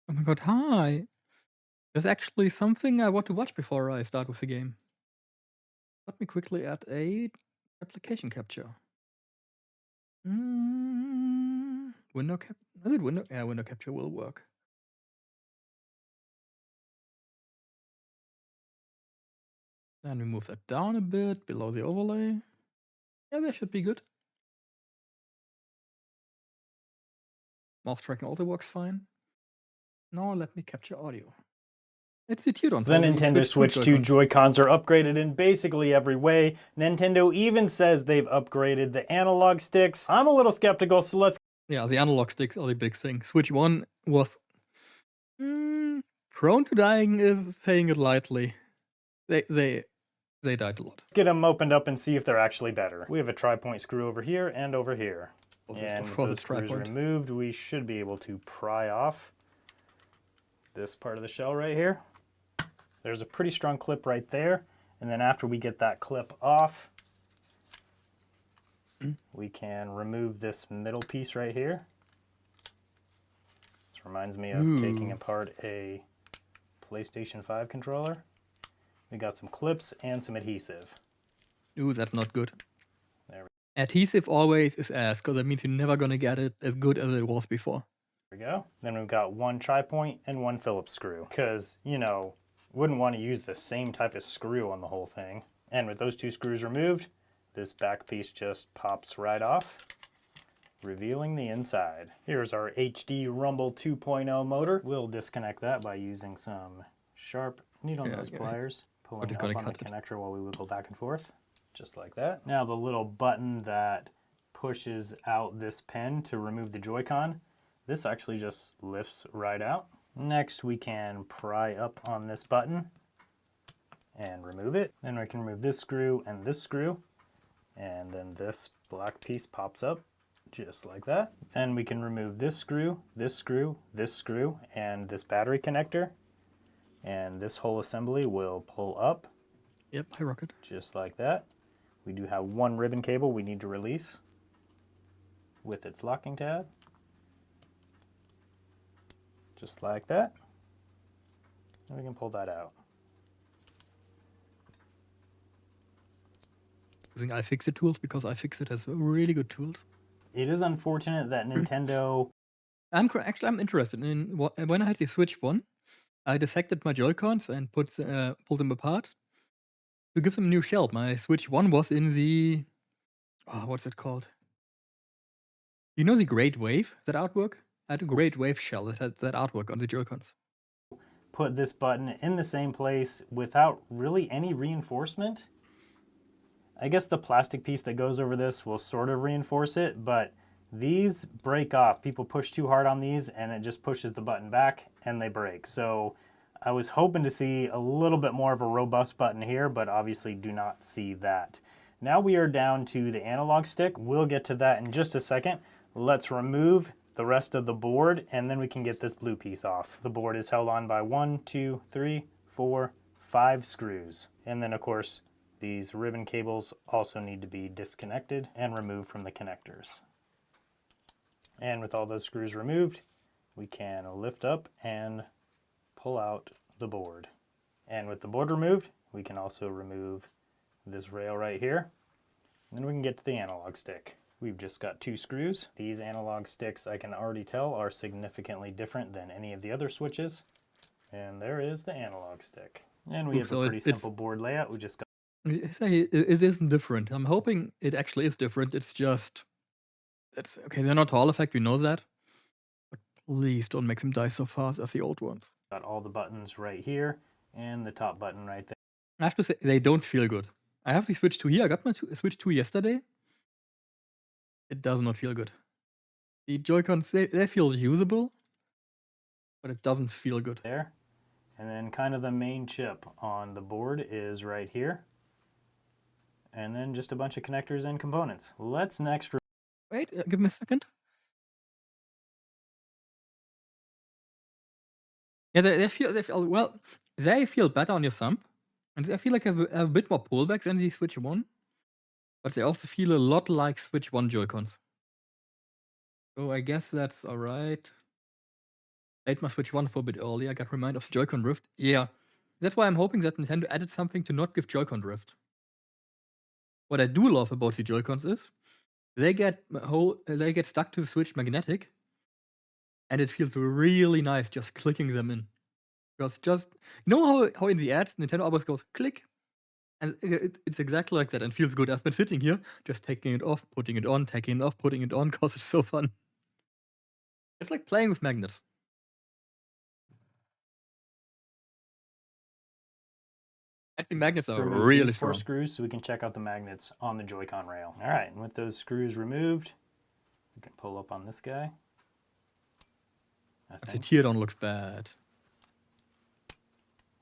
Oh my god, hi! There's actually something I want to watch before I start with the game. Let me quickly add a application capture. Window cap is it window? Yeah, window capture will work. Then we move that down a bit below the overlay. Yeah, that should be good. Mouth tracking also works fine. Now let me capture audio. It's the teardown The for the Nintendo Switch 2 Switch 2 Joy-Cons. Joy-Cons are upgraded in basically every way. Nintendo even says they've upgraded the analog sticks. I'm a little skeptical, so let's Yeah, the analog sticks are the big thing. Switch 1 was prone to dying is saying it lightly. They died a lot. get them opened up and see if they're actually better. We have a tri-point screw over here and over here. Of And with course those it's screws tri-point. removed, we should be able to pry off this part of the shell right here. There's a pretty strong clip right there. And then after we get that clip off, we can remove this middle piece right here. This reminds me of taking apart a PlayStation 5 controller. We got some clips and some adhesive. Ooh, that's not good. There Adhesive always is ass, because that means you're never gonna get it as good as it was before. we go. Then we've got one tri-point and one Phillips screw. Because, you know, wouldn't want to use the same type of screw on the whole thing. And with those two screws removed, this back piece just pops right off, revealing the inside. Here's our HD Rumble 2.0 motor. We'll disconnect that by using some sharp needle nose pliers, pulling up on the connector while we wiggle back and forth, just like that. Now the little button that pushes out this pin to remove the Joy-Con, this actually just lifts right out. Next we can pry up on this button and remove it. Then we can remove this screw, and then this black piece pops up just like that. Then we can remove this screw, this screw, this screw, and this battery connector. And this whole assembly will pull up. Yep, hi Rocket. Just like that. We do have one ribbon cable we need to release with its locking tab. Just like that. And we can pull that out. Using iFixit tools because iFixit has really good tools. It is unfortunate that Nintendo... I'm interested in when I had the Switch 1, I dissected my Joy-Cons and pulled them apart to give them a new shell. My Switch 1 was in the what's it called? You know the Great Wave, that artwork? I had a Great Wave shell that had that artwork on the Joy-Cons. Put this button in the same place without really any reinforcement. I guess the plastic piece that goes over this will sort of reinforce it, but these break off. People push too hard on these and it just pushes the button back and they break. So I was hoping to see a little bit more of a robust button here, but obviously do not see that. Now we are down to the analog stick. We'll get to that in just a second. Let's remove the rest of the board and then we can get this blue piece off. The board is held on by 1, 2, 3, 4, 5 screws. And then of course, these ribbon cables also need to be disconnected and removed from the connectors. And with all those screws removed, we can lift up and pull out the board. And with the board removed, we can also remove this rail right here. And then we can get to the analog stick. We've just got two screws. These analog sticks, I can already tell, are significantly different than any of the other switches. And there is the analog stick. And we have a pretty simple board layout. We just got... It isn't different. I'm hoping it actually is different. It's just... okay, they're not Hall effect, we know that. But please don't make them die so fast as the old ones. Got all the buttons right here, and the top button right there. I have to say, they don't feel good. I have the Switch 2 here. I got my Switch 2 yesterday. It does not feel good. The Joy-Cons, they feel usable, but it doesn't feel good. There. And then kind of the main chip on the board is right here. And then just a bunch of connectors and components. Let's next... Wait, give me a second. Yeah, they feel better on your thumb. And they feel like a bit more pullbacks than the Switch 1. But they also feel a lot like Switch 1 Joy-Cons. So I guess that's alright. played my Switch 1 for a bit early. I got reminded of the Joy-Con drift. Yeah. That's why I'm hoping that Nintendo added something to not give Joy-Con drift. What I do love about the Joy-Cons is they get stuck to the Switch magnetic, and it feels really nice just clicking them in. Because just how in the ads Nintendo always goes click, and it's exactly like that and feels good. I've been sitting here just taking it off, putting it on, taking it off, putting it on, because it's so fun. It's like playing with magnets. And the magnets are Remove really these 4 strong. screws so we can check out the magnets on the Joy-Con rail. All right, and with those screws removed, we can pull up on this guy. The teardown looks bad.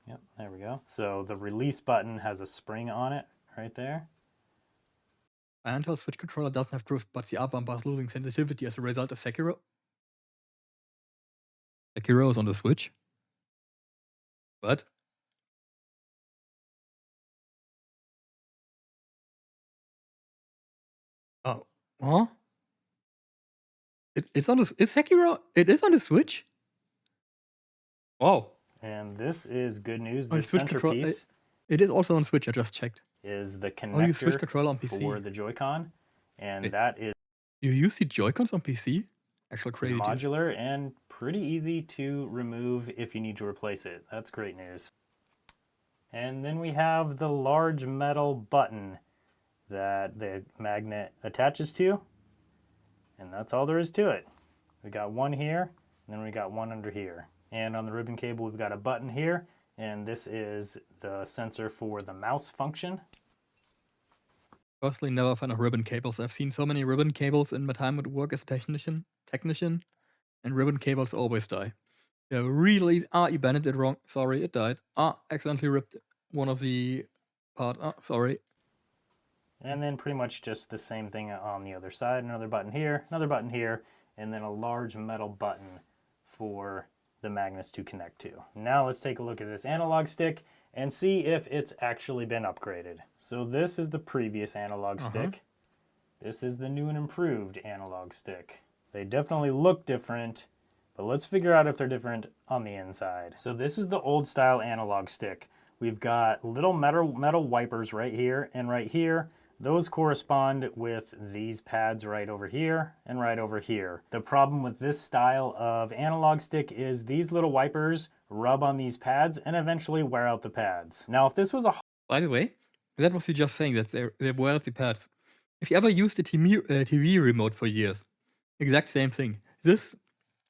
Yep, there we go. So the release button has a spring on it right there. My handheld Switch controller doesn't have drift, but the R-bumper is losing sensitivity as a result of Sekiro. Sekiro is on the Switch. But oh, huh? It's on the Sekiro. It is on the Switch. Wow. And this is good news. On the This Switch controller, centerpiece it is also on Switch. I just checked. is the Oh, you Switch connector controller on PC. for the Joy-Con, and Wait. that is You use the Joy-Cons on PC? Actually crazy. Dude. modular and pretty easy to remove if you need to replace it. That's great news. And then we have the large metal button that the magnet attaches to, and that's all there is to it. We got one here, and then we got one under here. And on the ribbon cable, we've got a button here, and this is the sensor for the mouse function. Personally, never a fan of ribbon cables. I've seen so many ribbon cables in my time at work as a technician, and ribbon cables always die. Yeah, really. You bent it wrong. Sorry, it died. Accidentally ripped one of the part. Sorry. And then pretty much just the same thing on the other side. Another button here, and then a large metal button for the magnets to connect to. Now let's take a look at this analog stick and see if it's actually been upgraded. So this is the previous analog stick. This is the new and improved analog stick. They definitely look different, but let's figure out if they're different on the inside. So this is the old style analog stick. We've got little metal wipers right here and right here. Those correspond with these pads right over here and right over here. The problem with this style of analog stick is these little wipers rub on these pads and eventually wear out the pads. Now, if this was a... By the way, that was you just saying that they wear out the pads. If you ever used a TV remote for years, exact same thing. This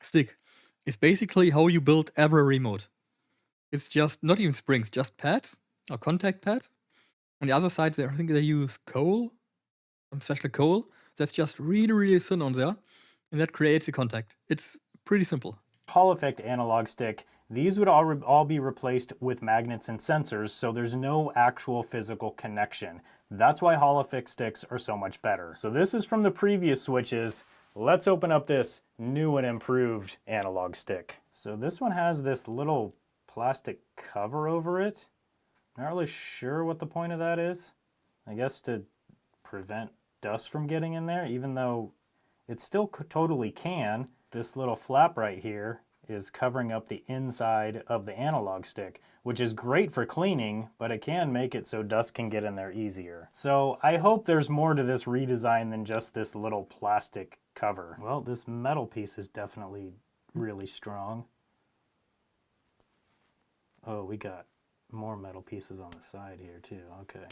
stick is basically how you build every remote. It's just not even springs, just pads or contact pads. On the other side, I think they use coal, some special coal. That's just really, really thin on there, and that creates a contact. It's pretty simple. Hall effect analog stick, these would all be replaced with magnets and sensors, so there's no actual physical connection. That's why Hall effect sticks are so much better. So this is from the previous Switches. Let's open up this new and improved analog stick. So this one has this little plastic cover over it. Not really sure what the point of that is. I guess to prevent dust from getting in there, even though it still totally can. This little flap right here is covering up the inside of the analog stick, which is great for cleaning, but it can make it so dust can get in there easier. So I hope there's more to this redesign than just this little plastic cover. Well, this metal piece is definitely really strong. Oh, we got more metal pieces on the side here too. Okay.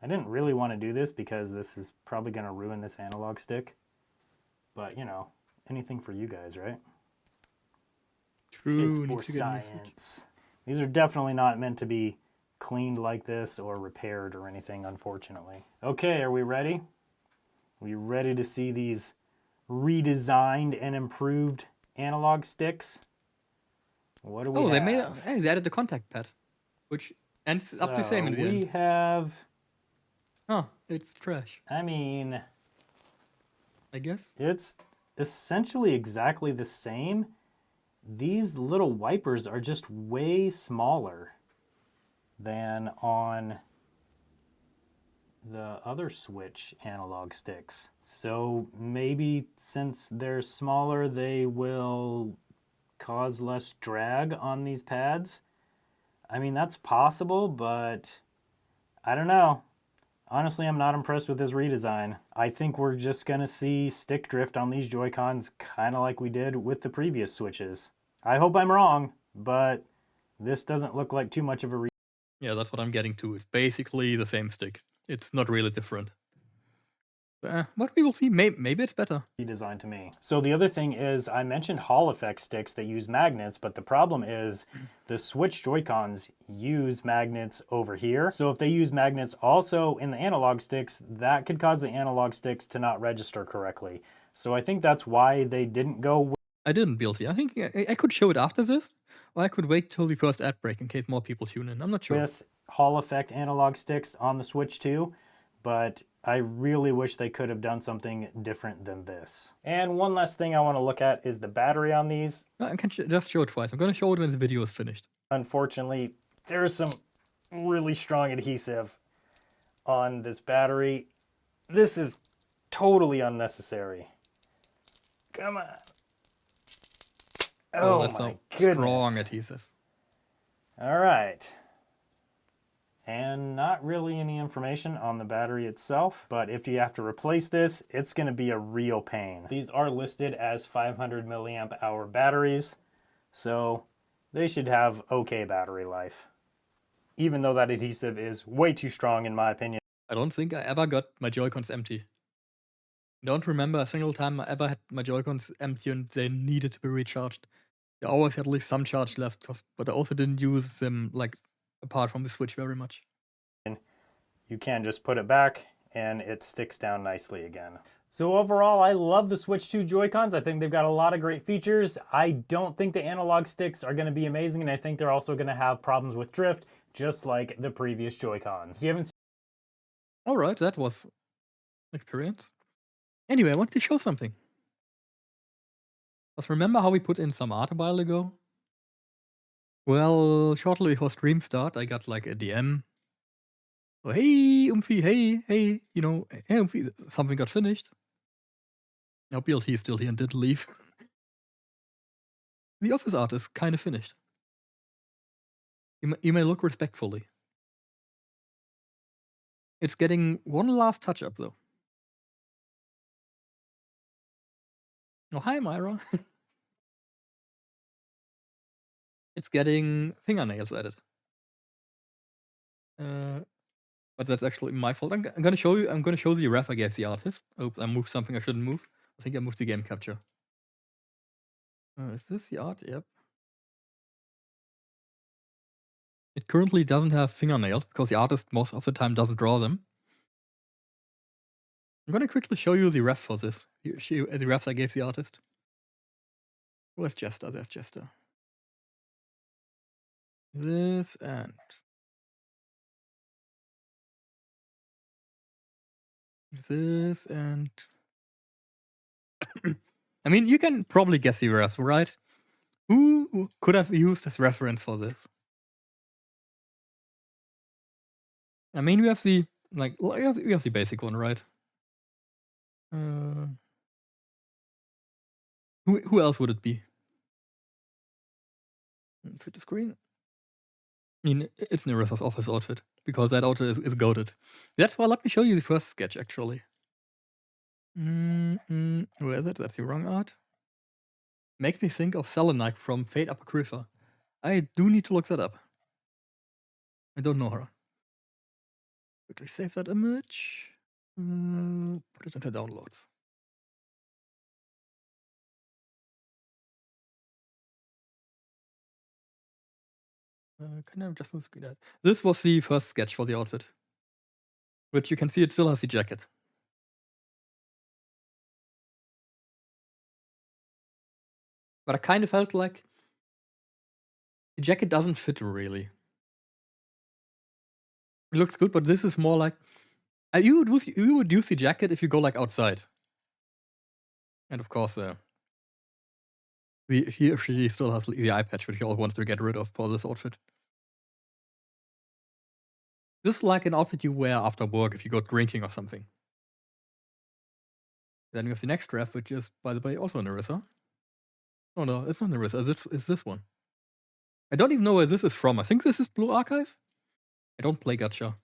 I didn't really want to do this because this is probably going to ruin this analog stick. But, you know, anything for you guys, right? True. It's for science. These are definitely not meant to be cleaned like this or repaired or anything, unfortunately. Okay, are we ready? Are we ready to see these redesigned and improved analog sticks? What do we have? They added the contact pad, which ends up the same in the end. We have... Oh, it's trash. I mean... I guess. It's essentially exactly the same. These little wipers are just way smaller than on the other Switch analog sticks. So maybe since they're smaller, they will cause less drag on these pads. I mean, that's possible, but I don't know. Honestly, I'm not impressed with this redesign. I think we're just gonna see stick drift on these Joy-Cons kind of like we did with the previous Switches. I hope I'm wrong, but this doesn't look like too much of a Yeah, that's what I'm getting to. It's basically the same stick. It's not really different. But we will see. Maybe it's better. redesign to me. So the other thing is I mentioned Hall effect sticks that use magnets, but the problem is the Switch Joy-Cons use magnets over here. So if they use magnets also in the analog sticks, that could cause the analog sticks to not register correctly. So I think that's why they didn't go with I didn't build it. I think I could show it after this, or I could wait till the first ad break in case more people tune in. I'm not sure. Hall effect analog sticks on the Switch 2, but I really wish they could have done something different than this. And one last thing I want to look at is the battery on these. I can just show it twice. I'm going to show it when the video is finished. Unfortunately, there's some really strong adhesive on this battery. This is totally unnecessary. Come on. Oh that's my a goodness. strong adhesive. All right. And not really any information on the battery itself, but if you have to replace this, it's going to be a real pain. These are listed as 500 milliamp hour batteries, so they should have okay battery life. Even though that adhesive is way too strong in my opinion. I don't think I ever got my Joy-Cons empty. I don't remember a single time I ever had my Joy-Cons empty and they needed to be recharged. They always had at least some charge left, but I also didn't use them like apart from the Switch very much. You can just put it back and it sticks down nicely again. So overall, I love the Switch 2 Joy-Cons. I think they've got a lot of great features. I don't think the analog sticks are going to be amazing, and I think they're also going to have problems with drift, just like the previous Joy-Cons. You haven't Alright, that was experience. Anyway, I wanted to show something. Just remember how we put in some art a while ago? Well, shortly before stream start, I got like a DM. Oh, hey, Umfi, hey, you know, hey, Umfi, something got finished. Now BLT is still here and didn't leave. The office art is kind of finished. You may look respectfully. It's getting one last touch up though. Oh, hi, Myra. It's getting fingernails added. But that's actually my fault. I'm gonna show you. I'm gonna show the ref I gave the artist. Oops, I moved something I shouldn't move. I think I moved the game capture. Is this the art? Yep. It currently doesn't have fingernails because the artist most of the time doesn't draw them. I'm gonna quickly show you the ref for this. The refs I gave the artist. Where's Jester? There's Jester. This and this and I mean, you can probably guess the refs, right? Who could have used as reference for this? I mean, we have the we have the basic one, right? Who else would it be? Fit the screen. I mean, it's Nerissa's office outfit because that outfit is goated. That's why. Let me show you the first sketch actually. Where is it? That's the wrong art. Makes me think of Selenite from Fate Apocrypha. I do need to look that up. I don't know her. Quickly save that image. Put it into downloads. Can I just move screen that? This was the first sketch for the outfit. Which you can see it still has the jacket. But I kind of felt like the jacket doesn't fit really. It looks good, but this is more like you would use the jacket if you go like outside. And of course, he or she still has the eye patch, which he all wanted to get rid of for this outfit. This is like an outfit you wear after work if you go drinking or something. Then we have the next draft, which is, by the way, also Narissa. Oh no, it's not Narissa. It's this one. I don't even know where this is from. I think this is Blue Archive. I don't play gacha.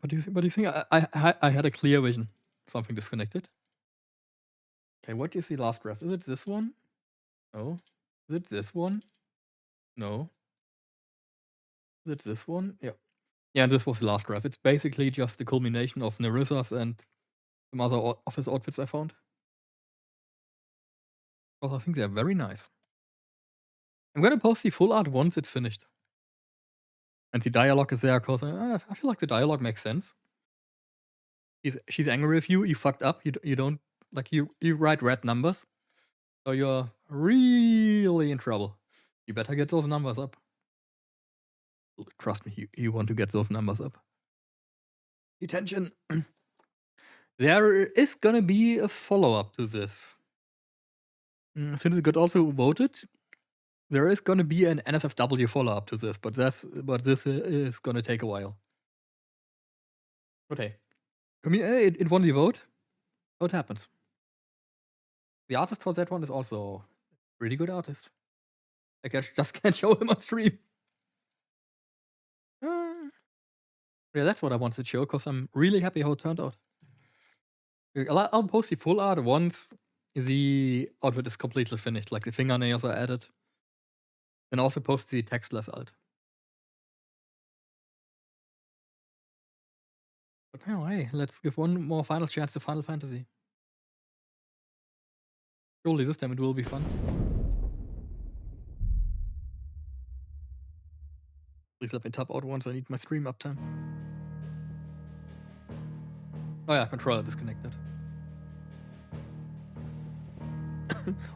What do you think? I had a clear vision. Something disconnected. Okay, what is the last draft? Is it this one? No. Is it this one? No. Is it this one? Yeah. Yeah, this was the last draft. It's basically just the culmination of Narissa's and some other office outfits I found. Because I think they're very nice. I'm gonna post the full art once it's finished. And the dialogue is there because I feel like the dialogue makes sense. She's angry with you. You fucked up. You don't like you write red numbers, so you're really in trouble. You better get those numbers up. Trust me, you want to get those numbers up. Attention. There is gonna be a follow-up to this. Since it got also voted, there is gonna be an NSFW follow-up to this, but this is gonna take a while. Okay. It won the vote. So it happens. The artist for that one is also a really good artist. I just can't show him on stream. Yeah, that's what I wanted to show because I'm really happy how it turned out. I'll post the full art once the outfit is completely finished, like the fingernails are added. And also post the textless alt. But now, hey, let's give one more final chance to Final Fantasy. Surely this time it will be fun. Please let me tap out once I need my stream uptime. Oh yeah, controller disconnected.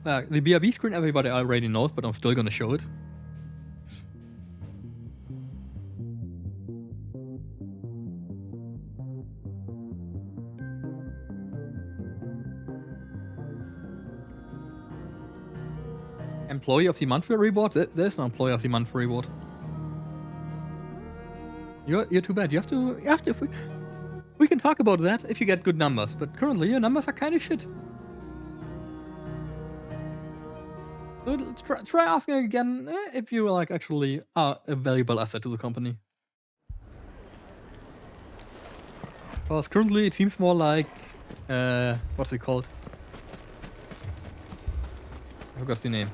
The BRB screen everybody already knows, but I'm still gonna show it. Employee of the month reward? There's no employee of the month reward. You're too bad. You have to. We can talk about that if you get good numbers, but currently your numbers are kind of shit. So try asking again if you like actually are a valuable asset to the company. Because currently it seems more like what's it called? I forgot the name.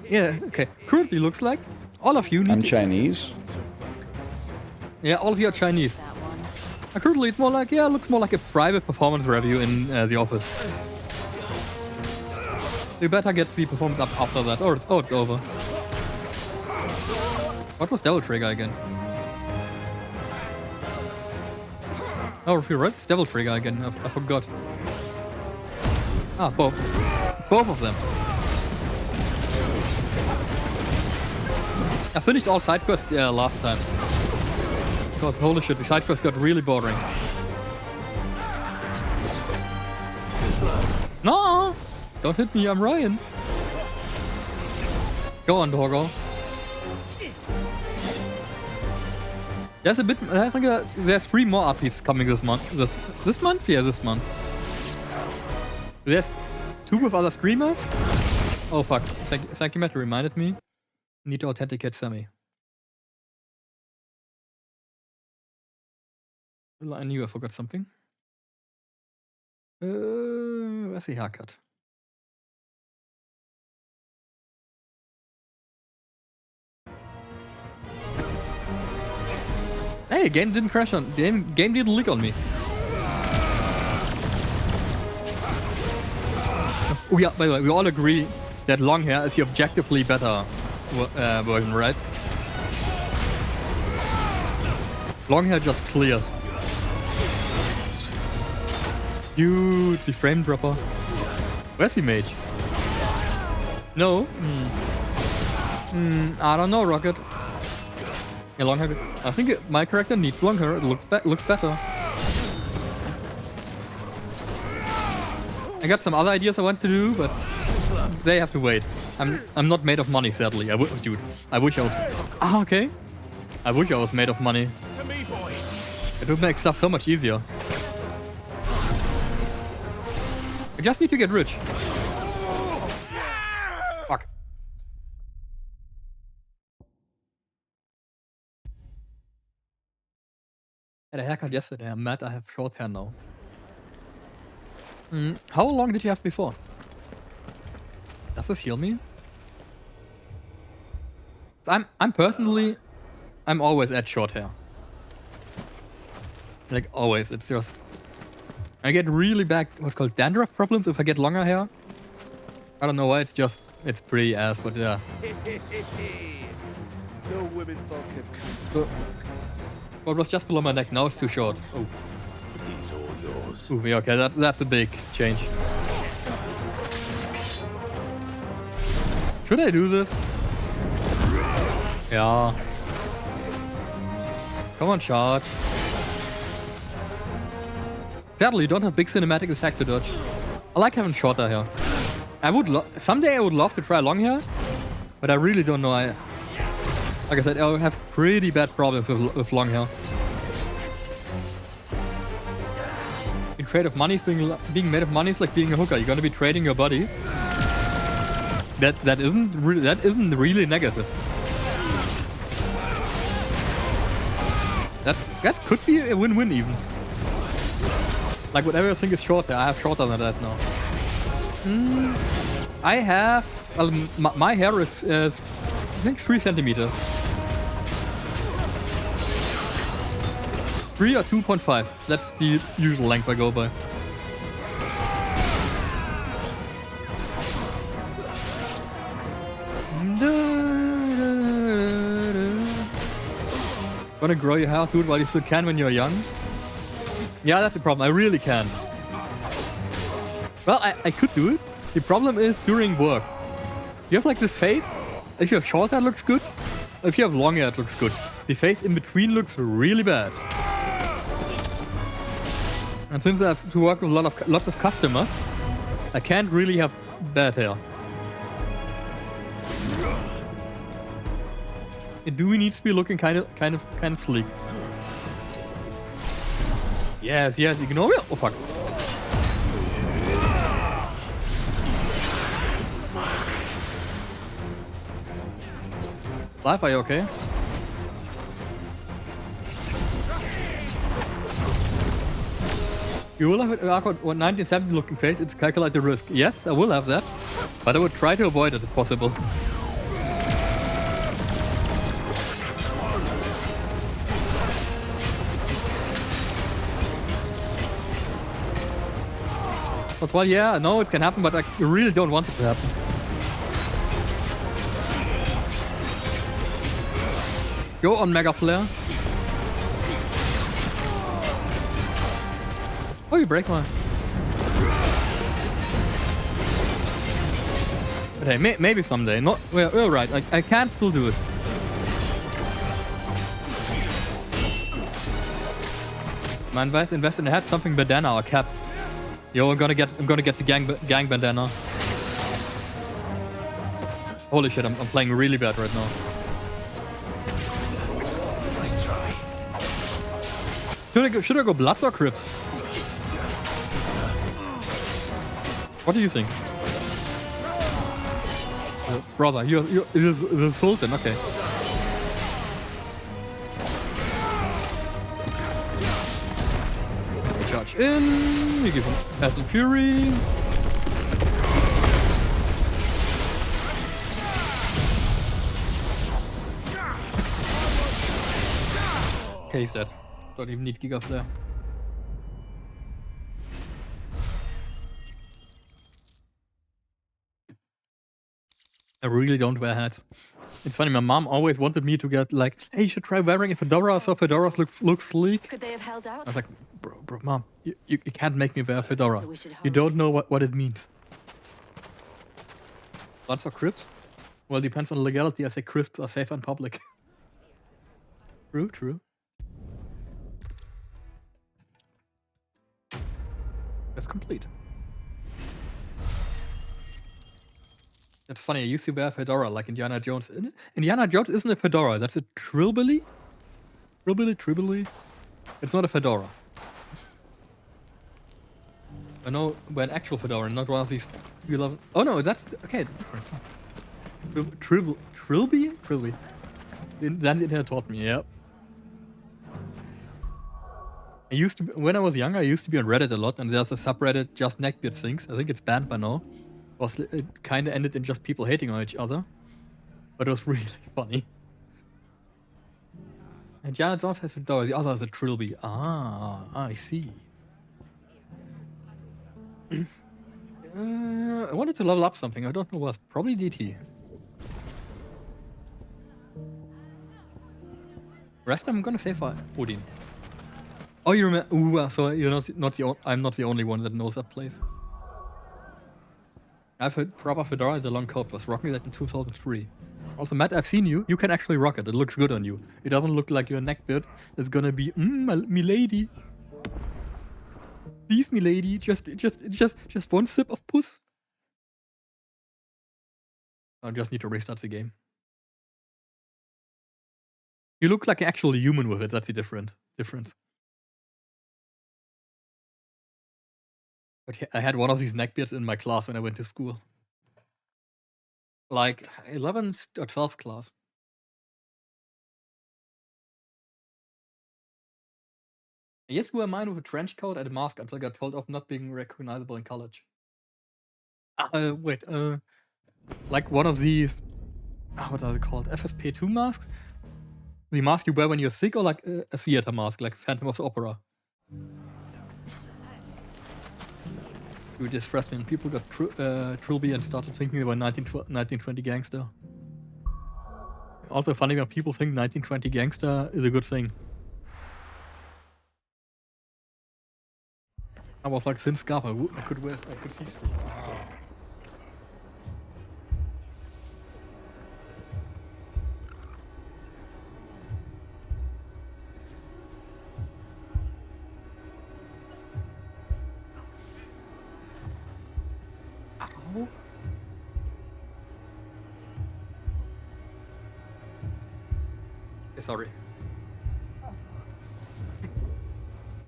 Yeah, okay. Currently looks like all of you need. I'm Chinese. Yeah, all of you are Chinese. Currently it's more like, yeah, it looks more like a private performance review in the office. You better get the performance up after that, or it's over. What was Devil Trigger again? Oh, if you're right, it's Devil Trigger again. I forgot. Ah, both. Both of them. I finished all side quests last time. Because holy shit, the side quests got really boring. No! Don't hit me, I'm Ryan. Go on, doggo. There's a bit. There's 3 more RPs coming this month. This month? Yeah, this month. There's 2 with other streamers. Oh fuck! Thank you, Matt. You reminded me. Need to authenticate Sammy. I knew I forgot something. Where's the haircut? Hey, game didn't crash on. Game didn't leak on me. Oh yeah, by the way, we all agree that long hair is the objectively better version, right? Long hair just clears. Dude, the frame dropper. Where's the mage? No? I don't know, Rocket. Yeah, long hair. I think my character needs long hair. It looks better. I got some other ideas I want to do, but they have to wait. I'm not made of money, sadly. Dude, I wish I was. Ah, okay. I wish I was made of money. It would make stuff so much easier. I just need to get rich. Fuck. I had a haircut yesterday. I'm mad I have short hair now. How long did you have before? Does this heal me? I'm personally, I'm always at short hair. Like always, it's just I get really bad what's called dandruff problems if I get longer hair. I don't know why. It's pretty ass, but yeah. No women folk have come So, well, it was just below my neck. Now it's too short. Oh. He's all yours. Ooh, yeah, okay, that's a big change. Should I do this? Yeah. Come on, charge. Sadly, you don't have big cinematic attack to dodge. I like having shorter hair. Someday I would love to try long hair, but I really don't know. Like I said, I have pretty bad problems with long hair. In trade of money, being made of money is like being a hooker. You're gonna be trading your body. That isn't really negative. That could be a win-win even. Like whatever I think is shorter, I have shorter than that now. I have my hair is I think 3 centimeters. 3 or 2.5. That's the usual length I go by. Wanna grow your hair, dude, while you still can when you're young? Yeah, that's the problem. I really can. Well, I could do it. The problem is during work. You have like this phase. If you have short hair, it looks good. If you have long hair, it looks good. The phase in between looks really bad. And since I have to work with lots of customers, I can't really have bad hair. It do needs to be looking kind of sleek. Yes, ignore it. Oh fuck. Life, are you okay? You will have an 1970 looking face. It's calculate the risk. Yes, I will have that, but I would try to avoid it if possible. Well, yeah, I know it can happen, but I really don't want it to happen. Go on Mega Flare. Oh, you break one. But hey, maybe someday. Not. Well, right. I can still do it. My advice: invest in a hat, something bandana or cap. Yo, I'm gonna get the gang bandana. Holy shit, I'm playing really bad right now. Nice try. Should I go Bloods or Crips? What do you think? Brother, you're the Sultan, okay. Charge in, we give him Fast and Fury. Okay, he's dead. Don't even need Giga Flare. I really don't wear hats. It's funny, my mom always wanted me to get like, hey, you should try wearing a fedora so fedoras look sleek. Could they have held out? I was like, bro, mom, you can't make me wear a fedora. You don't know what it means. Lots of crisps? Well, depends on legality. I say crisps are safe in public. True. That's complete. It's funny, I used to wear a fedora like Indiana Jones. Indiana Jones isn't a fedora, that's a trilbilly? Trilbilly? It's not a fedora. I know, wear an actual fedora, not one of these. You love. Oh no, that's okay. Different. Trilby? Trilby. Then it had taught me. Yep. I used to, when I was younger, I used to be on Reddit a lot, and there's a subreddit just neckbeard things. I think it's banned by now. It kind of ended in just people hating on each other, but it was really funny. And Janet Jones has fedora, the other has a trilby. I see. I wanted to level up something. I don't know what. Probably DT. Rest I'm gonna save for Odin. Oh, you remember? Ooh, so you're not the. I'm not the only one that knows that place. I've heard proper fedora. The long coat was rocking that in 2003. Also, Matt, I've seen you. You can actually rock it. It looks good on you. It doesn't look like your neckbeard. It's gonna be me lady. Please, me lady, just one sip of puss. I just need to restart the game. You look like an actual human with it. That's the difference. But I had one of these neckbeards in my class when I went to school. Like 11th or 12th class. I used to wear mine with a trench coat and a mask until I got told off not being recognizable in college. Like one of these, what are they called? FFP2 masks? The mask you wear when you're sick, or like a theater mask, like Phantom of the Opera? You distressed me, and people got trilby and started thinking they were 1920 gangster. Also funny when people think 1920 gangster is a good thing. I was like Sin Scarf, I could see through. Ow. Sorry.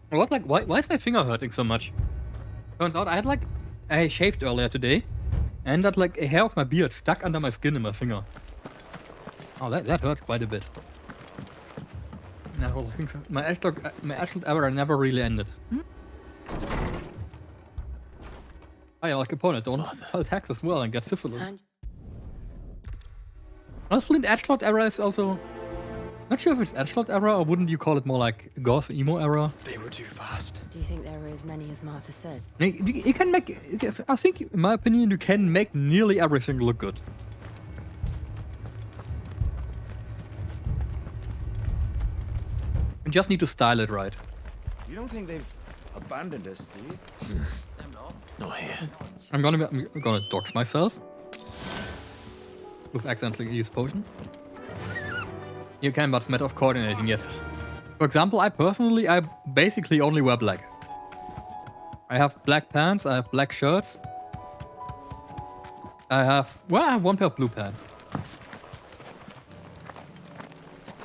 What, like, why is my finger hurting so much? Turns out I shaved earlier today, and that like a hair of my beard stuck under my skin in my finger. Oh, that hurt quite a bit. No, I think so. My Ashlock era never really ended. I like opponent, don't file tax as well and get syphilis. Well, Flint Edgelord era is also... Not sure if it's Edgelord era, or wouldn't you call it more like Goth emo era? They were too fast. Do you think there are as many as Martha says? You can make... I think, in my opinion, you can make nearly everything look good. You just need to style it right. You don't think they've abandoned us, do you? Not here. I'm gonna dox myself. With accidentally used potion. You can, but it's a matter of coordinating, yes. For example, I basically only wear black. I have black pants, I have black shirts. I have one pair of blue pants.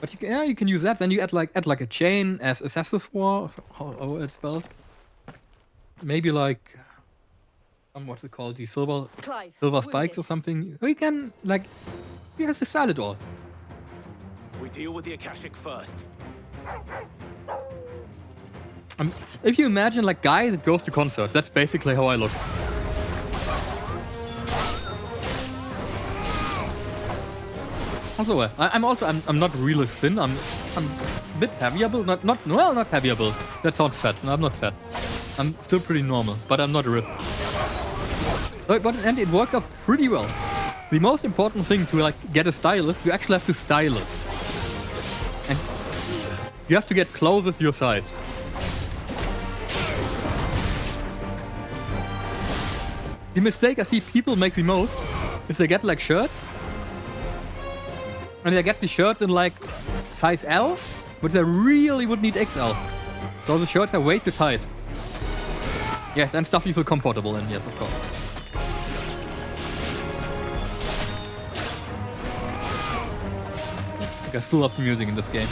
But you can use that, then you add like a chain as accessoire, how it's spelled. Maybe like what's it called? The silver spikes or something. Or you can you have to style it all. We deal with the Akashic first. If you imagine like guy that goes to concerts, that's basically how I look. Also, I'm not really thin. I'm a bit heavier build. Not heavier build. That sounds fat. No, I'm not fat. I'm still pretty normal, but I'm not ripped. And it works out pretty well. The most important thing to like get a style is you actually have to style it. And you have to get closest to your size. The mistake I see people make the most is they get like shirts. And they get the shirts in like size L, but they really would need XL. So the shirts are way too tight. Yes, and stuff you feel comfortable in, yes, of course. I still love the music in this game.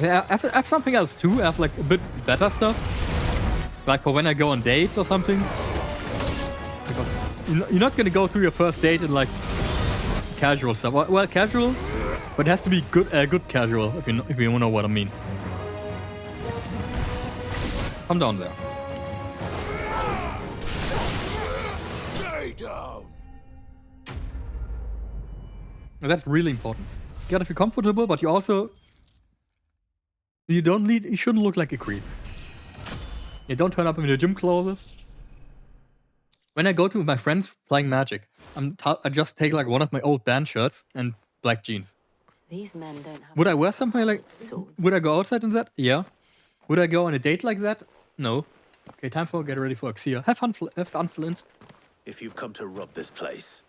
Yeah, I have something else too. I have like a bit better stuff. Like for when I go on dates or something. Because you're not gonna go to your first date in like casual stuff. Well, casual, but it has to be good casual if you know what I mean. Come down there. Stay down. And that's really important. You gotta feel comfortable, but you shouldn't look like a creep. You don't turn up in your gym clothes. When I go to my friends playing Magic, I just take like one of my old band shirts and black jeans. These men don't have Would I wear something like? swords. Would I go outside in that? Yeah. Would I go on a date like that? No. Okay, time for get ready for Axia. Have fun, Flint. If you've come to rob this place,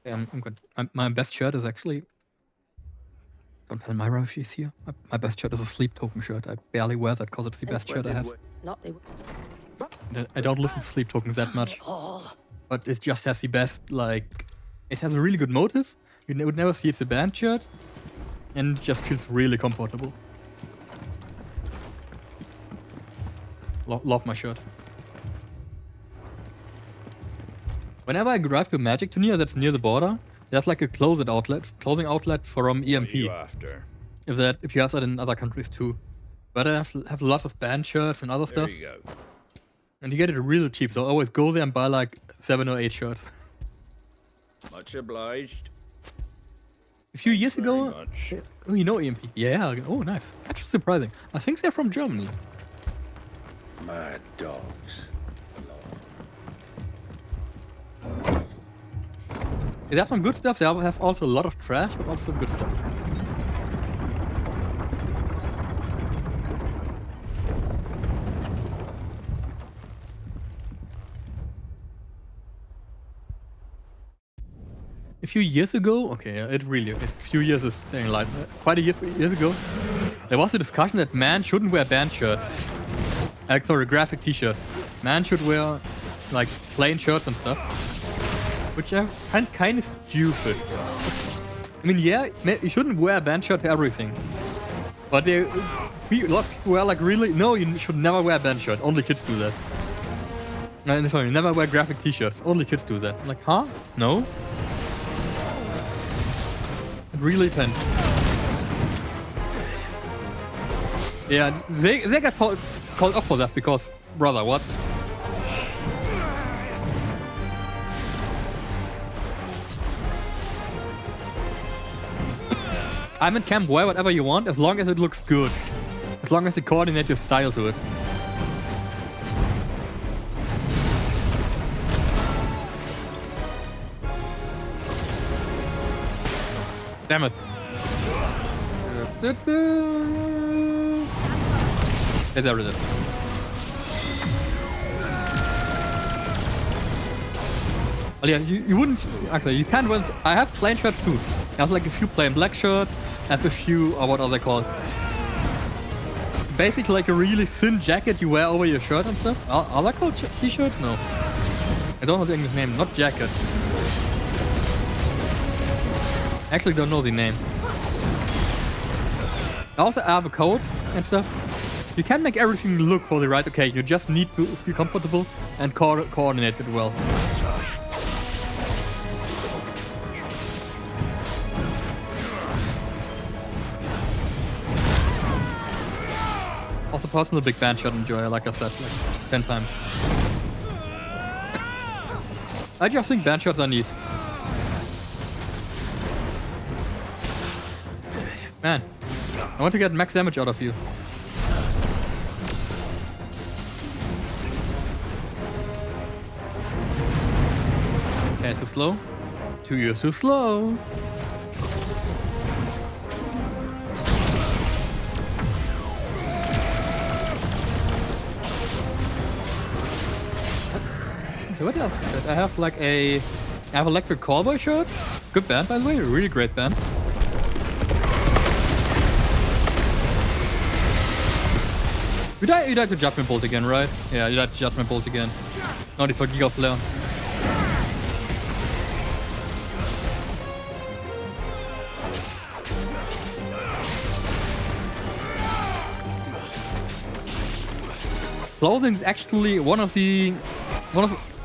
Yeah, I'm good. My best shirt is actually. Don't tell Myra if she's here. My best shirt is a sleep token shirt. I barely wear that because it's the best shirt I have. Not they. I don't listen to sleep tokens that much. But it just has the best, like... It has a really good motive. You would never see it's a band shirt. And it just feels really comfortable. Love my shirt. Whenever I drive to a Magic turnier that's near the border, there's like a clothing outlet from EMP. what are you after? If you have that in other countries too. But I have lots of band shirts and other There stuff. you go. And you get it really cheap, so I always go there and buy like 7 or 8 shirts. Much obliged. A few years Very ago... much. Oh, you know EMP? Yeah. Oh, nice. Actually surprising. I think they're from Germany. Mad dogs. They have some good stuff. They have also a lot of trash, but also good stuff. A few years ago, okay, a few years is saying like quite a years ago, there was a discussion that man shouldn't wear band shirts. Sorry, graphic t-shirts. Man should wear like plain shirts and stuff. Which I find kind of stupid. I mean, yeah, you shouldn't wear a band shirt to everything. But a lot of people wear like really... No, you should never wear a band shirt. Only kids do that. No, sorry, never wear graphic t-shirts. Only kids do that. I'm like, huh? No? It really depends. Yeah, they got called off for that because... Brother, what? I'm in camp, wear whatever you want, as long as it looks good. As long as you coordinate your style to it. Damn it. Yeah, there it is. Well, yeah, you wouldn't... Actually, you can't wear... I have plain shirts too. I have like a few plain black shirts. I have a few... Or what are they called? Basically like a really thin jacket you wear over your shirt and stuff. Are they called t-shirts? No. I don't know the English name. Not jacket. I actually don't know the name. I also have a coat and stuff. You can make everything look for the right. Okay, you just need to feel comfortable and coordinate it well. Also personal big band shot enjoyer, like I said, like 10 times. I just think band shots are neat. Man, I want to get max damage out of you. Okay, too slow. 2 years too slow. So what else? I have like I have Electric Callboy shirt. Good band, by the way. Really great band. You died to Judgment Bolt again, right? Yeah, you died to Judgment Bolt again. Not for Giga Flare. Clothing is actually one of the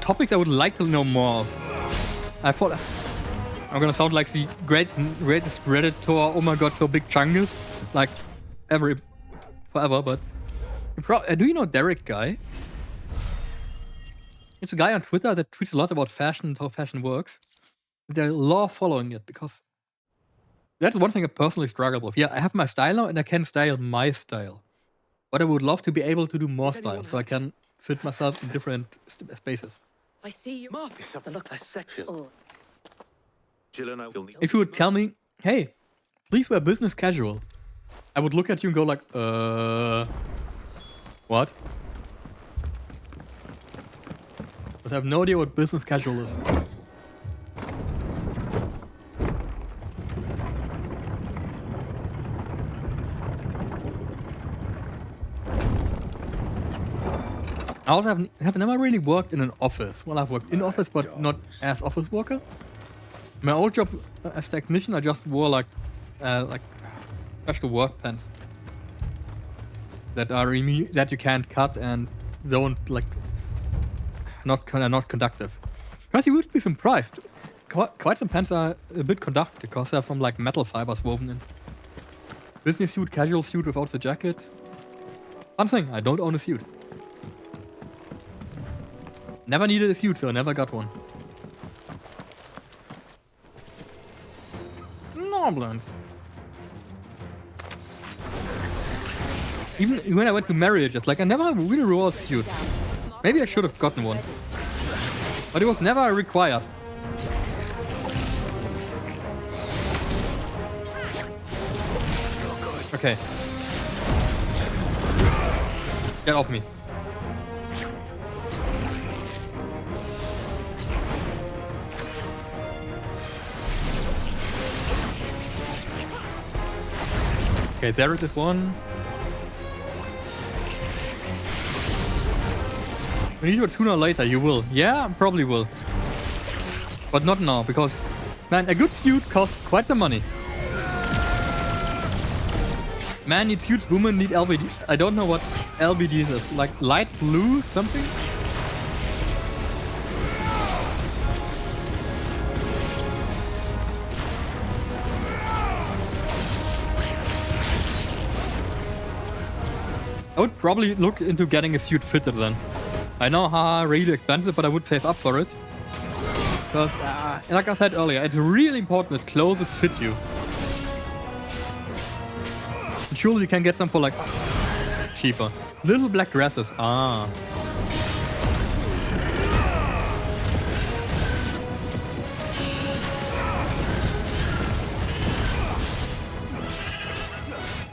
topics I would like to know more of. I thought I'm gonna sound like the greatest Redditor. Oh my god, so big Chungus, like forever. But do you know Derek Guy? It's a guy on Twitter that tweets a lot about fashion and how fashion works. They're love following it because that's one thing I personally struggle with. Yeah, I have my style now and I can style my style. But I would love to be able to do more style so I can fit myself in different spaces. I see you. Martha, look, a section. Oh. Jill and I will need. If you would tell me, hey, please wear business casual, I would look at you and go like, what? Because I have no idea what business casual is. I also have never really worked in an office. Well, I've worked in office, but not as office worker. My old job as technician, I just wore like special work pants that that you can't cut and don't like not conductive. Because you would be surprised. Quite some pants are a bit conductive because they have some like metal fibers woven in. Business suit, casual suit without the jacket. Something I don't own a suit. Never needed a suit, so I never got one. Noblins. Even when I went to marriage, it's like I never really wore a suit. Maybe I should have gotten one. But it was never required. Okay. Get off me. Okay, there is one. When you do it sooner or later, you will. Yeah, probably will. But not now, because, man, a good suit costs quite some money. Man needs suits, women need LBD. I don't know what LBD is. Like light blue something? I would probably look into getting a suit fitted then. I know how really expensive, but I would save up for it. Because, like I said earlier, it's really important that clothes fit you. And surely you can get some for like cheaper. Little black dresses. Ah.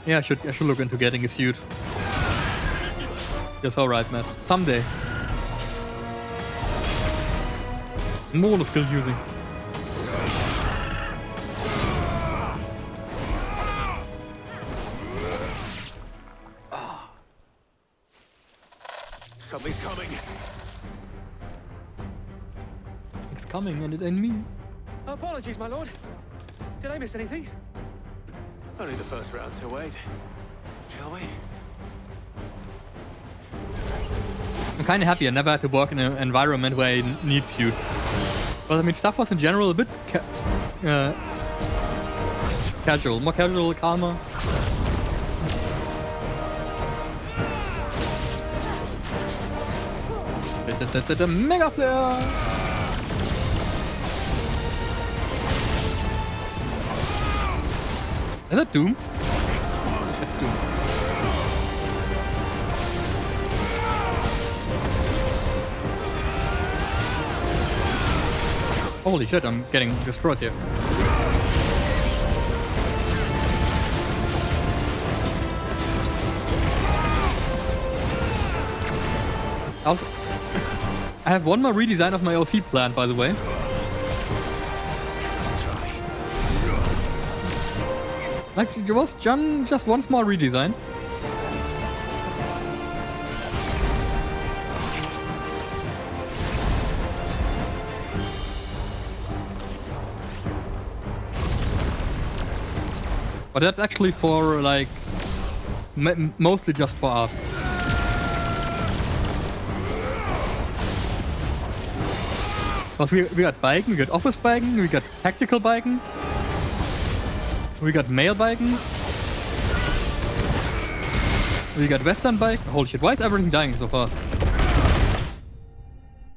Yeah, I should look into getting a suit. Yes, alright, Matt. Someday. More skill using. Something's coming. It's coming and it ain't me. Apologies, my lord. Did I miss anything? Only the first round, so wait. Shall we? I'm kind of happy I never had to work in an environment where I need suit. But I mean, stuff was in general a bit casual. More casual, calmer. The Mega Flare! Is that Doom? That's Doom. Holy shit, I'm getting destroyed here. I have one more redesign of my OC planned, by the way. Like, it was just one small redesign. But that's actually for like mostly just for art. Because we got biking, we got office biking, we got tactical biking, we got mail biking, we got western biking. Holy shit, why is everything dying so fast?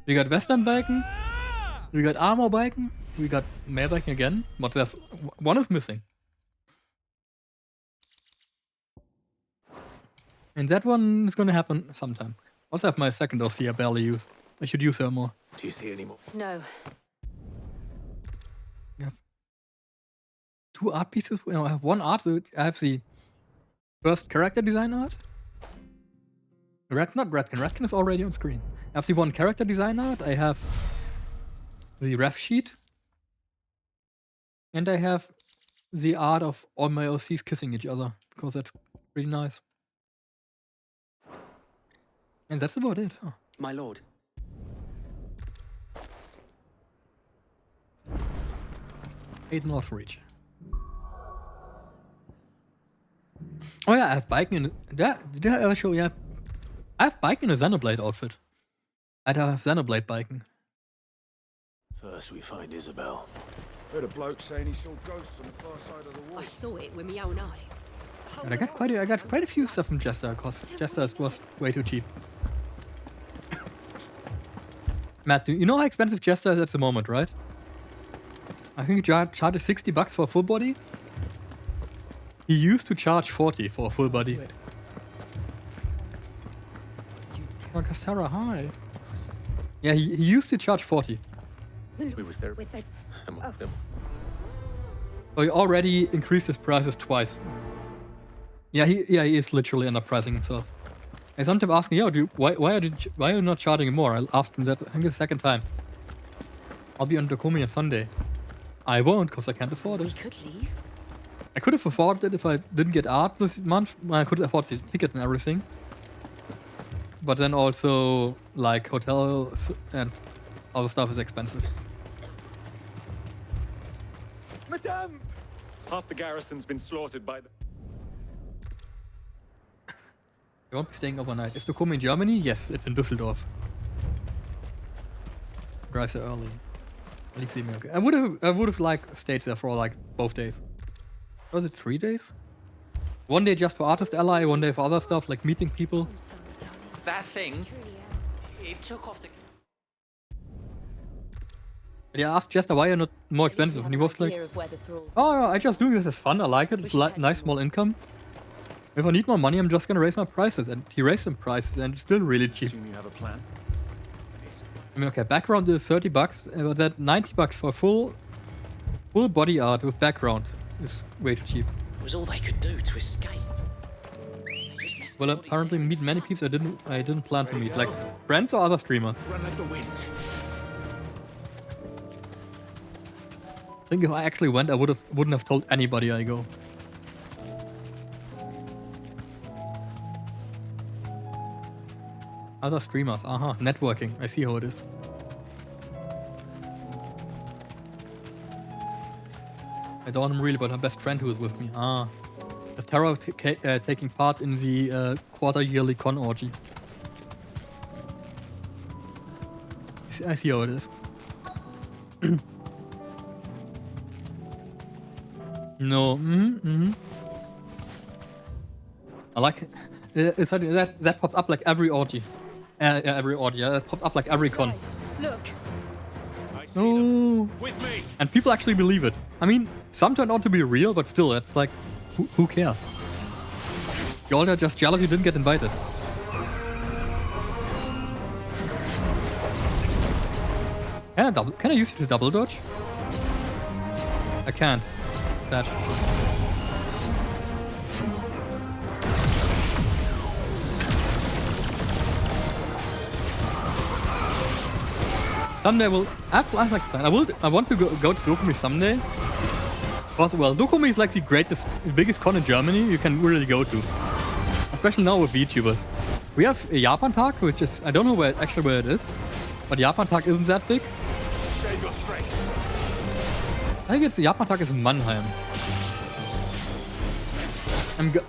We got western biking, we got armor biking, we got mail biking again, but there's one is missing. And that one is gonna happen sometime. Also have my second OC I barely use. I should use her more. Do you see any more? No. I have 2 art pieces. No, I have 1 art. So I have the first character design art. Not Redkin. Redkin is already on screen. I have the 1 character design art. I have the ref sheet. And I have the art of all my OCs kissing each other. Because that's pretty nice. And that's about it. Huh. My lord. Eight North Reach. Oh yeah, I have biking in. Did I ever show? Yeah, I have biking in a Xenoblade outfit. I have Xenoblade biking. First we find Isabel. Heard a bloke saying he saw ghosts on the far side of the wall. I saw it with my own eyes. And I got quite a few stuff from Jester because Jester was way too cheap. Matt, do you know how expensive Jester is at the moment, right? I think he charges $60 for a full body. He used to charge 40 for a full body. Oh, Castara, hi. Yeah, he used to charge 40. We was there. With the... So he already increased his prices twice. Yeah, he is literally underpricing himself. I sometimes ask him, yo, why are you not charging more? I'll ask him that I think the second time. I'll be on Dokumi on Sunday. I won't, because I can't afford We it. could leave. I could have afforded it if I didn't get art this month. I could afford the ticket and everything. But then also, like, hotels and other stuff is expensive. Madame! Half the garrison's been slaughtered by the... I won't be staying overnight. Is Dokumi in Germany? Yes, it's in Düsseldorf. Drive there early. Leave the okay. I would have like stayed there for like both days. Was it 3 days? 1 day just for Artist Ally, 1 day for other stuff like meeting people. I'm sorry, darling. That thing, Truly am. it took off the... But yeah, I asked Jester why you're not more expensive, and he was like, Idea of where the thralls "Oh, I just doing this as fun. I like it. It's like nice small income. If I need more money, I'm just gonna raise my prices." And he raised some prices, and it's still really cheap. Assume you have a plan. I mean, okay, background is $30, but that $90 for full body art with background is way too cheap. It was all they could do to escape. They just left Well, the bodies apparently there. meet many people I didn't plan to meet, like friends or other streamers. Run like the wind. I think if I actually went, I wouldn't have told anybody I go. Other streamers, networking. I see how it is. I don't know really about her best friend who is with me. Is Tara taking part in the quarter-yearly con orgy? I see how it is. No, I like it's that pops up like every orgy. Every orgy, yeah, that pops up like every con. Look. I see No. them. With me! And people actually believe it. I mean, some turn out to be real, but still, it's like, who cares? Y'all are just jealous you didn't get invited. Can I use you to double dodge? I can't. Dash. Someday I have like plan. I want to go to Dokumi someday. Because, well, Dokumi is like the biggest con in Germany you can really go to. Especially now with VTubers. We have a Japan Tag, which is, I don't know where it is. But Japan Tag isn't that big. Save your strength. I think it's Japan Tag is in Mannheim.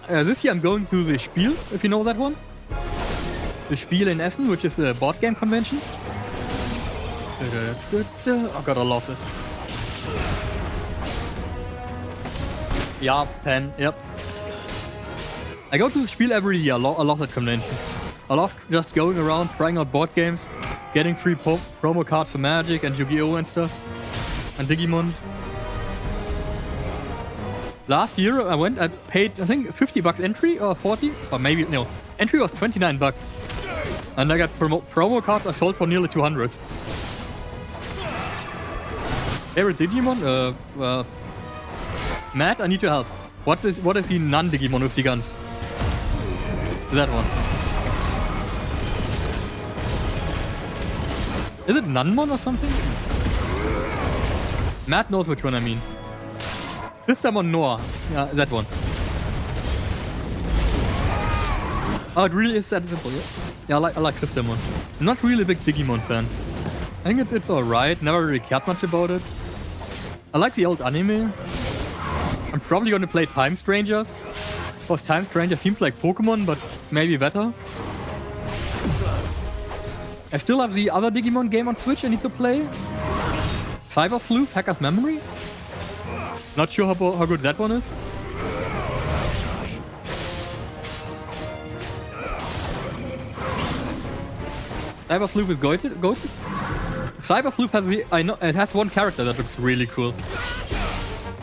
This year I'm going to the Spiel, if you know that one. The Spiel in Essen, which is a board game convention. Oh god, I love this. Yeah, pen, yep. I go to the Spiel every year. I love that convention. I love just going around, trying out board games, getting free promo cards for Magic and Yu-Gi-Oh! And stuff. And Digimon. Last year I went, I paid, I think, $50 entry or 40, or maybe, no. Entry was $29. And I got promo cards I sold for nearly 200. Favorite Digimon? Matt, I need your help. What is the non-Digimon with the guns? That one. Is it Nanmon or something? Matt knows which one I mean. Systemon Noah. Yeah, that one. Oh, it really is that simple, yeah? Yeah, I like Systemon. I'm not really a big Digimon fan. I think it's alright, never really cared much about it. I like the old anime. I'm probably gonna play Time Strangers. Because Time Stranger seems like Pokemon, but maybe better. I still have the other Digimon game on Switch I need to play. Cyber Sleuth, Hacker's Memory. Not sure how good that one is. Cyber Sleuth is goated. Cyber Sleuth has it has one character that looks really cool.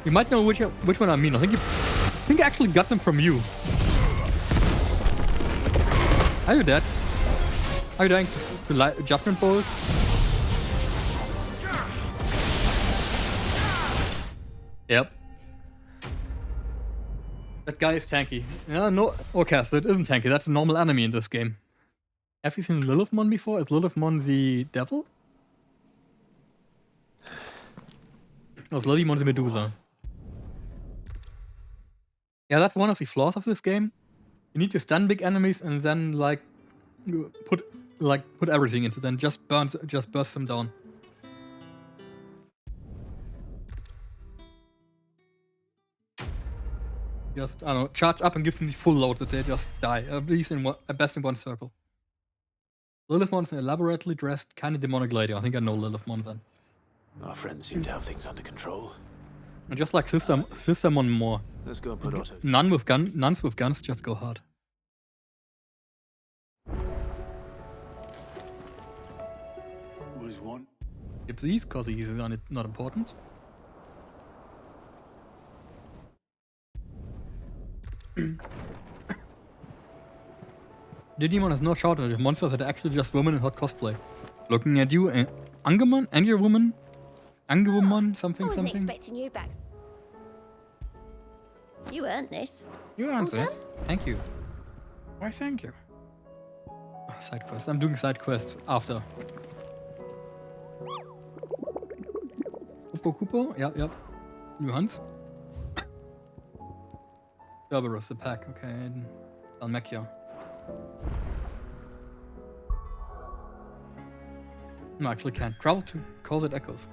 You might know which one I mean. I think I actually got them from you. Are you dead? Are you dying to Judgment Bolt? Yep. That guy is tanky. Yeah, no. Okay, so it isn't tanky. That's a normal enemy in this game. Have you seen Lilithmon before? Is Lilithmon the devil? No, it's Lilithmon the Medusa. Yeah, that's one of the flaws of this game. You need to stun big enemies and then put everything into them. Just burst them down. Just, I don't know, charge up and give them the full load that they just die. At least at best in one circle. Lilithmon's an elaborately dressed, kind of demonic lady. I think I know Lilithmon then. Our friends seem to have things under control. And just like Systemon more. Let's go and put Otto. Nuns with guns just go hard. Was one. Keep these, cause these are not important. Digimon has no shortage of monsters that are actually just women in hot cosplay. Looking at you, Angemon, and your woman? Angemon, something. Expecting you back. You earned this. You earned this. Thank you. Why, thank you. Oh, side quest. I'm doing side quest after. Kupo? Yep. New hunts. Cerberus, the pack. Okay. Dalmekia. No, actually can't. Travel to cause it echoes.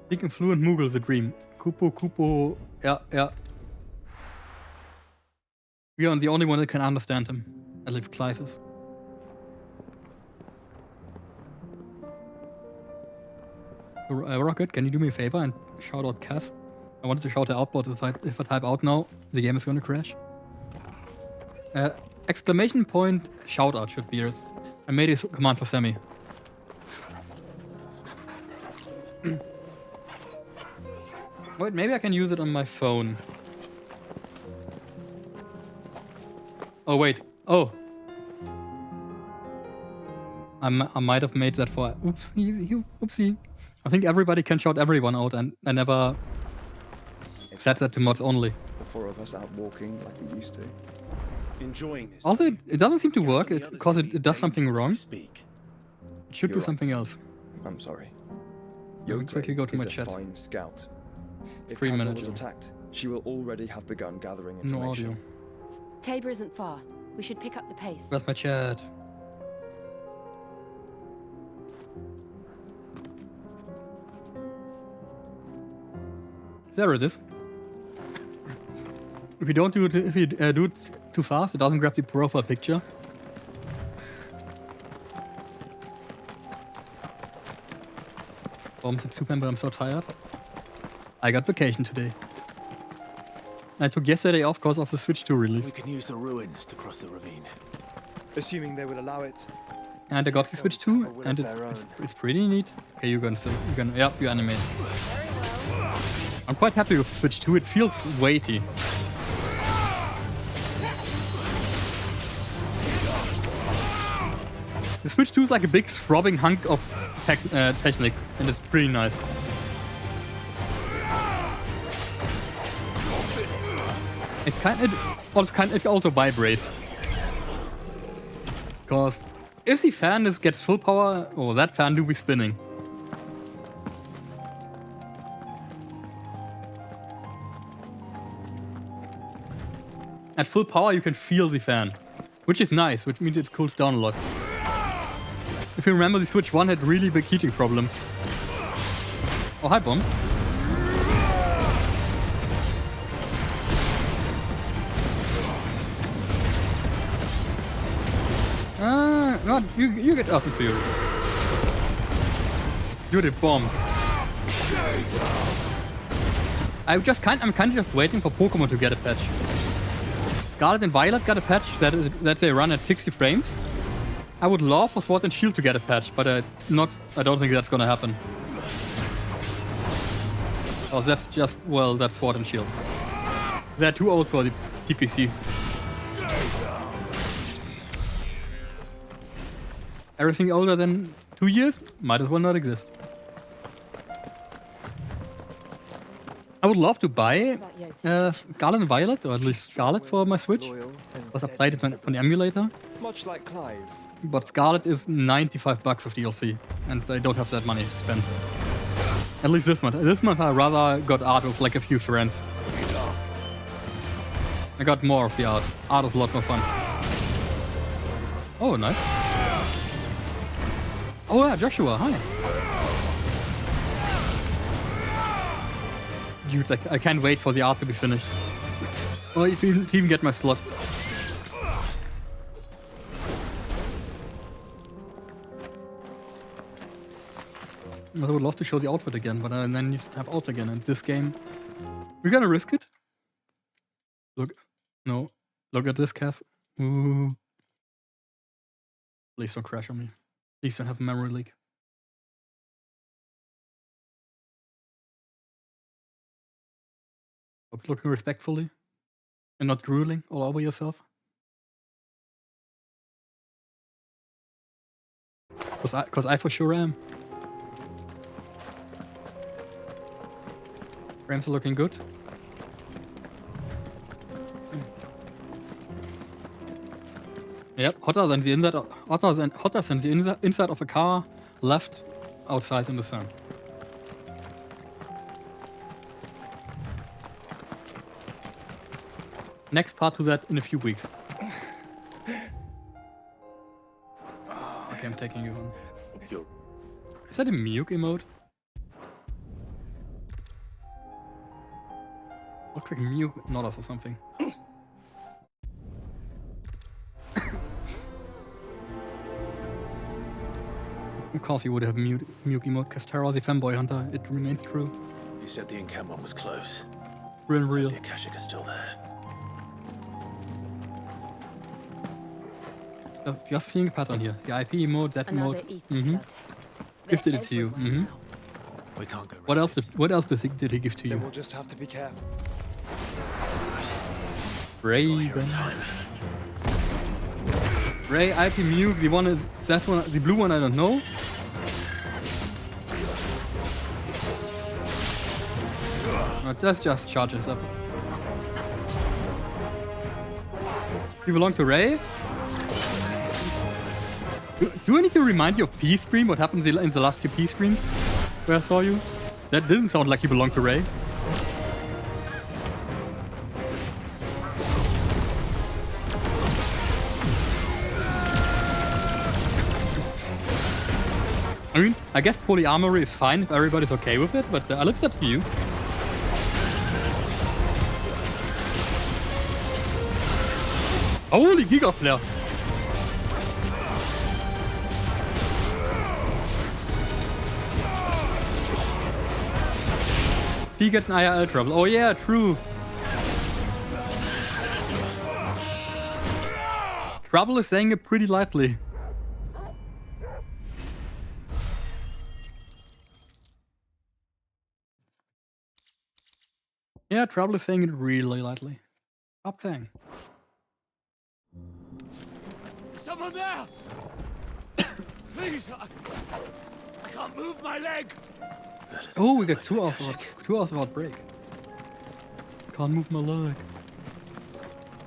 Speaking fluent Moogle is a dream. Kupo. Yeah. We are the only one that can understand him. I live Clive is. Rocket, can you do me a favor and shout out Cass? I wanted to shout her out, but if I type out now, the game is gonna crash. Exclamation point shout out should be it. I made this command for Sammy. Wait, maybe I can use it on my phone. Oh, wait. Oh. I might have made that for... Oopsie. I think everybody can shout everyone out, and I never set that to mods only. The four of us out walking like we used to. Enjoying this. Also, it doesn't seem to work because it does something wrong. It should do something else. I'm sorry. Let me quickly go to my chat. Fine scout. If 3 Canberra minutes. was attacked, she will already have begun gathering No information. audio. Tabor isn't far. We should pick up the pace. Where's my chat? There it is. If you don't do it, if you do it too fast, it doesn't grab the profile picture. It's super, but I'm so tired. I got vacation today. I took yesterday off because of the Switch 2 release. We can use the ruins to cross the ravine. Assuming they will allow it. And I got the Switch 2, and it's pretty neat. Okay, you're gonna yeah, you animate. I'm quite happy with the Switch 2. It feels weighty. The Switch 2 is like a big throbbing hunk of technic, and it's pretty nice. It also vibrates. Because if the fan gets full power, that fan do be spinning. At full power, you can feel the fan, which is nice, which means it cools down a lot. If you remember, the Switch 1 had really big heating problems. Oh, hi, Bomb. No, you get off the field. You're the bomb. I'm kind of just waiting for Pokemon to get a patch. Scarlet and Violet got a patch that they run at 60 frames. I would love for Sword and Shield to get a patch, but I don't think that's gonna happen. Oh, that's just, well, that's Sword and Shield. They're too old for the TPC. Everything older than 2 years might as well not exist. I would love to buy Scarlet and Violet, or at least Scarlet for my Switch, because I played it on the emulator. Much like Clive. But Scarlet is $95 of DLC, and I don't have that money to spend. At least this month. This month I rather got art with like a few friends. I got more of the art. Art is a lot more fun. Oh, nice. Oh yeah, Joshua, hi. Dude, I can't wait for the art to be finished. Or to even get my slot. I would love to show the outfit again, but I then need to tap out again. And this game, we're gonna risk it. Look at this, Cass. Ooh. Please don't crash on me. Please don't have a memory leak. Hope you're looking respectfully and not drooling all over yourself. Because I for sure am. Frames are looking good. Yep, hotter than the inside of a car left outside in the sun. Next part to that in a few weeks. Okay, I'm taking you on. Is that a Mewk emote? Looks like Mewk nodders or something. Of course you would have Mewk emote, Castara, the fanboy hunter. It remains true. You said the encampment was close. Real. The Akashic is still there. Just seeing a pattern here. The IP emote, that Another emote. ether flood. Gifted it to you. We can't go. What else did he give to Then you? we'll just have to be careful. Ray. Ray, IP Mewk, the blue one I don't know. That's just charges up. You belong to Ray? Do I need to remind you of P-Scream? What happened in the last few P-Screams where I saw you? That didn't sound like you belong to Ray. I mean, I guess polyamory is fine if everybody's okay with it, but I left that to you. Holy Giga Flare! He gets an IRL trouble. Oh yeah, true. Trouble is saying it pretty lightly. Yeah, Trouble is saying it really lightly. Top thing. Someone there! Please, I can't move my leg. Oh, we got 2 hours without break. Can't move my leg.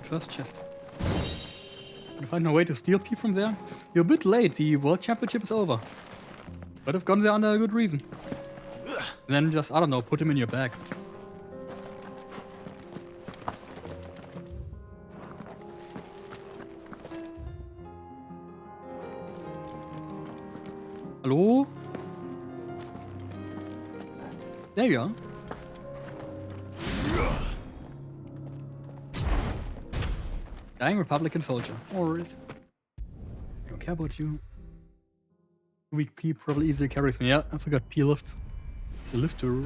First chest. Can I find no way to steal P from there? You're a bit late. The World Championship is over. But I've gone there under a good reason. Then just, I don't know, put him in your bag. Hello? There you are. Dying Republican soldier. Alright. I don't care about you. Weak P probably easily carries me. Yeah, I forgot P lifts. The lifter.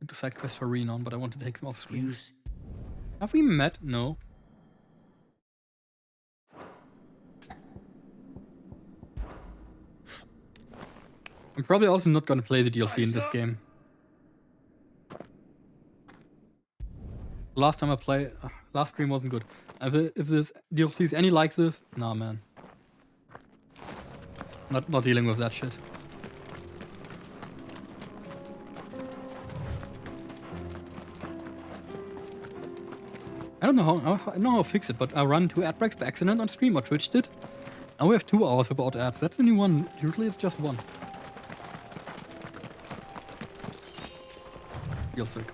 I do side quest for Renon, but I want to take them off screen. Have we met? No. I'm probably also not gonna play the DLC in this game. Last time I played, last stream wasn't good. If this DLC is any like this, nah, man. Not dealing with that shit. I don't know how to fix it, but I run 2 ad breaks by accident on stream, or Twitch did. Now we have 2 hours without ads. That's the new one. Usually it's just 1. Feels like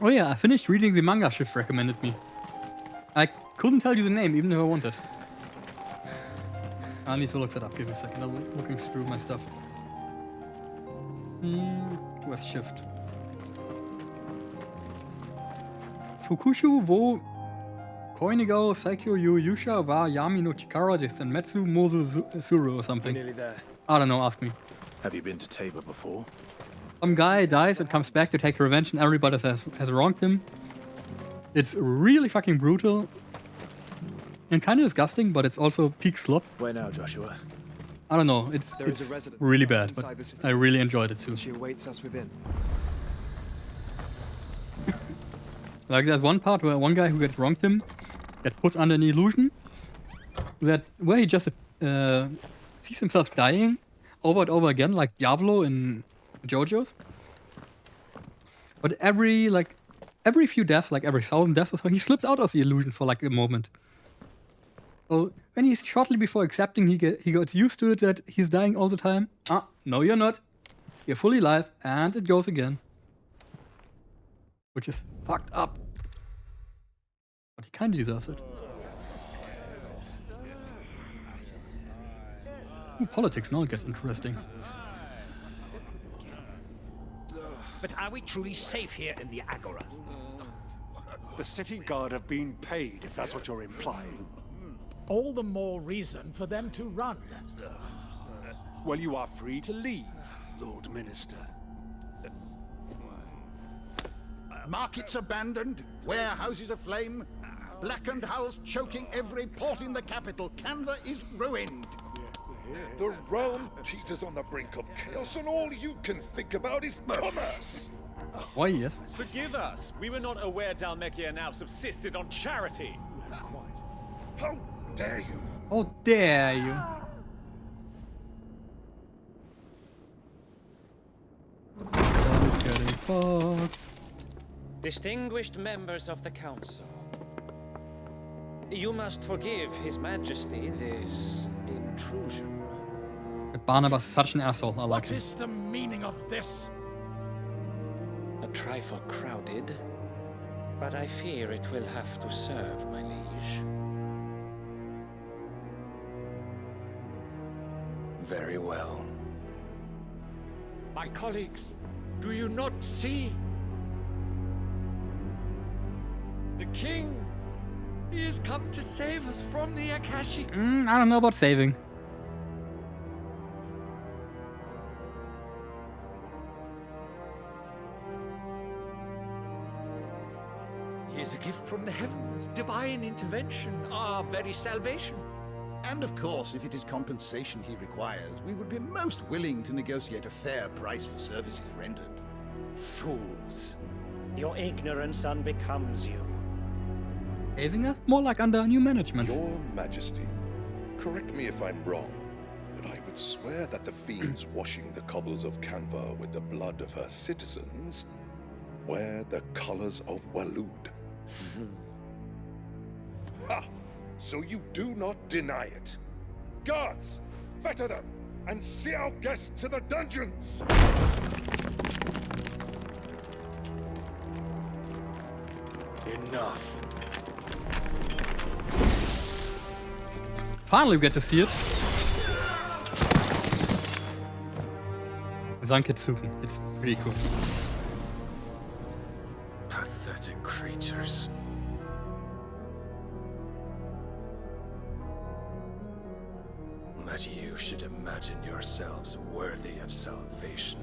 oh yeah, I finished reading the manga Shift recommended me. I couldn't tell you the name, even though I wanted. I need to look that up. Give me a second. I'm looking through my stuff. Where's Shift? Fukushu wo Koinigao Saikyo Yu Yusha wa Yami no Chikara de Senmetsu Mozu Suru or something. Nearly there. I don't know, ask me. Have you been to Tabor before? Some guy dies and comes back to take revenge and everybody has wronged him. It's really fucking brutal. And kind of disgusting, but it's also peak slop. Where now, Joshua? I don't know, it's really bad, but I really enjoyed it too. She awaits us within. Like there's one part where one guy who gets wronged him gets put under an illusion where he just sees himself dying over and over again, like Diavolo in JoJo's. But every few deaths, like every 1,000 deaths or so, he slips out of the illusion for like a moment. So when he's shortly before accepting, he gets used to it that he's dying all the time. No, you're not. You're fully alive, and it goes again. Which is fucked up. But he kinda deserves it. Ooh, politics, now it gets interesting. But are we truly safe here in the Agora? The city guard have been paid, if that's what you're implying. All the more reason for them to run. Well, you are free to leave, Lord Minister. Markets abandoned, warehouses aflame, blackened hulls choking every port in the capital. Canva is ruined. The realm teeters on the brink of chaos, and all you can think about is commerce. Why, yes. Forgive us. We were not aware Dalmekia now subsisted on charity. How dare you? How dare you? That is getting fucked. Distinguished members of the council, you must forgive His Majesty this intrusion. But Barnabas is such an asshole. I like him. What is the meaning of this? A trifle crowded, but I fear it will have to serve, my liege. Very well. My colleagues, do you not see? The king, he has come to save us from the Akashi. I don't know about saving. He is a gift from the heavens, divine intervention, our very salvation. And of course, if it is compensation he requires, we would be most willing to negotiate a fair price for services rendered. Fools. Your ignorance unbecomes you. Saving us? More like under new management. Your Majesty, correct me if I'm wrong, but I would swear that the fiends washing the cobbles of Canva with the blood of her citizens wear the colors of Waloed. Ha! So you do not deny it. Guards, fetter them, and see our guests to the dungeons! Enough. Finally we get to see it. Sanketsuken. It's pretty cool. Pathetic creatures. That you should imagine yourselves worthy of salvation.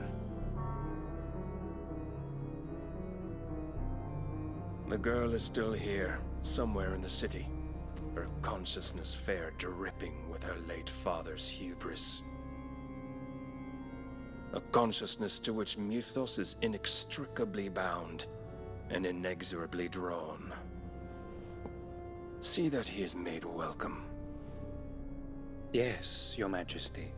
The girl is still here, somewhere in the city. Her consciousness fair dripping with her late father's hubris. A consciousness to which Mythos is inextricably bound and inexorably drawn. See that he is made welcome. Yes, Your Majesty.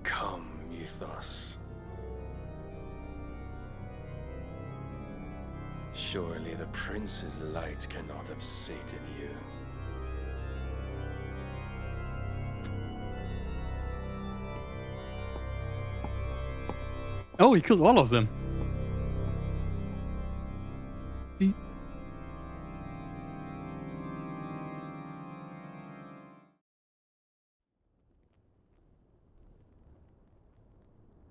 Come, Mythos. Surely the prince's light cannot have sated you. Oh, he killed all of them.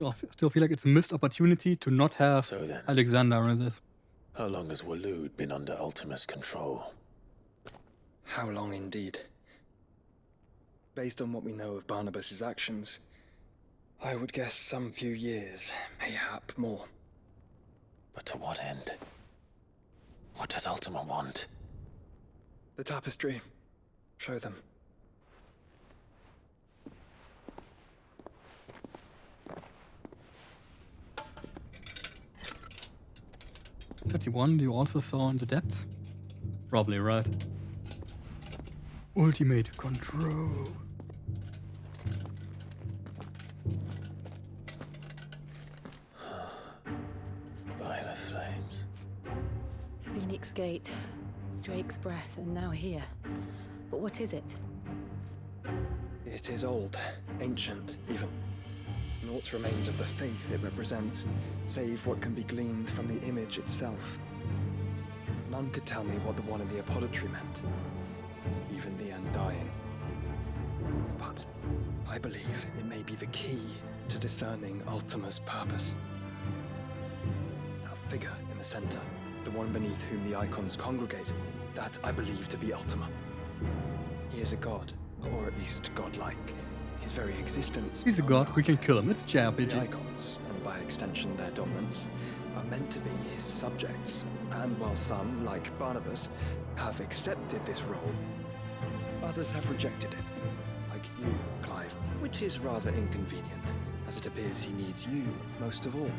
I still feel like it's a missed opportunity to not have Alexander in this. How long has Waloed been under Ultima's control? How long indeed? Based on what we know of Barnabas's actions, I would guess some few years, mayhap more. But to what end? What does Ultima want? The tapestry. Show them. $31 you also saw in the depths? Probably right. Ultimate control. By the flames. Phoenix Gate, Drake's Breath, and now here. But what is it? It is old, ancient, even. Naught remains of the faith it represents, save what can be gleaned from the image itself. None could tell me what the one in the apothecary meant, even the Undying. But I believe it may be the key to discerning Ultima's purpose. That figure in the center, the one beneath whom the icons congregate, that I believe to be Ultima. He is a god, or at least godlike. His very existence... He's a god, we can kill him, it's The JRPG. icons, and by extension their dominants, are meant to be his subjects, and while some, like Barnabas, have accepted this role, others have rejected it, like you, Clive, which is rather inconvenient, as it appears he needs you most of all.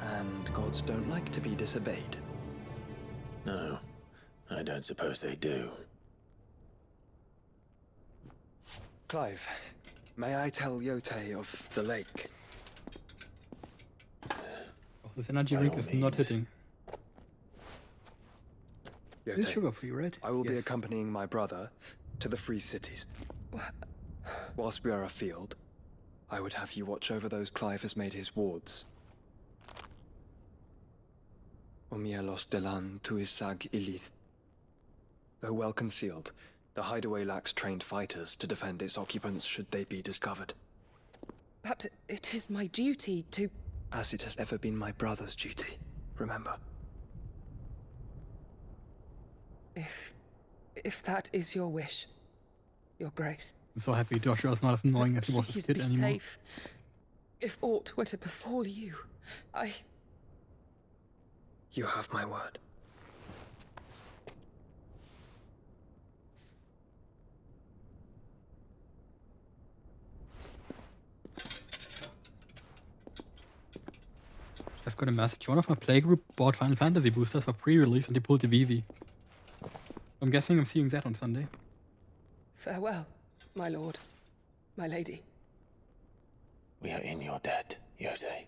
And gods don't like to be disobeyed. No, I don't suppose they do. Clive, may I tell Yote of the lake? Oh, this energy ring is not hitting. It is Yote, sugar-free, right? I will be Yes. accompanying my brother to the Free Cities. Whilst we are afield, I would have you watch over those Clive has made his wards. Omielos delan tuisag ilith. Though well concealed, the hideaway lacks trained fighters to defend its occupants should they be discovered. But it is my duty to... As it has ever been my brother's duty, remember. If that is your wish, Your Grace. I'm so happy Joshua's not as annoying as he was as a Please kid be anymore. safe. If aught were to befall you, You have my word. Just got a message. One of my playgroup bought Final Fantasy boosters for pre-release and they pulled the VV. I'm guessing I'm seeing that on Sunday. Farewell, my lord, my lady. We are in your debt, Yode.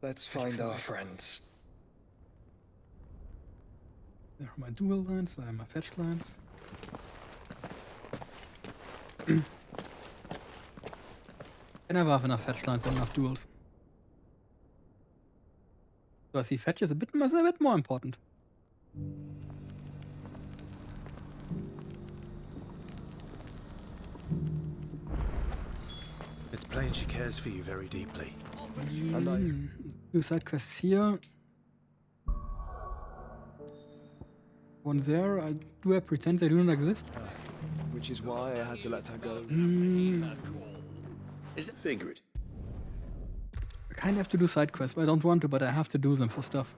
Let's find our friends. There are my dual lines, there are my fetch lines. I never have enough fetch lines and enough duels. So I see fetch is a bit more important. It's plain she cares for you very deeply. Two side quests here. One there. Do I pretend they do not exist? Which is why I had to let her go. Is it figured? I kind of have to do side quests, but I don't want to, but I have to do them for stuff.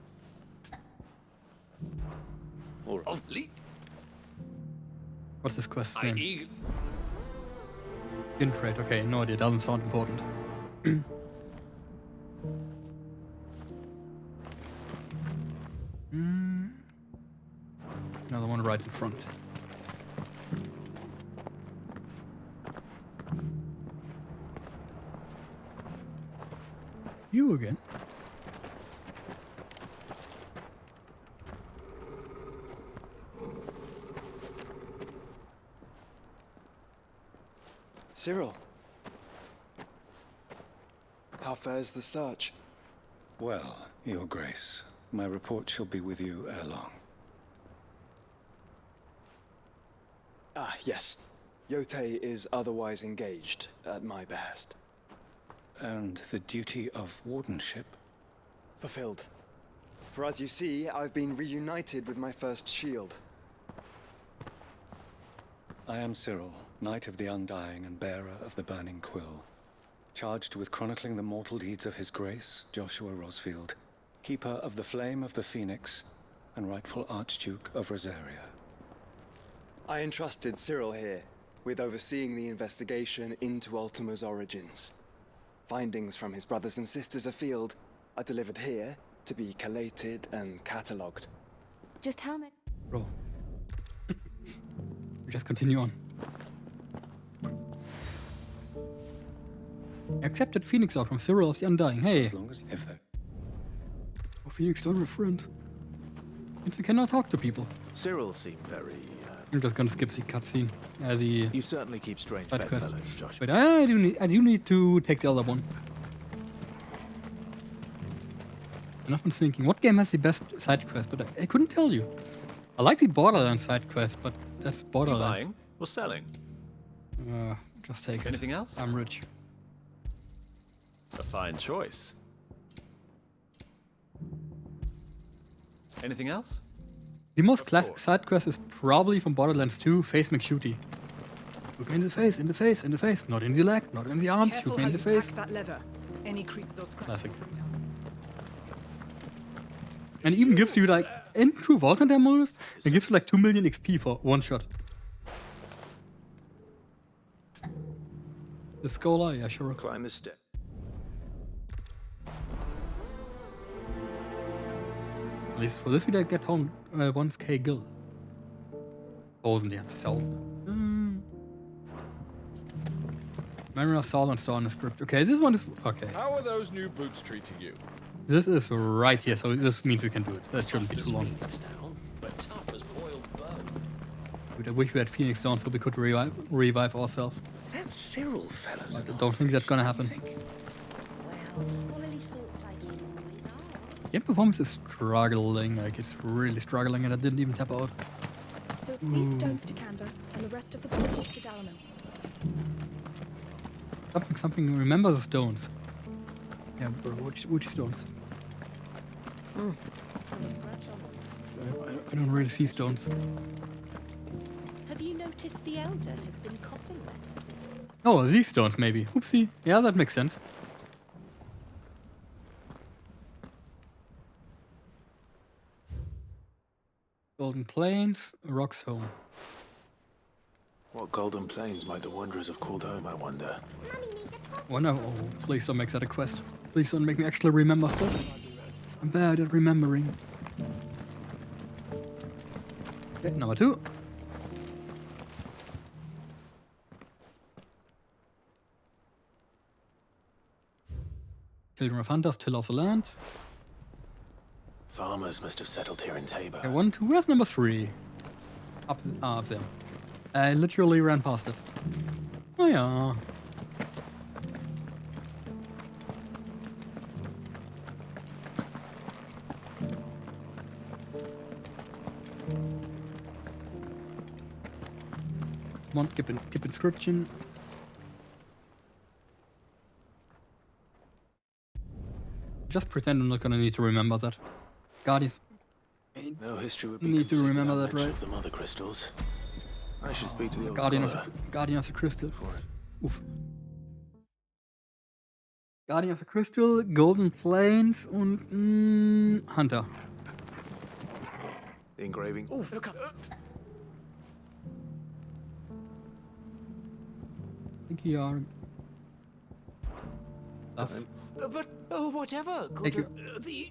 Or of lead. What's this quest's name? Infrared. Okay, no idea. Doesn't sound important. Another one right in front. You again? Cyril. How fares the search? Well, Your Grace, my report shall be with you ere long. Ah, yes. Yotei is otherwise engaged, at my behest. And the duty of wardenship? Fulfilled. For as you see, I've been reunited with my first shield. I am Cyril, Knight of the Undying and bearer of the Burning Quill, charged with chronicling the mortal deeds of His Grace, Joshua Rosfield, keeper of the Flame of the Phoenix, and rightful Archduke of Rosaria. I entrusted Cyril here with overseeing the investigation into Ultima's origins. Findings from his brothers and sisters afield are delivered here to be collated and catalogued. Just how many? Bro. Just continue on. Accepted Phoenix Log from Cyril of the Undying. Hey. As long as if that. Oh, Phoenix don't have friends. Means we cannot talk to people. Cyril seemed very. I'm just gonna skip the cutscene as he. You certainly keep strange side quest. bedfellows, Josh. But I do need to take the other one. And I've been thinking, what game has the best side quest? But I couldn't tell you. I like the Borderlands side quest, but that's Borderlands. Buying or selling? Just take it. Anything else? I'm rich. A fine choice. Anything else? The most classic side quest is probably from Borderlands 2, Face McShooty. Look me in the face, in the face, in the face. Not in the leg, not in the arms, shoot me in the face. That leather. Any creases or scratches. Classic. And it even gives you like, in True Vault and modus, it gives you like 2 million XP for one shot. The Scholar, yeah, sure. Climb the step. At least for this we did get home 1k gil. 1000, yeah, sell. Memory of Saul and Star in the script. Okay, this one is okay. How are those new boots treating you? This is right here, so this means we can do it. That shouldn't be too long. But tough as boiled bone. I wish we had Phoenix Stones so we could revive ourselves. That Cyril fellow's I don't think that's gonna happen. Well, scholarly thoughts like him always are. Game performance is struggling, like it's really struggling, and I didn't even tap out. So it's these stones to Canva, and the rest of the portals to Dalamo. Something. Remember the stones. Yeah, bro, which stones? I don't really see stones. Have you noticed the Elder has been coughing less? Oh, these stones maybe. Oopsie. Yeah, that makes sense. Golden Plains, Rock's home. What golden plains might the wanderers have called home, I wonder? Oh, please don't make that a quest. Please don't make me actually remember stuff. I'm bad at remembering. Okay, number 2. Children of Hunters, Till of the Land. Farmers must have settled here in Tabor. Okay, 1, 2. Where's number 3? Up there. I literally ran past it. Oh yeah. Come on, keep inscription. Just pretend I'm not gonna need to remember that. Guardians. No history would be Need to remember without that, mention right? of the mother crystals. I should speak to the old Guardian scholar. Guardian of the Crystal. Oof. Guardian of the Crystal, Golden Plains und Hunter. The engraving. Oh, look up. I think you are. That's. But whatever. Thank you. The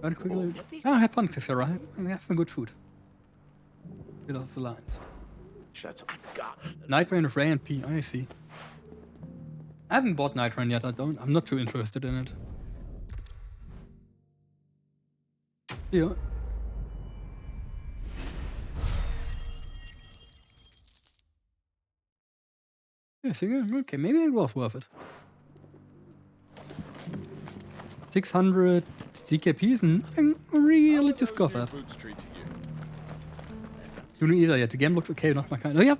Very quickly. Oh, have fun, Tessera. Have some good food. Get off the land. That's Night Rain of Ray and P. I see. I haven't bought Night Rain yet. I'm not too interested in it. Yeah. Yes, okay, maybe it was worth it. 600 DKP is nothing really to scoff at. Doing either yet. The game looks okay, not my kind. No, you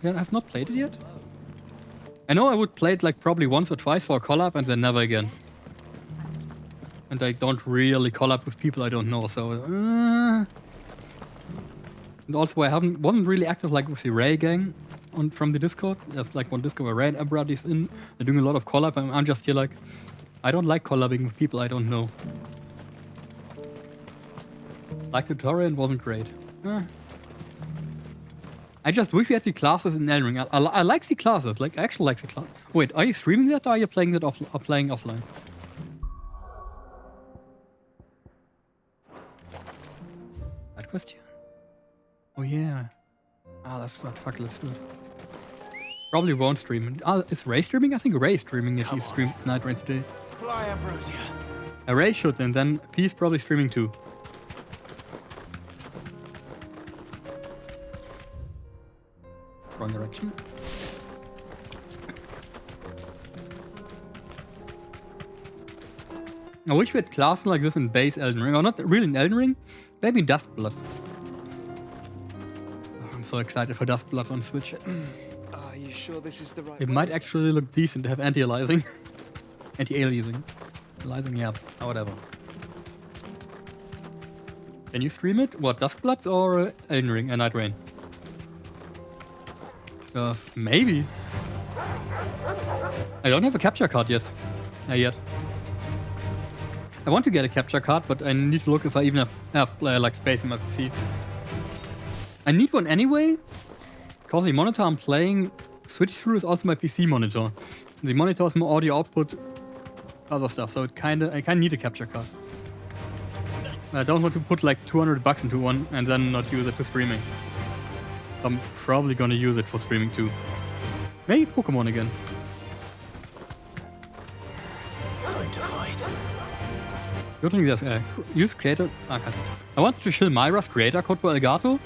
have not played it yet? I know I would play it like probably once or twice for a collab and then never again. And I don't really collab with people I don't know, so and also I wasn't really active like with the Ray gang from the Discord. There's like one Discord where Ray and Ebrard is in. They're doing a lot of collab and I'm just here like I don't like collabing with people I don't know. Like the tutorial wasn't great. I just wish we had the classes in Elden Ring. I like the classes, like I actually like the class. Wait, are you streaming that or are you playing that playing offline? That question? Oh yeah. That's not fuck. Let's do it. Probably won't stream. Is Ray streaming? I think Ray is streaming if he streamed Night Rain today. Fly, Ambrosia. Ray should, and then P is probably streaming too. Wrong direction. I wish we had classes like this in base Elden Ring, or not really in Elden Ring, maybe in Duskbloods. Oh, I'm so excited for Duskbloods on Switch. Are you sure this is the right It might actually look decent to have anti-aliasing. Anti-aliasing. Aliasing, yeah, whatever. Can you stream it? What, Duskbloods or Elden Ring and Night Rain? Maybe. I don't have a capture card yet. Yet. I want to get a capture card, but I need to look if I even have like space in my PC. I need one anyway, because the monitor I'm playing switch through is also my PC monitor. The monitor is more audio output, other stuff, so I kinda need a capture card. I don't want to put like $200 into one and then not use it for streaming. I'm probably gonna use it for streaming too. Maybe Pokemon again. Time to fight. Good thing there's use creator. Okay. I wanted to shill Myra's creator code for Elgato.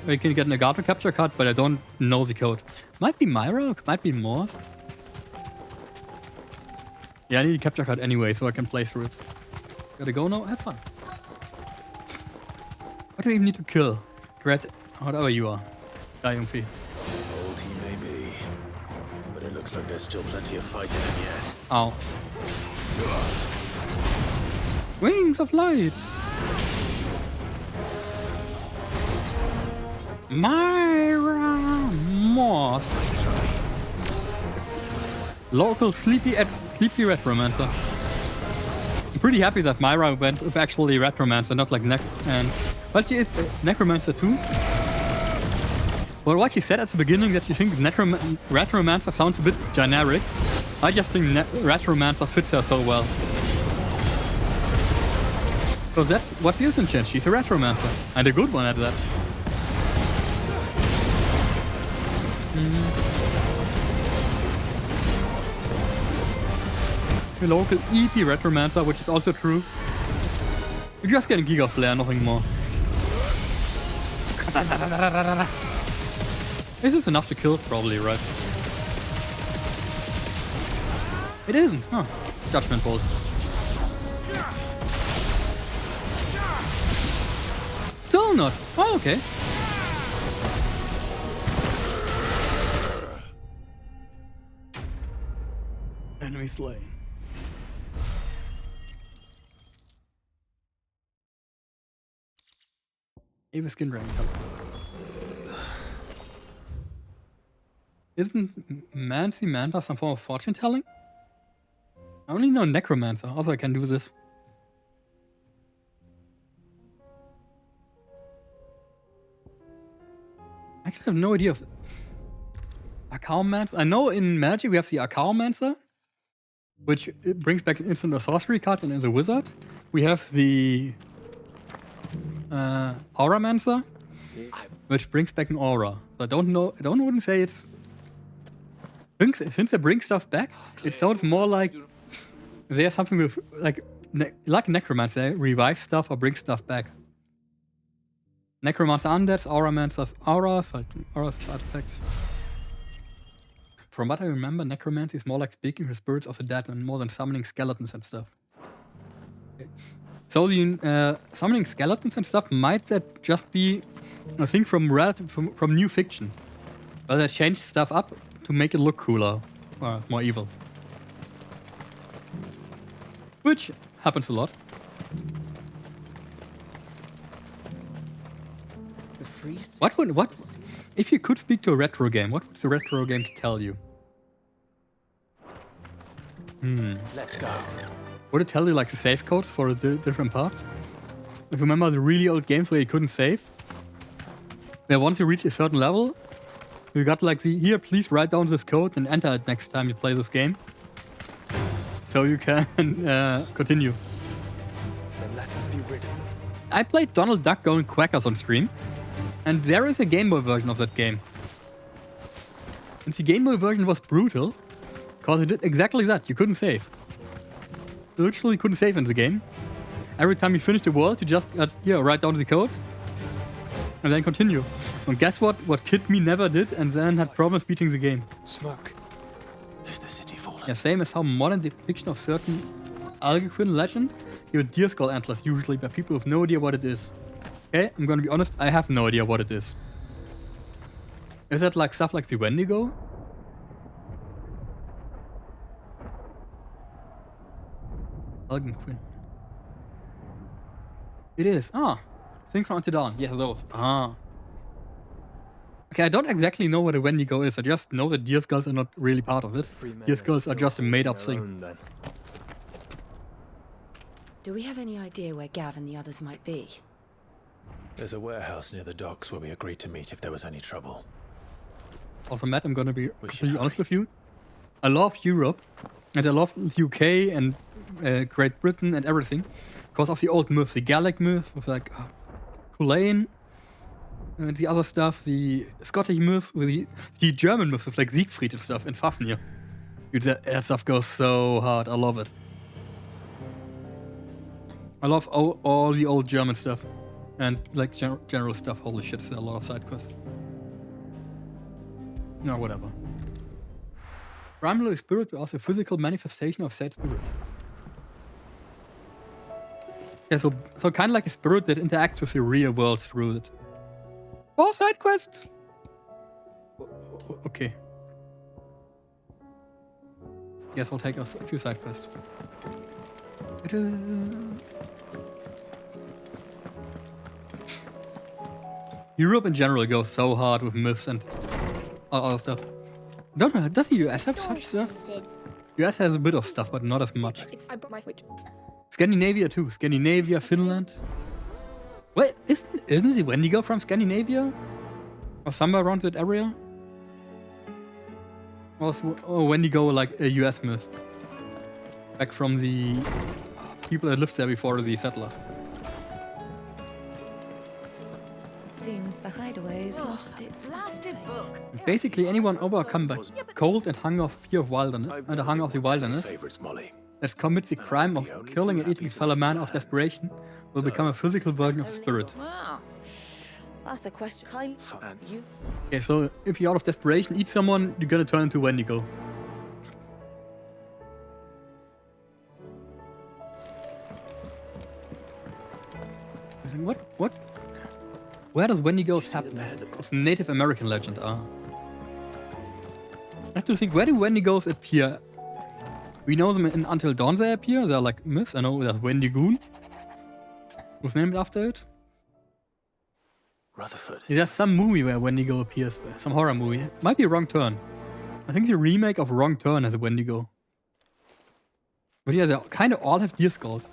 I can get an Elgato capture card, but I don't know the code. Might be Myra, might be Morse. Yeah, I need a capture card anyway, so I can play through it. Gotta go now. Have fun. What do we even need to kill? Dread, whatever you are. Yumphy. Old he may be, but it looks like there's still plenty of fight in him yet. Ow. Wings of light. Myra Moss. Local sleepy Retromancer. I'm pretty happy that Myra went with actually Retromancer, not like but she is Necromancer too. Well, what she said at the beginning that you think Retromancer sounds a bit generic. I just think Retromancer fits her so well. Because that's what she is in Chin. She's a Retromancer. And a good one at that. A local EP Retromancer, which is also true. You're just getting Giga Flare, nothing more. This is enough to kill, probably, right? It isn't, huh? Judgment Bolt. Still not. Oh, okay. Enemy slain. Ava skin dragon color. Isn't Mancy Manta some form of fortune telling? I only know Necromancer, also I can do this. I actually have no idea of Archaeomancer. I know in Magic we have the Archaeomancer, which brings back an instant or sorcery card and is a wizard. We have the Auramancer, which brings back an aura. So I don't know. I wouldn't say it's. Since they bring stuff back, it sounds more like there's something with like Necromancer. They revive stuff or bring stuff back. Necromancer undeads, Auramancers auras, like auras artifacts. From what I remember, Necromancy is more like speaking with spirits of the dead and more than summoning skeletons and stuff. Okay. So the summoning skeletons and stuff might that just be a thing from new fiction, but they changed stuff up to make it look cooler or more evil, which happens a lot. What if you could speak to a retro game? What would the retro game tell you? Let's go. Would it tell you like the save codes for the different parts? If you remember the really old games where you couldn't save, where once you reach a certain level, you got like here, please write down this code and enter it next time you play this game, so you can continue. Then let us be rid of them. I played Donald Duck Going Quackers on stream, and there is a Game Boy version of that game. And the Game Boy version was brutal, because it did exactly that. You couldn't save. You literally couldn't save in the game. Every time you finished the world, you just got, here, write down the code, and then continue. And guess what? What Kid Me never did, and then had problems beating the game. Smoke. Is the city falling? Yeah, same as how modern depiction of certain Algonquin legend give deer skull antlers usually by people with no idea what it is. Okay, I'm gonna be honest, I have no idea what it is. Is that like stuff like the Wendigo? Algonquin. It is. Ah. Thing from Until Dawn. Yes, those. Ah. Okay, I don't exactly know what a Wendigo is. I just know that deer skulls are not really part of it. Deer skulls are just a made-up thing. Do we have any idea where Gav and the others might be? There's a warehouse near the docks where we agreed to meet if there was any trouble. Also, Matt, I'm gonna be completely honest with you. I love Europe, and I love the UK and Great Britain and everything, because of the old myths, the Gaelic myth with like Culain, and the other stuff, the Scottish myths with the German myths with like Siegfried and stuff, and Fafnir. Dude, that stuff goes so hard. I love it. I love all the old German stuff. And like general stuff. Holy shit, there's a lot of side quests. No, whatever. Primarily spirit, but also a physical manifestation of said spirit. Yeah, so kind of like a spirit that interacts with the real world through it. More side quests! Okay. Guess I'll take a few side quests. Europe in general goes so hard with myths and other stuff. I don't know, does the US have such stuff? US has a bit of stuff, but not as much. I brought my foot. Scandinavia too. Scandinavia, Finland. Wait, isn't the Wendigo from Scandinavia? Or somewhere around that area? Or Wendigo like a US myth? Back from the people that lived there before the settlers. Seems the hideaway's lost its blasted book. Basically, anyone overcome by cold and hunger of fear of wilderness and the hunger of the wilderness that commits the crime of killing and eating his fellow man of desperation will become a physical version of the spirit. Wow. That's a question. Okay, so if you're out of desperation, eat someone, you're gonna turn into Wendigo. What? Where does Wendigos happen? It's a Native American legend, I have to think, where do Wendigos appear? We know them in Until Dawn they appear, they're like myths. I know there's Wendigoon, who's named after it. Rutherford. There's some movie where Wendigo appears, some horror movie. Might be Wrong Turn. I think the remake of Wrong Turn has a Wendigo. But yeah, they kind of all have deer skulls.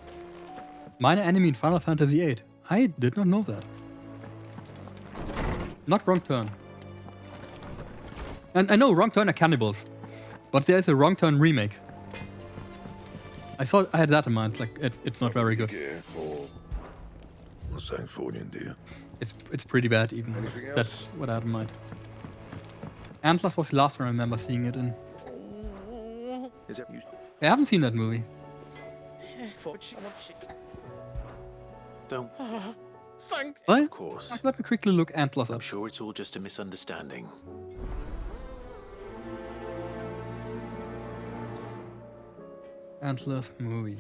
Minor enemy in Final Fantasy VIII. I did not know that. Not Wrong Turn. And I know Wrong Turn are cannibals, but there is a Wrong Turn remake. I had that in mind. Like it's not very good. What's that for you, dear? It's pretty bad even. That's what I had in mind. Antlers was the last one I remember seeing it in. Is it? I haven't seen that movie. Don't. Thanks. What? Of course. Let me quickly look Antlers up. I'm sure it's all just a misunderstanding. Antlers movie.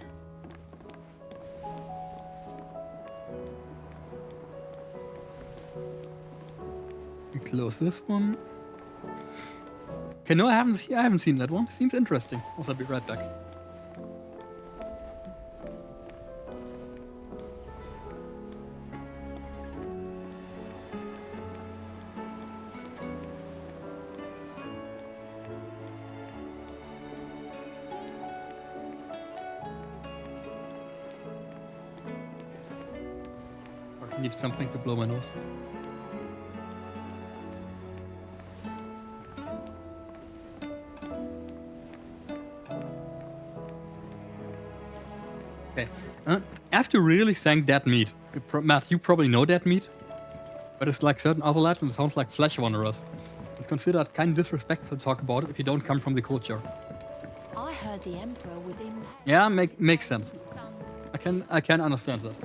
We close this one. Okay, no, I haven't seen that one. Seems interesting. Also, I'll be right back. I need something to blow my nose. Okay. After really saying Dead Meat, Matt, you probably know Dead Meat, but it's like certain other legends, it sounds like Flesh Wanderers. It's considered kind of disrespectful to talk about it if you don't come from the culture. I heard the Emperor was in. Yeah, makes sense. I can understand that.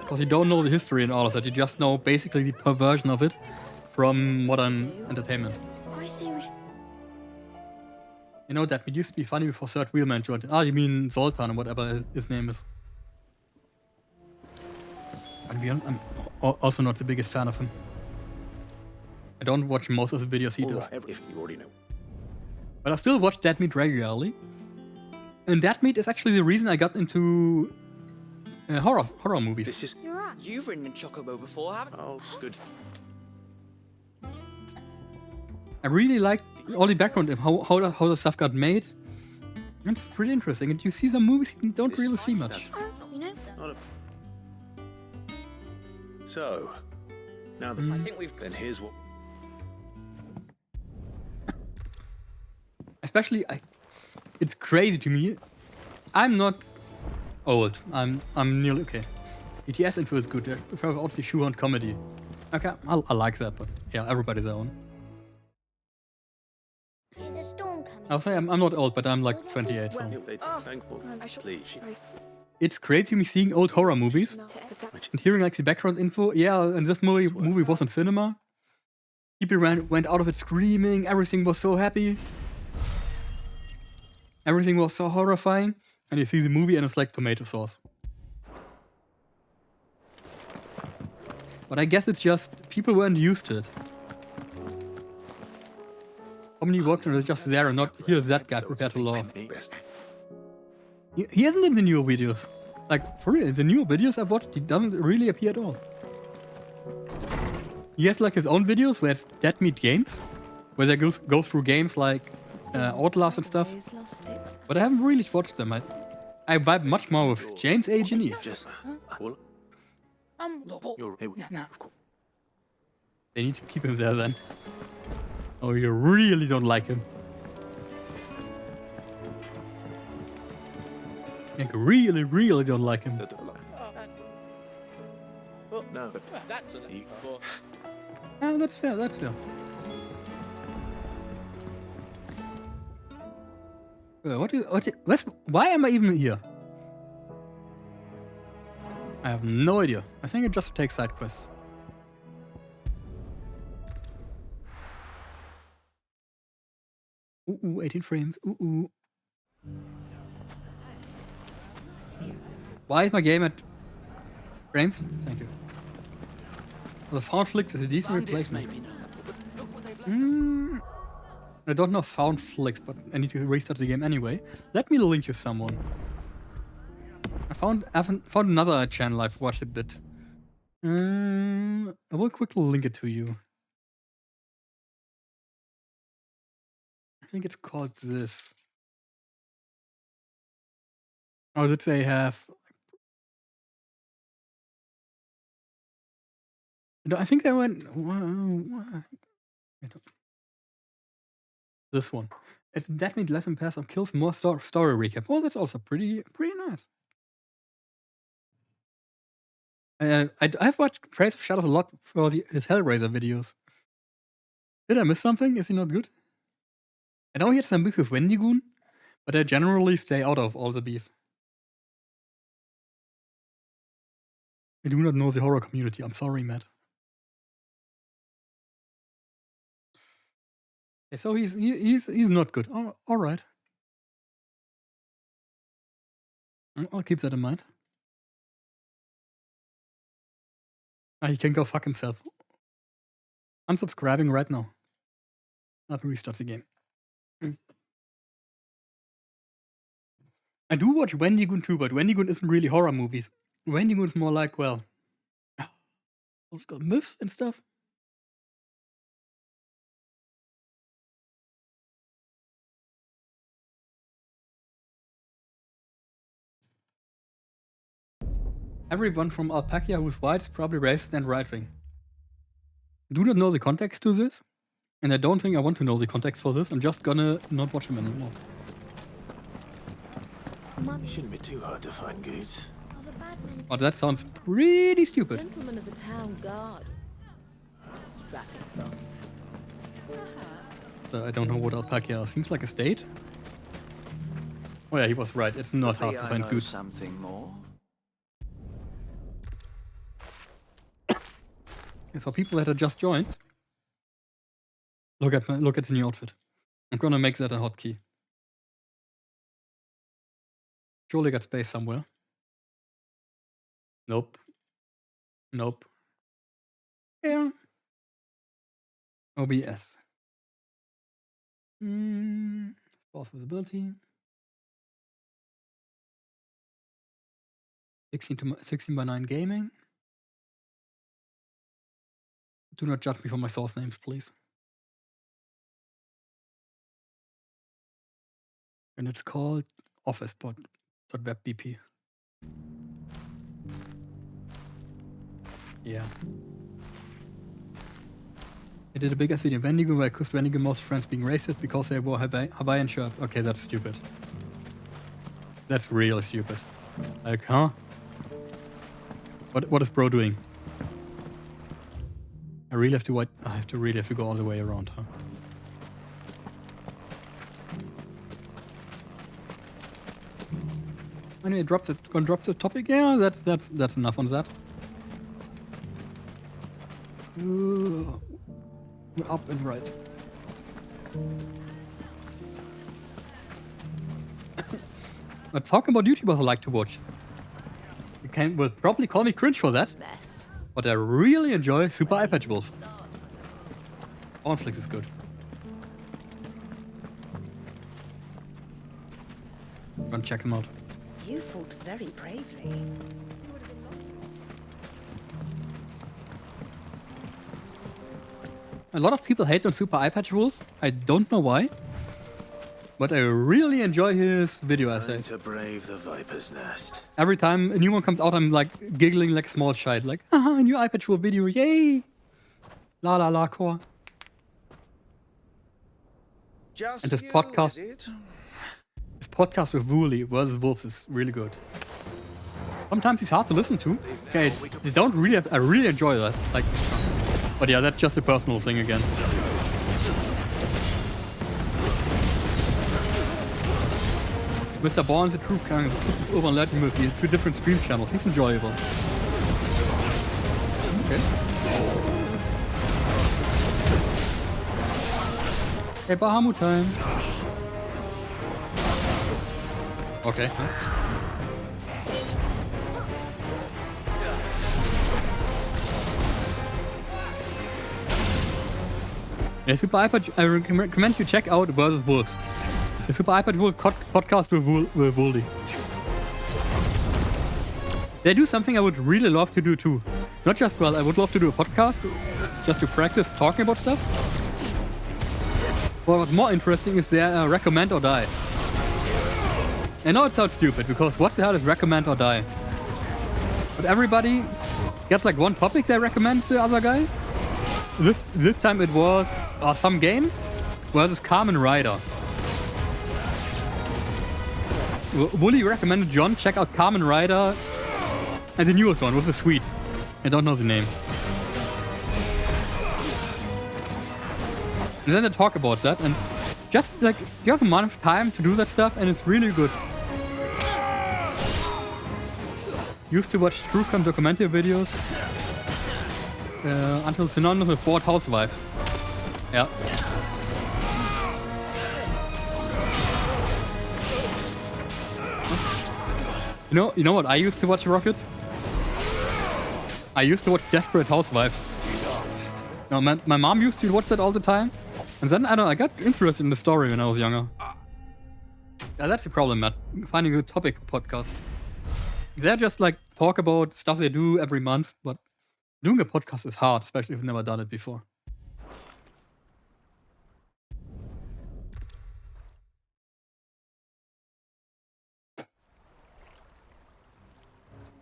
Because you don't know the history and all of that, you just know basically the perversion of it from modern entertainment. I see we You know that it used to be funny before Third Wheelman joined. Ah, you mean Zoltan or whatever his name is. I'll be honest, I'm also not the biggest fan of him. I don't watch most of the videos he does. If you already know. But I still watch Dead Meat regularly. And Dead Meat is actually the reason I got into horror movies. This is. You're right. You've ridden in Chocobo before, haven't you? Oh, good. I really like all the background of how the stuff got made. It's pretty interesting. And you see some movies you don't really see much. You know. Not a... So, now that I think we've. then here's what. Especially, it's crazy to me. I'm not old. I'm nearly okay. BTS info is good. I prefer also shoehorned comedy. Okay, I like that, but yeah, everybody's their own. Here's a storm coming. I'll say I'm not old, but I'm like 28. So. It's crazy me seeing old horror movies and hearing like the background info. Yeah, and this movie was in cinema. People went out of it screaming. Everything was so happy. Everything was so horrifying. And you see the movie and it's like tomato sauce. But I guess it's just people weren't used to it. How many walked in just there and not here's that guy prepared to laugh. He isn't in the newer videos. Like, for real, in the newer videos I've watched, he doesn't really appear at all. He has like his own videos where it's Dead Meat Games, where they go through games like Outlast and stuff. But I haven't really watched them. I vibe much more with James A. Janice. They need to keep him there then. Oh, you really don't like him. Like, really, really don't like him. No, that's Oh, that's fair, that's fair. Why am I even here? I have no idea. I think it just takes side quests. Ooh, 18 frames. Ooh. Why is my game at frames? Thank you. The Found Flicks is a decent replacement. I don't know Found Flicks, but I need to restart the game anyway. Let me link you someone. I found another channel I've watched a bit. I will quickly link it to you. I think it's called this. Or did they have... I think they went... This one. It's Dead Meat Less and Pass of Kills, more story recap. Oh, that's also pretty nice. I've watched Trace of Shadows a lot for his Hellraiser videos. Did I miss something? Is he not good? I know he had some beef with Wendigoon, but I generally stay out of all the beef. I do not know the horror community. I'm sorry, Matt. Okay, so he's not good. Oh, all right. I'll keep that in mind. He can go fuck himself. I'm subscribing right now. I'll have to restart the game. I do watch Wendigoon too, but Wendigoon isn't really horror movies. Wendigoon is more like, well, it's got myths and stuff. Everyone from Alpaca who's white is probably racist and right-wing. Do not know the context to this, and I don't think I want to know the context for this. I'm just gonna not watch him anymore. It shouldn't be too hard to find goods. But that sounds pretty stupid. Gentlemen of the town guard. Stratton. So I don't know what Alpaca seems like a state. Oh yeah, he was right. It's not hard to find goods. Something more. And for people that have just joined, look at the new outfit. I'm gonna make that a hotkey. Surely got space somewhere. Nope. Yeah. OBS. False visibility. 16 by 9 gaming. Do not judge me for my source names, please. And it's called officebot.webbp. Yeah. I did a big ass video Wendigo where I accused Wendigo most friends being racist because they wore Hawaiian shirts. Okay, that's stupid. That's really stupid. Like, huh? What is bro doing? I really have to really have to go all the way around, huh? Anyway, gonna drop the topic. Yeah, that's enough on that. We're up and right. But talking about YouTubers I like to watch. You will probably call me cringe for that. But I really enjoy Super Eye Patch Wolf. Cornflakes is good. I'm gonna check them out. You fought very bravely. A lot of people hate on Super Eye Patch Wolf. I don't know why. But I really enjoy his video essays. To brave the viper's nest. Every time a new one comes out, I'm like giggling like a small child. Like, haha, a new Eye Patch Wolf video, yay! La la la core. And this podcast with Wooly versus Wolves is really good. Sometimes he's hard to listen to. Okay, I really enjoy that. Like, but yeah, that's just a personal thing again. Mr. Born is a true kind of over and let him with the 2 different stream channels. He's enjoyable. Okay. Hey, Bahamut time. Okay, nice. Yeah, Super iPad, I recommend you check out Versus Wolves. The Super iPad Wolf podcast with Woldy. They do something I would really love to do too. Not just, well, I would love to do a podcast just to practice talking about stuff. But what's more interesting is their recommend or die. I know it sounds stupid because what the hell is recommend or die? But everybody gets like one topic they recommend to the other guy. This time it was some game versus Kamen Rider. Wooly recommended John check out Kamen Rider and the newest one with the Swedes. I don't know the name. And then they talk about that and just like you have a month of time to do that stuff and it's really good. Used to watch true crime documentary videos until synonymous with bored housewives. Yeah. You know what I used to watch, Rocket? I used to watch Desperate Housewives. No, my mom used to watch that all the time. And then, I don't know, I got interested in the story when I was younger. Yeah, that's the problem, Matt. Finding a good topic podcast. They're just like talk about stuff they do every month, but doing a podcast is hard, especially if you've never done it before.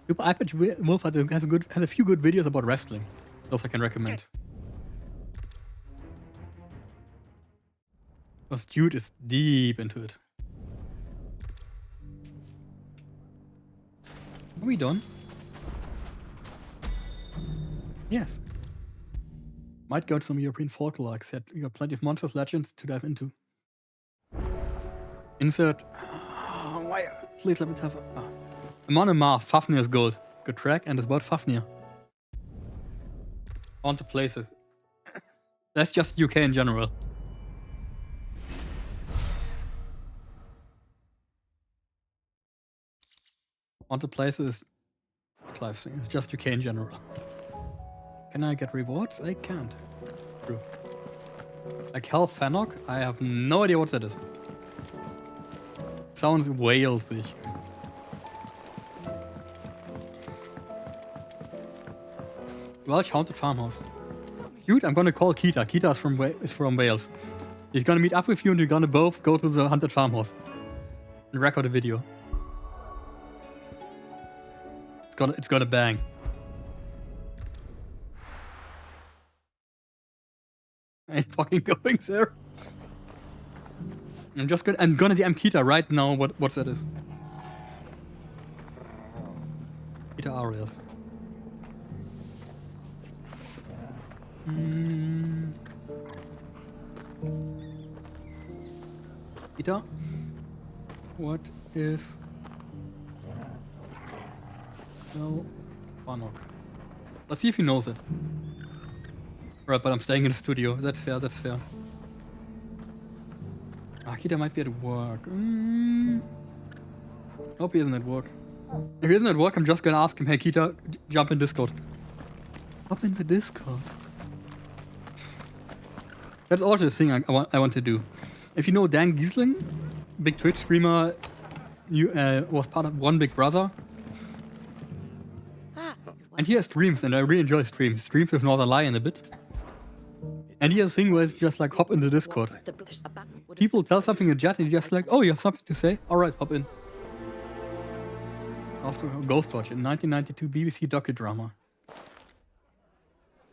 Super iPad Wolf has a few good videos about wrestling. Those I can recommend. Because Dude is deep into it. Are we done? Yes. Might go to some European folklore, except we got plenty of Monsters Legends to dive into. Insert. Why? Please let me have. Amon and Mar, Fafnir is gold. Good track, and it's about Fafnir. On to places. That's just UK in general. On to places. Clive thing. It's just UK in general. Can I get rewards? I can't. True. Like Hell Fanok? I have no idea what that is. Sounds Walesy. Welsh Haunted Farmhouse. Dude, I'm gonna call Kita. Kita is from Wales. He's gonna meet up with you and you're gonna both go to the Haunted Farmhouse. And record a video. It's gonna bang. I ain't fucking going there. I'm gonna DM Kita right now what that is. Kita Arias. Kita? What is No. Warnock. Let's see if he knows it. Right, but I'm staying in the studio. That's fair, that's fair. Akita might be at work. Hope he isn't at work. If he isn't at work, I'm just gonna ask him, hey Kita, jump in Discord. Hop in the Discord. That's also the thing I want to do. If you know Dan Giesling, big Twitch streamer, was part of One Big Brother. And he has streams, and I really enjoy streams. Streams with Northern Lion a bit. And he has a thing where it's just like, hop in the Discord. People tell something in chat, and he's just like, oh, you have something to say? Alright, hop in. After Ghostwatch, a 1992 BBC docudrama.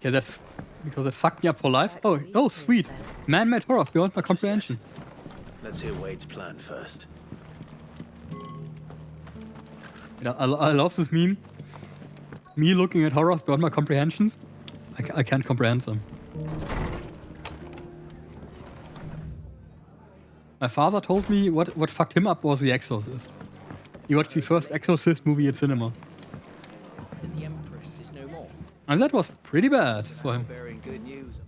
Yeah, that's because it's fucked me up for life. Oh, sweet. Man-made horror beyond my comprehension. Let's hear Wade's plan first. Yeah, I love this meme. Me looking at horrors beyond my comprehensions. I can't comprehend them. My father told me what fucked him up was The Exorcist. He watched the first Exorcist movie at cinema. The Empress is no more. And that was pretty bad for him. Bearing good news,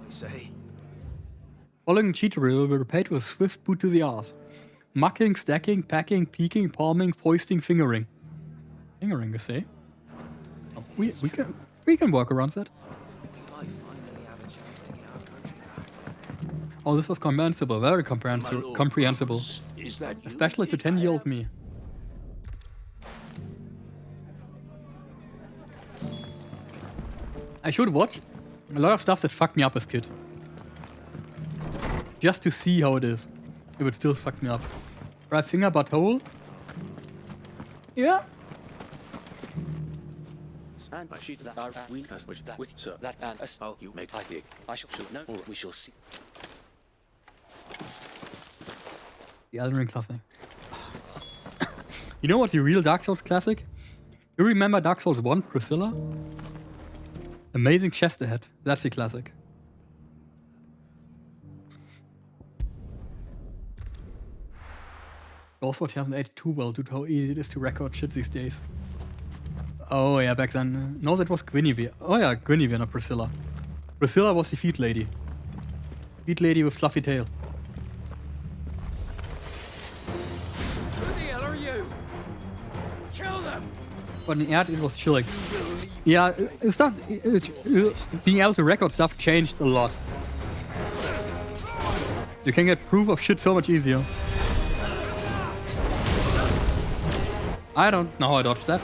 you say? Following cheat drill, we repaid with a swift boot to the arse. Mucking, stacking, packing, peeking, palming, foisting, fingering. Fingering, you say? Oh, we can work around that. Oh, this was comprehensible, very comprehensible. Is that you? Especially to 10-year-old me. I should watch a lot of stuff that fucked me up as a kid. Just to see how it is. If it still fucks me up. Right finger, butt hole. Yeah. And she that are we that with sir that and us all you make I dig. I shall know or we shall see. The Elden Ring classic. You know what's the real Dark Souls classic? You remember Dark Souls 1, Priscilla? Amazing chest ahead. That's the classic. Also, 2082 well due to how easy it is to record shit these days. Oh yeah, back then. No, that was Guinevere. Oh yeah, Guinevere, not Priscilla. Priscilla was the feet lady. Feet lady with fluffy tail. Who the hell are you? Kill them! But in Erd, it was chilling. Yeah, stuff. Being able to record stuff changed a lot. You can get proof of shit so much easier. I don't know how I dodged that.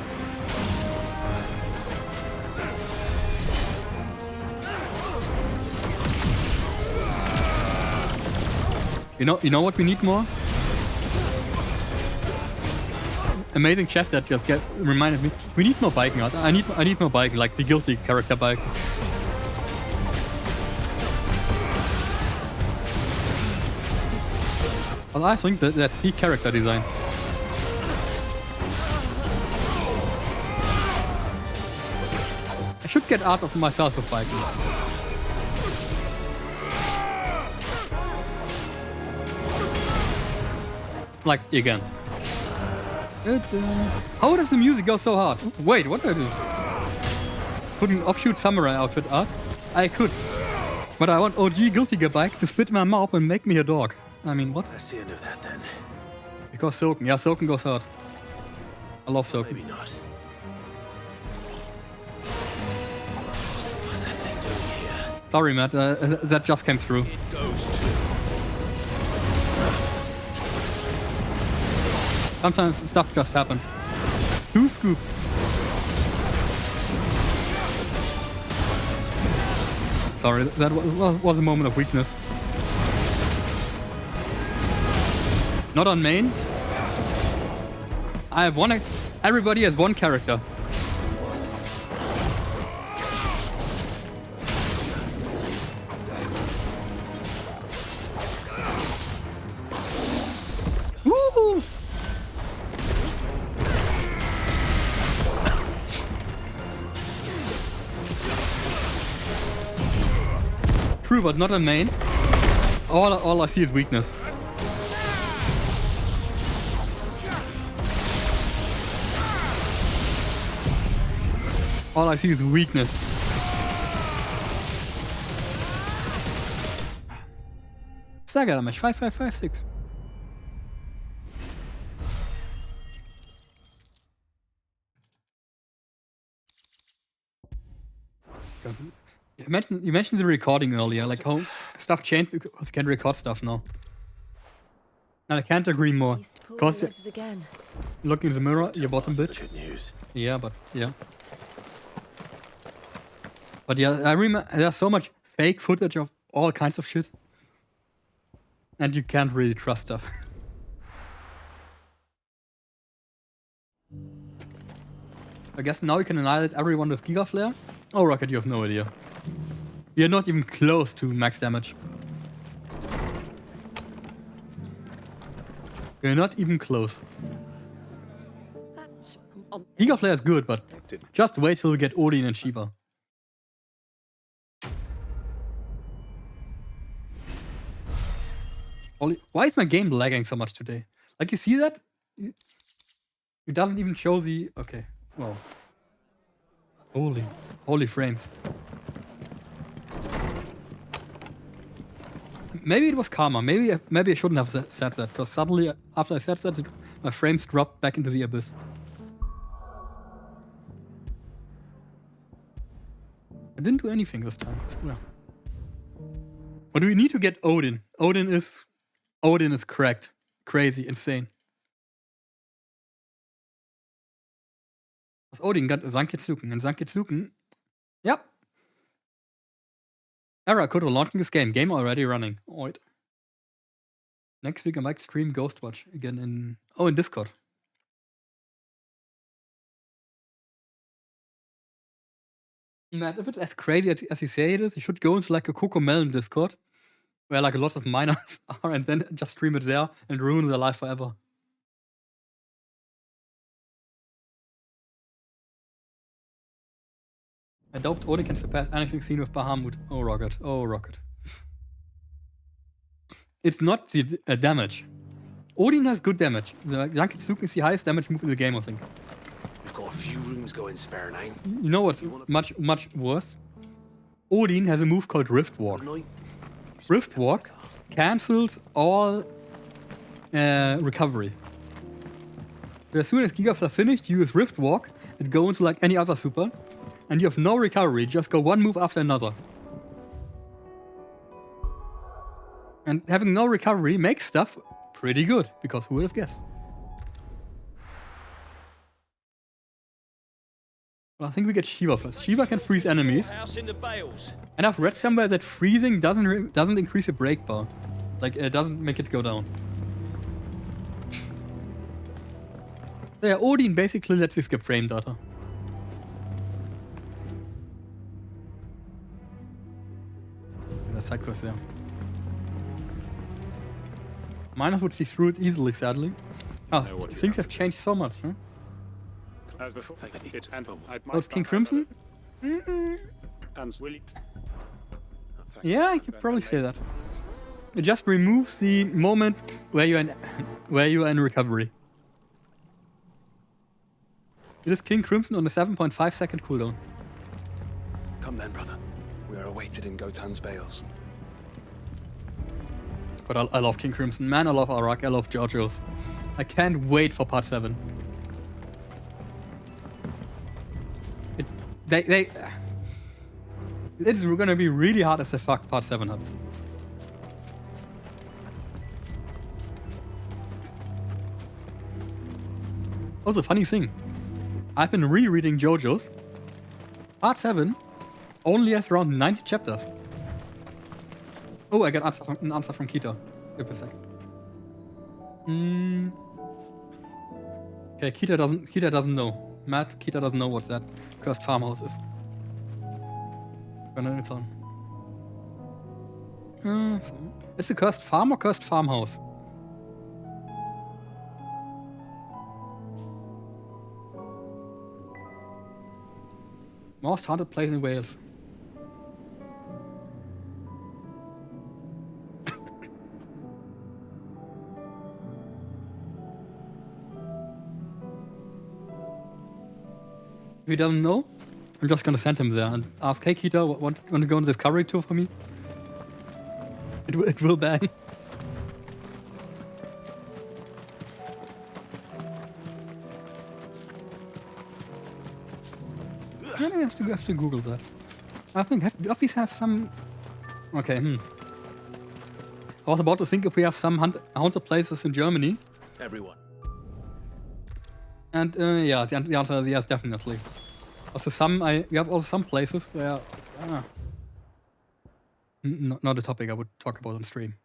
You know what we need more? Amazing chest that just reminded me. We need more biking. I need more biking, like the Guilty character bike. Well, I think that's the character design. I should get out of myself with biking. Like, again. How does the music go so hard? Wait, what did I do? Put an offshoot samurai outfit art? I could. But I want OG Guilty Gear bike to spit in my mouth and make me a dog. I mean, what? That's the end of that then. Because Silken. Yeah, Silken goes hard. I love Silken. Maybe not. What's that thing doing here? Sorry, Matt. That just came through. It goes to... Sometimes stuff just happens. 2 scoops. Sorry, that was a moment of weakness. Not on main. I have one. Everybody has one character. Woo! True, but not on main. All I see is weakness. All I see is weakness. Stagger damage, 5, 5, 5, 6. God. You mentioned the recording earlier, like how stuff changed because you can record stuff now. And I can't agree more. Because look in the mirror, your bottom bitch. Yeah, but yeah. But yeah, I remember there's so much fake footage of all kinds of shit. And you can't really trust stuff. I guess now you can annihilate everyone with Giga Flare. Oh, Rocket, you have no idea. You're not even close to max damage. You're not even close. Giga Flare is good, but just wait till you get Odin and Shiva. Why is my game lagging so much today? Like, you see that? It doesn't even show the... Okay, well. Holy frames. Maybe it was karma. Maybe I shouldn't have said that, because suddenly, after I said that, my frames dropped back into the abyss. I didn't do anything this time, I swear. But we need to get Odin. Odin is cracked. Crazy, insane. Odin got Sanketsuken, and Sanketsuken... Yep. Era could have launched this game. Game already running. Wait. Next week I might stream Ghostwatch again in Discord. Matt, if it's as crazy as you say it is, you should go into like a Cocomelon Discord, where like lots of miners are, and then just stream it there and ruin their life forever. I doubt Odin can surpass anything seen with Bahamut. Oh, Rocket. Oh, Rocket. It's not the damage. Odin has good damage. The Sanketsuken is the highest damage move in the game, I think. We've got a few rooms going spare now. You know what's much worse? Odin has a move called Rift Walk. Rift Walk cancels all recovery. So as soon as Giga Flare finished, you use Rift Walk and go into like any other super, and you have no recovery, just go one move after another. And having no recovery makes stuff pretty good, because who would have guessed? Well, I think we get Shiva first. Shiva can freeze enemies. And I've read somewhere that freezing doesn't increase the break bar. Like, it doesn't make it go down. Yeah, Odin basically lets you skip frame data. There's a sidequest there. Miners would see through it easily, sadly. Oh, things have changed so much, huh? As before, Oh, it's King Crimson? Yeah, I could probably say that. It just removes the moment where you are in recovery. It is King Crimson on a 7.5 second cooldown. Come then, brother. We are awaited in Gotan's bales. But I love King Crimson. Man, I love Arak. I love JoJo's. I can't wait for part 7. It's gonna be really hard as a fuck part 7 up. Also, funny thing. I've been rereading JoJo's. Part 7 only has around 90 chapters. Oh, I got an answer from Kita. Give a second. Okay, Kita doesn't know. Matt, Kita doesn't know what that cursed farmhouse is. Gonna return. It's a cursed farm or cursed farmhouse? Most haunted place in Wales. If he doesn't know, I'm just gonna send him there and ask, hey Kita, want to go on a discovery tour for me? It will bang. Yeah, I have to Google that. I think we obviously have some. Okay. I was about to think if we have some haunted places in Germany. Everyone. And yeah, the answer is yes, definitely. Also we have also some places where not a topic I would talk about on stream.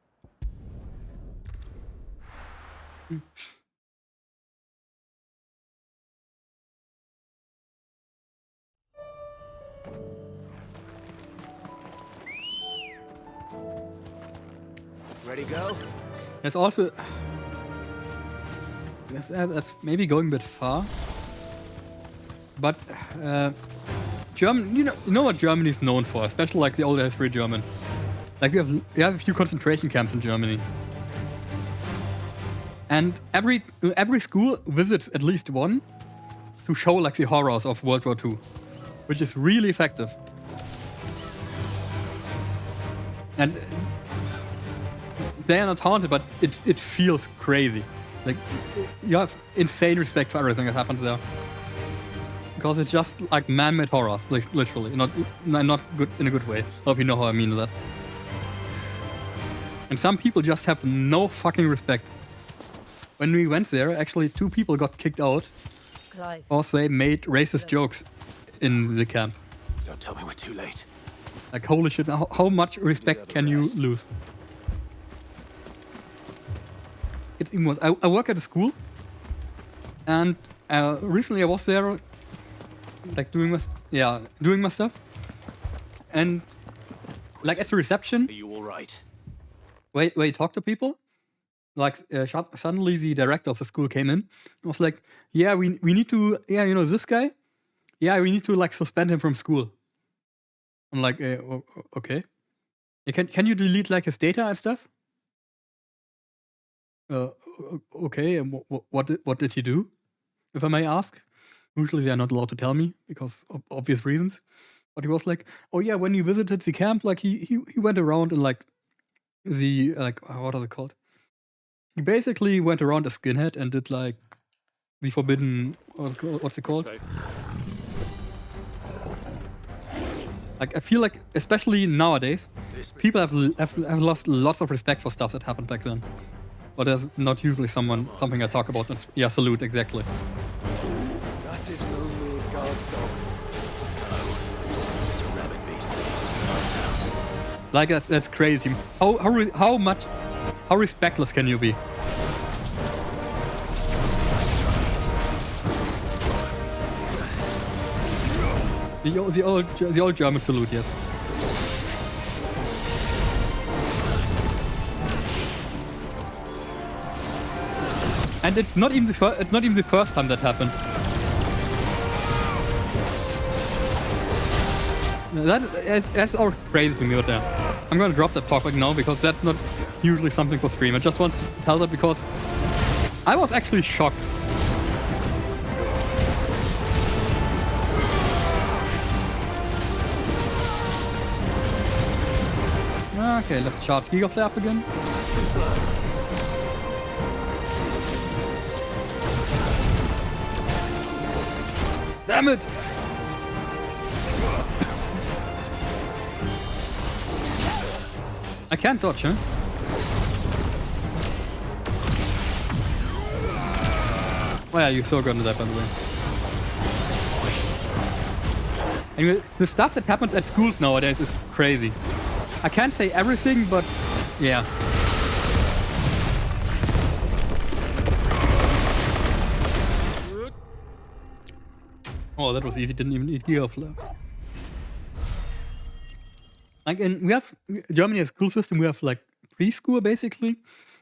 Ready, go? It's also that's maybe going a bit far, but German. You know what Germany is known for, especially like the older history German. Like we have a few concentration camps in Germany, and every school visits at least one to show like the horrors of World War II, which is really effective. And they are not haunted, but it feels crazy. Like you have insane respect for everything that happens there, because it's just like man-made horrors, literally, not good in a good way. Hope you know how I mean that. And some people just have no fucking respect. When we went there, actually 2 people got kicked out because they made racist jokes in the camp. Don't tell me we're too late. Like holy shit! How much respect can you lose? It's even worse. I work at a school, and recently I was there, like doing my stuff, and like at the reception. Are you all right? Wait, talk to people. Like suddenly the director of the school came in. I was like, yeah, we need to, yeah, you know this guy, yeah, we need to like suspend him from school. I'm like, okay. Can you delete like his data and stuff? Okay, and what did he do, if I may ask? Usually they are not allowed to tell me because of obvious reasons. But he was like, oh yeah, when he visited the camp, like he went around and like the what are they called? He basically went around a skinhead and did like the forbidden what's it called? Like I feel like especially nowadays, people have lost lots of respect for stuff that happened back then. But there's not usually something I talk about. Yeah, salute, exactly. That is only a guard dog. Just a rabbit beast. Like that's crazy. How respectless can you be? The old German salute, yes. And it's not even the first time that happened. That's all crazy to me out there. I'm gonna drop that topic now because that's not usually something for stream. I just want to tell that because I was actually shocked. Okay, let's charge Giga Flare up again. Damn it! I can't dodge, huh? Oh yeah, you're so good at that, by the way. Anyway, the stuff that happens at schools nowadays is crazy. I can't say everything, but yeah. Oh, that was easy. Didn't even need Giga Flare. Like, we have Germany has a school system. We have like preschool basically,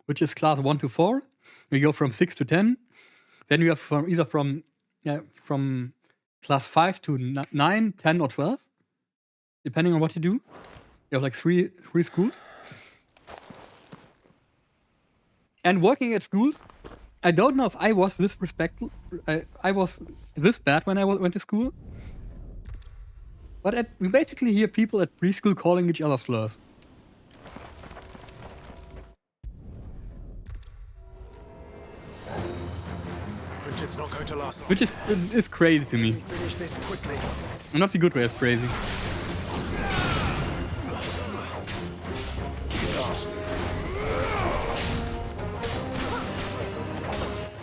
which is class 1 to 4. We go from 6 to 10. Then we have from class 5 to 9, 10, or 12, depending on what you do. You have like three schools. And working at schools, I don't know if I was this respectful. I was this bad when I went to school. But we basically hear people at preschool calling each other slurs. It's not going to last long. Which is crazy to me. Finish this quickly. Not the good way of crazy.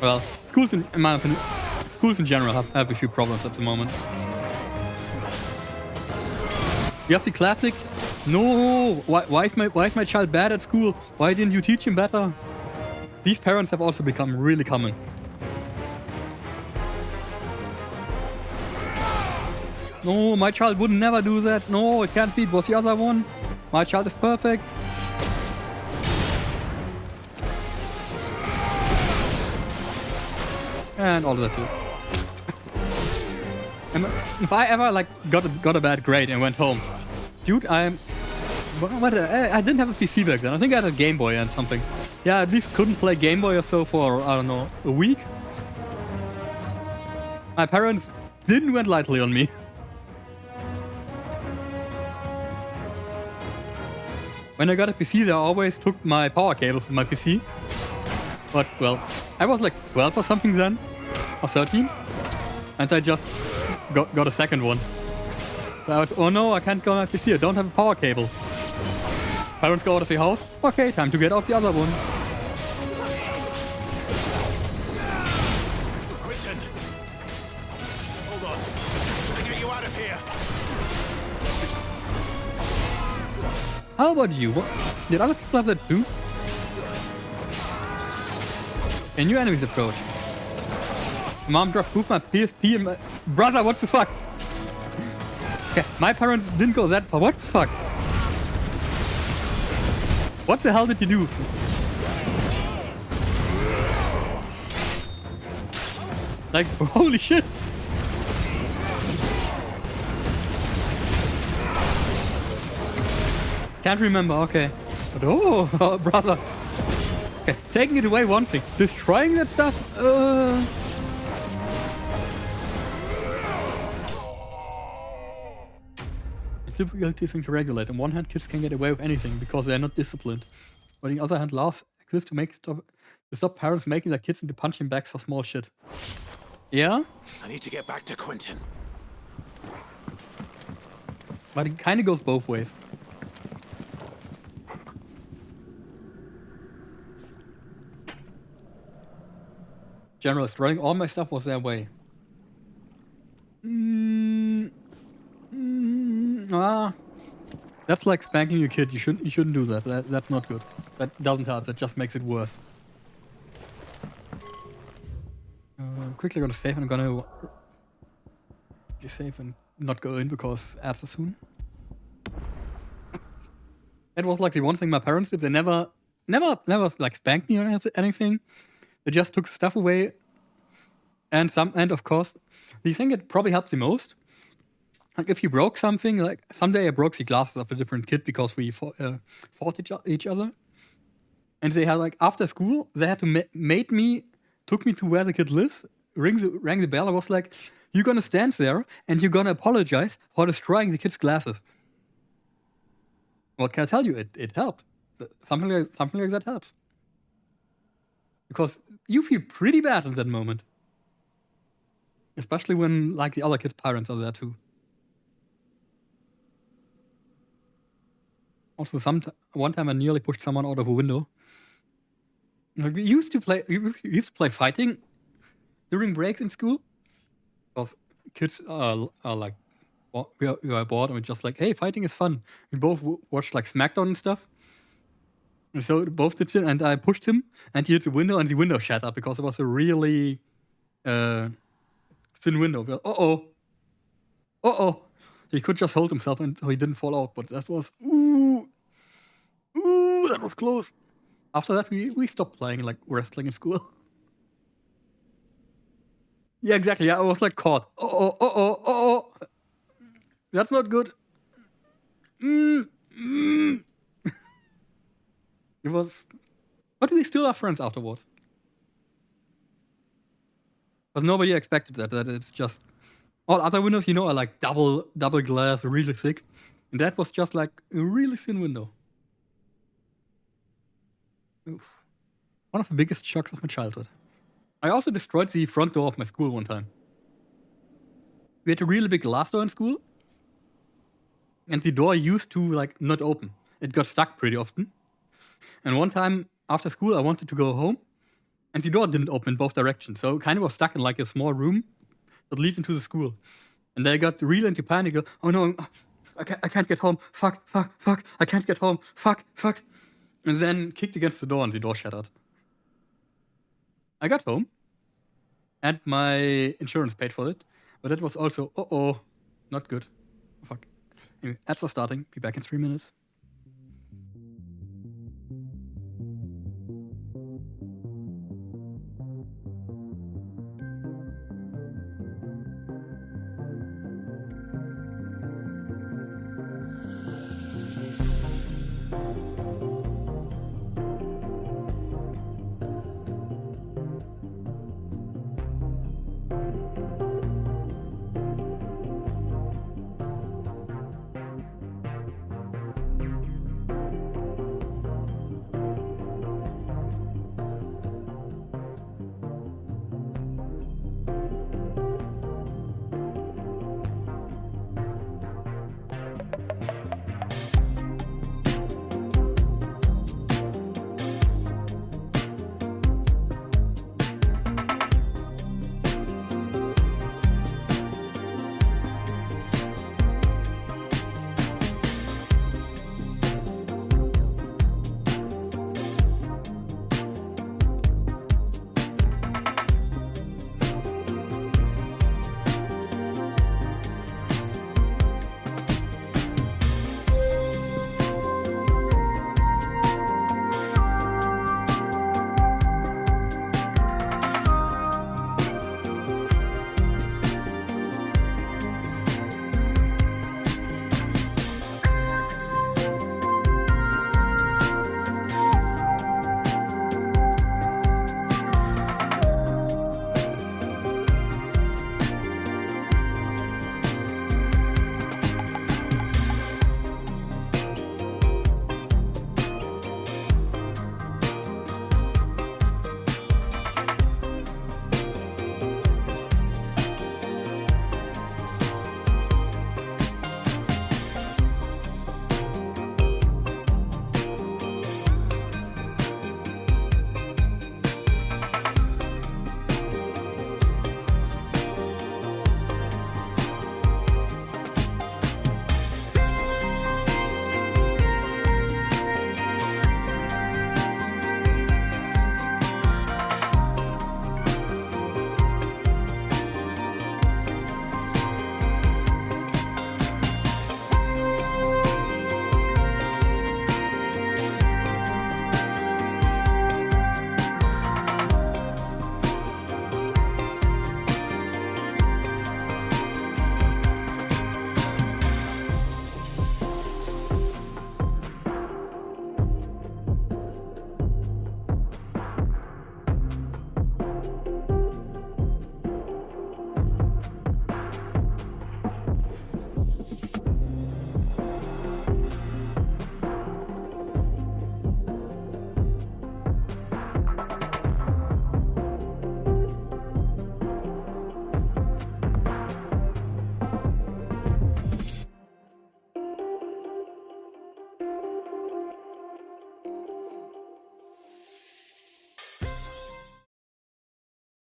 Well, schools in my opinion, schools in general have a few problems at the moment. You have the classic, no, why is my child bad at school? Why didn't you teach him better? These parents have also become really common. No, my child would never do that. No, it can't be. It was the other one. My child is perfect. And all of that too. And if I ever like got a bad grade and went home, dude, I didn't have a PC back then. I think I had a Game Boy and something. Yeah, at least couldn't play Game Boy or so for, I don't know, a week. My parents didn't went lightly on me. When I got a PC, they always took my power cable from my PC. But, well, I was like 12 or something then, or 13. And I just got a second one. So oh no, I can't go on my PC, I don't have a power cable. Parents go out of the house. Okay, time to get out the other one. Quentin! Hold on. I'll get you out of here. How about you? Did other people have that too? A new enemies approach. Mom dropped both my PSP and my... Brother, what the fuck? Okay, my parents didn't go that far. What the fuck? What the hell did you do? Like, holy shit. Can't remember, okay. But oh, brother. Okay, taking it away one thing. Destroying that stuff? It's difficult thing to regulate. On one hand, kids can get away with anything because they're not disciplined. But on the other hand, laws exist to stop parents making their kids into punching bags for small shit. Yeah? I need to get back to Quentin. But it kind of goes both ways. General, destroying all my stuff was their way. That's like spanking your kid. You shouldn't do that. That's not good. That doesn't help. That just makes it worse. Quickly gonna save and I'm gonna be safe and not go in because ads are soon. That was like the one thing my parents did. They never like spanked me or anything. They just took stuff away. And of course, the thing that probably helped the most, like if you broke something, like someday I broke the glasses of a different kid because we fought each other. And they had like after school, they had to took me to where the kid lives, rang the bell. I was like, you're gonna stand there and you're gonna apologize for destroying the kid's glasses. What can I tell you? It helped. Something like that helps. Because you feel pretty bad in that moment. Especially when like the other kids' parents are there too. Also, one time I nearly pushed someone out of a window. Like, we used to play fighting during breaks in school. Because kids are like, we are bored and we're just like, hey, fighting is fun. We both watched like SmackDown and stuff. And so both did it, and I pushed him, and he hit the window, and the window shattered because it was a really thin window. He could just hold himself, and so he didn't fall out. But that was that was close. After that, we stopped playing like wrestling in school. Yeah, exactly. Yeah, I was like caught. That's not good. It was, but we still are friends afterwards. Because nobody expected that it's just All other windows, are like double glass, really thick. And that was just like a really thin window. Oof. One of the biggest shocks of my childhood. I also destroyed the front door of my school one time. We had a really big glass door in school. And the door used to like not open. It got stuck pretty often. And one time after school, I wanted to go home. And the door didn't open in both directions. So kind of was stuck in like a small room that leads into the school. And I got really into panic. Oh no, I can't get home. Fuck. I can't get home. Fuck. And then kicked against the door and the door shattered. I got home. And my insurance paid for it. But it was also, not good. Fuck. Anyway, ads are starting. Be back in 3 minutes.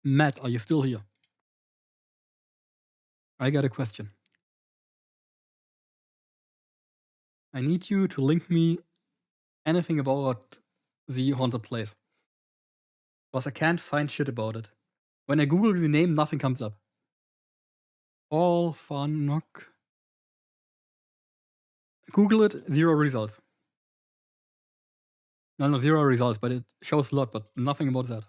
Matt, are you still here? I got a question. I need you to link me anything about the haunted place. Because I can't find shit about it. When I Google the name, nothing comes up. All Fanok. Google it, 0 results. No, 0 results, but it shows a lot, but nothing about that.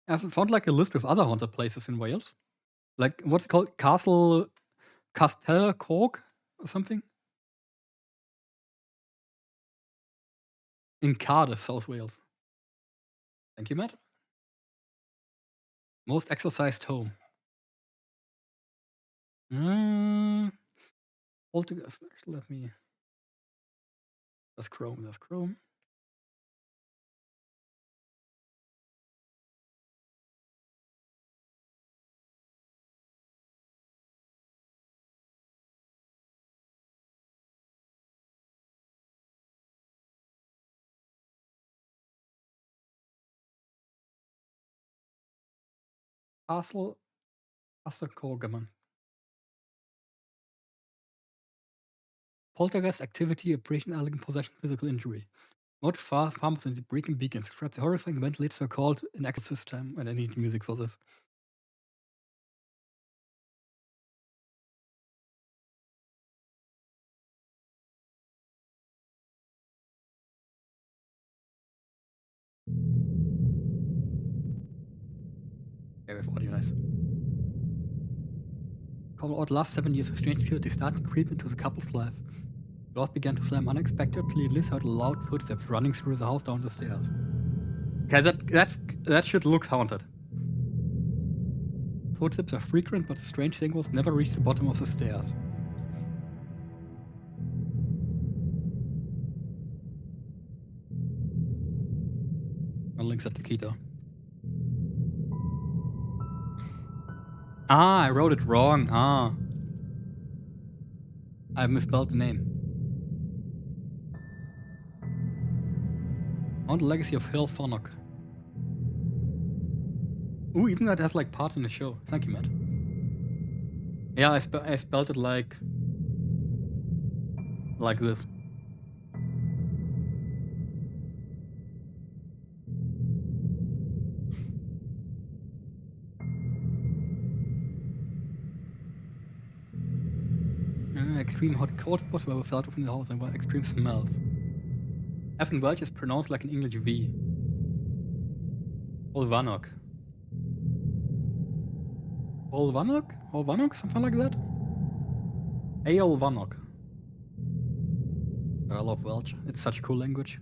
I've found like a list with other haunted places in Wales. Like, what's it called? Castell Cork or something? In Cardiff, South Wales. Thank you, Matt. Most exercised home. Poltergeist. Let me. That's Chrome. That's Chrome. Castle Korgemann. Poltergeist activity, operation, elegant possession, physical injury. Not far, farmers and the breaking beacons. Describe the horrifying event later called an exorcist time, and I need music for this. Okay, we have audio, nice. Call out last 7 years of strange activity starting to creep into the couple's life. Doors began to slam unexpectedly, and Liz heard loud footsteps running through the house down the stairs. Okay, that shit looks haunted. Footsteps are frequent, but the strange thing was never reached the bottom of the stairs. Links up to Kita. Ah, I wrote it wrong. Ah. I misspelled the name. On the Legacy of Hill Fonok. Ooh, even that has like parts in the show. Thank you, Matt. Yeah, I spelled it like this. Extreme hot cold spots were felt within the house and were extreme smells. Evan Welch is pronounced like an English V. Olvanok. Olvanok? Olvanok? Something like that? Olvanok. I love Welch. It's such a cool language.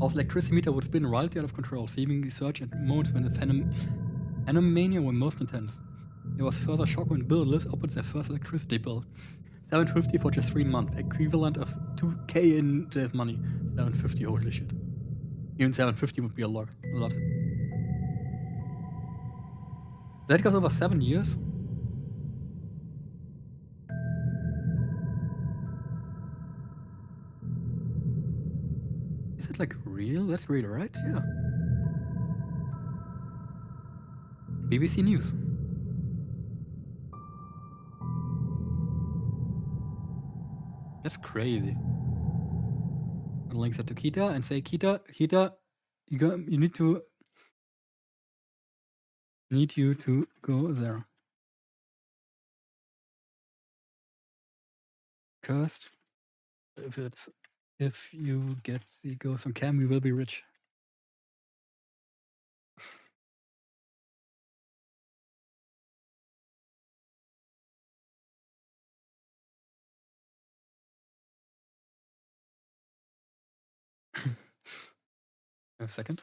House electricity meter would spin wildly out of control, seemingly surge at moments when the phenomenon were most intense. There was further shock when Bill and Liz opened their first electricity bill. $750 for just 3 months, equivalent of $2K in today's money. $750, holy shit. Even $750 would be a lot. That goes over 7 years? Is it like real? That's real, right? Yeah. BBC News. That's crazy. And links it to Kita and say, Kita, you need you to go there. Cursed. If you get the ghost on cam, we will be rich. A second.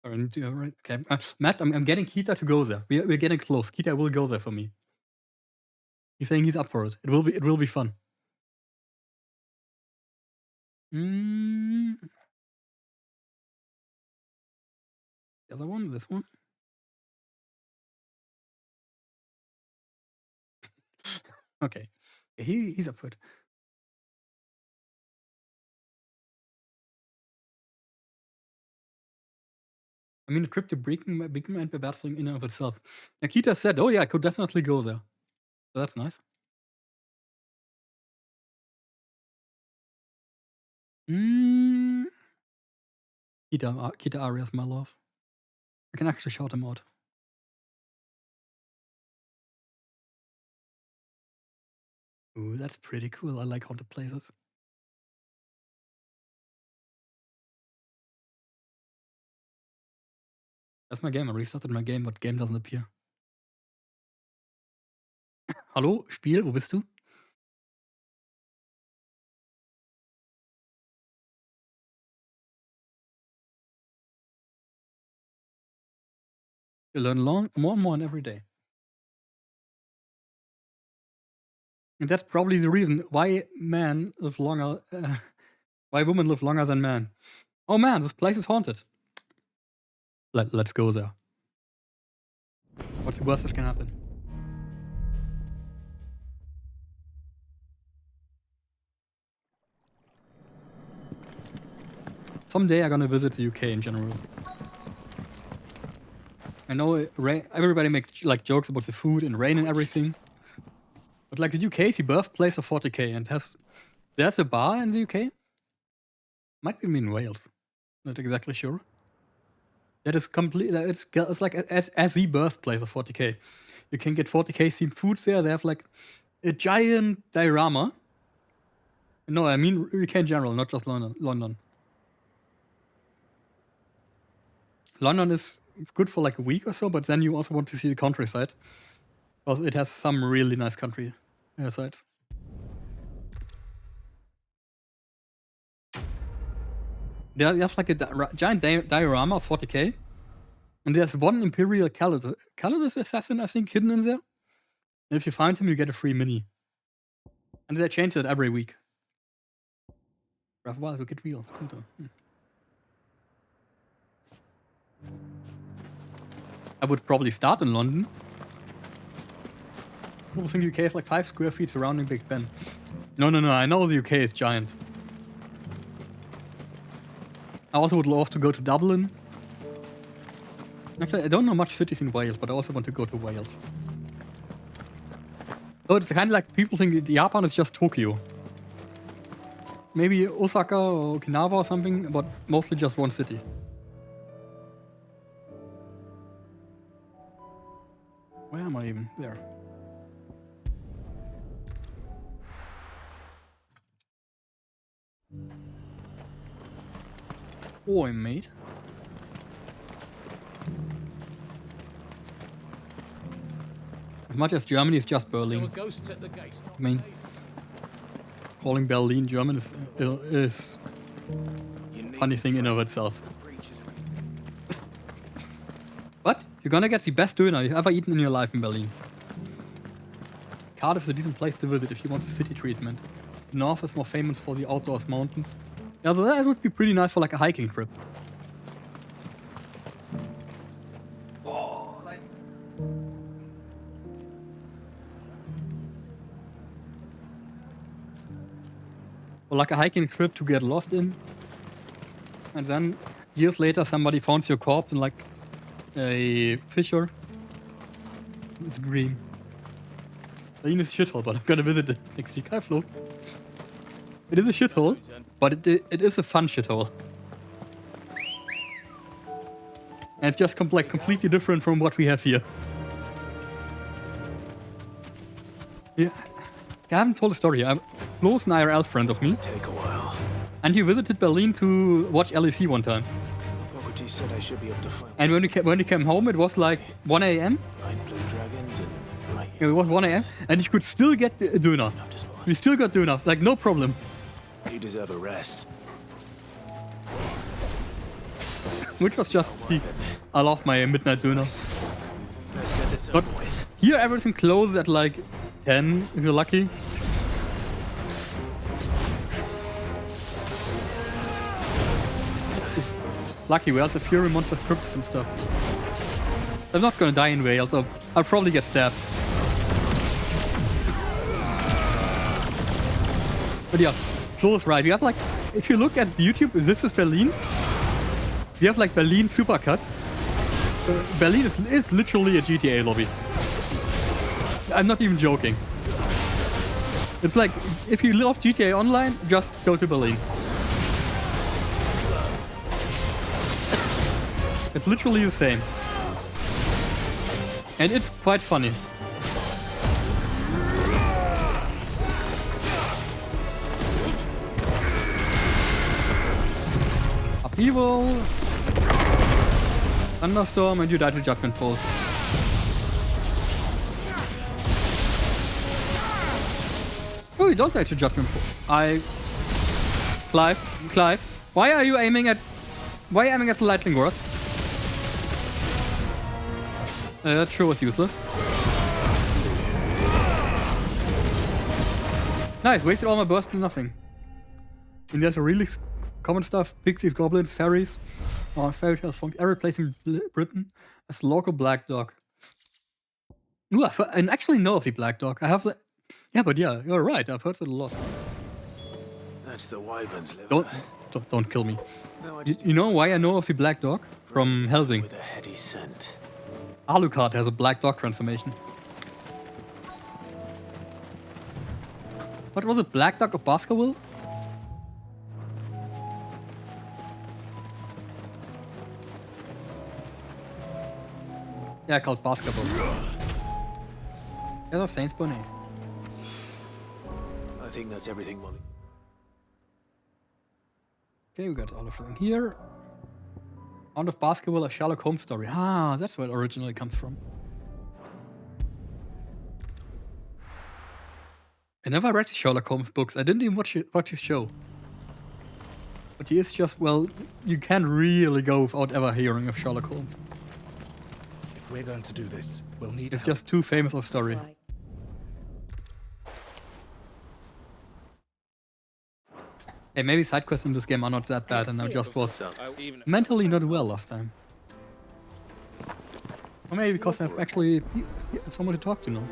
Right. Okay. Matt, I'm getting Kita to go there. We're getting close. Kita will go there for me. He's saying he's up for it. It will be fun. The other one, this one. Okay. He's up for it. I mean, the trip to Beacon might be battling in and of itself. Akita said, oh yeah, I could definitely go there. So that's nice. Kita Arias, my love. I can actually shout him out. Ooh, that's pretty cool. I like haunted places. That's my game. I restarted my game, but game doesn't appear. Hallo, Spiel, wo bist du? You learn more and more every day. And that's probably the reason why men live longer, why women live longer than men. Oh man, this place is haunted. Let's go there. What's the worst that can happen? Someday I'm gonna visit the UK in general. I know everybody makes like jokes about the food and rain and everything. But like the UK is the birthplace of 40k and there's a bar in the UK? Might be in Wales. Not exactly sure. That is completely, it's like as the birthplace of 40k. You can get 40k themed foods there. They have like a giant diorama. No, I mean UK in general, not just London. London is good for like a week or so, but then you also want to see the countryside. Because it has some really nice country sides. There you have like a giant diorama of 40k. And there's one Imperial Calidus assassin, I think, hidden in there. And if you find him, you get a free mini. And they change it every week. Rough wild, we get real. Cool. I would probably start in London. People think UK is like 5 square feet surrounding Big Ben. No, I know the UK is giant. I also would love to go to Dublin. Actually, I don't know much cities in Wales, but I also want to go to Wales. Oh, it's kind of like people think Japan is just Tokyo. Maybe Osaka or Okinawa or something, but mostly just one city. Where am I even? There. Boy, mate. As much as Germany is just Berlin. I mean, calling Berlin German is a funny thing in of itself. But you're gonna get the best dinner you've ever eaten in your life in Berlin. Cardiff is a decent place to visit if you want the city treatment. The north is more famous for the outdoors mountains. Yeah, so that would be pretty nice for like a hiking trip. Or like a hiking trip to get lost in. And then years later somebody finds your corpse in like a fissure. It's a dream. Berlin is a shithole, but I'm gonna visit it next week. Hi, Flo. It is a shithole, but it is a fun shithole. And it's just like completely different from what we have here. Yeah, I haven't told a story. Flo is an IRL friend of me. Take a while. And he visited Berlin to watch LEC one time. Bogota said I should be able to find. And when he came home, it was like 1 a.m. Blue dragons and right. It was 1 a.m. and he could still get the doner. We still got doner, like no problem. You deserve a rest. Which was just peak. I love my midnight doner. Let's get this But over with. here everything closes at like 10 if you're lucky. Lucky Wales, the Fury monster crypts and stuff. I'm not gonna die in Wales, so I'll probably get stabbed. But yeah, Flo is right. You have like, if you look at YouTube, this is Berlin. You have like Berlin supercuts. Berlin is literally a GTA lobby. I'm not even joking. It's like, if you love GTA Online, just go to Berlin. It's literally the same. And it's quite funny. Upheaval. Thunderstorm and you die to Judgment Bolt. Oh, you don't die to Judgment Bolt. Clive, why are you aiming at the lightning rod? That sure was useless. Nice, wasted all my burst to nothing. And there's a really common stuff: pixies, goblins, fairies, fairy tales, funk. Every place in Britain has local black dog. Ooh, I actually know of the black dog. I have the. Yeah, but yeah, you're right. I've heard it a lot. That's the wyvern's liver. Don't kill me. No, You know why I know of the black dog? From Helsing. With a heady scent. Alucard has a black dog transformation. What was it? Black Dog of Baskerville? Yeah, called Baskerville. There's a Saints Bunny. I think that's everything, Molly. Okay, we got all of them here. Out of Baskerville, a Sherlock Holmes story. Ah, that's where it originally comes from. I never read the Sherlock Holmes books. I didn't even watch his show. But he is just, well, you can't really go without ever hearing of Sherlock Holmes. If we're going to do this, we'll need It's just too famous a story. Hey, maybe side quests in this game are not that bad and I just was mentally not well last time. Or maybe because I've actually someone to talk to now.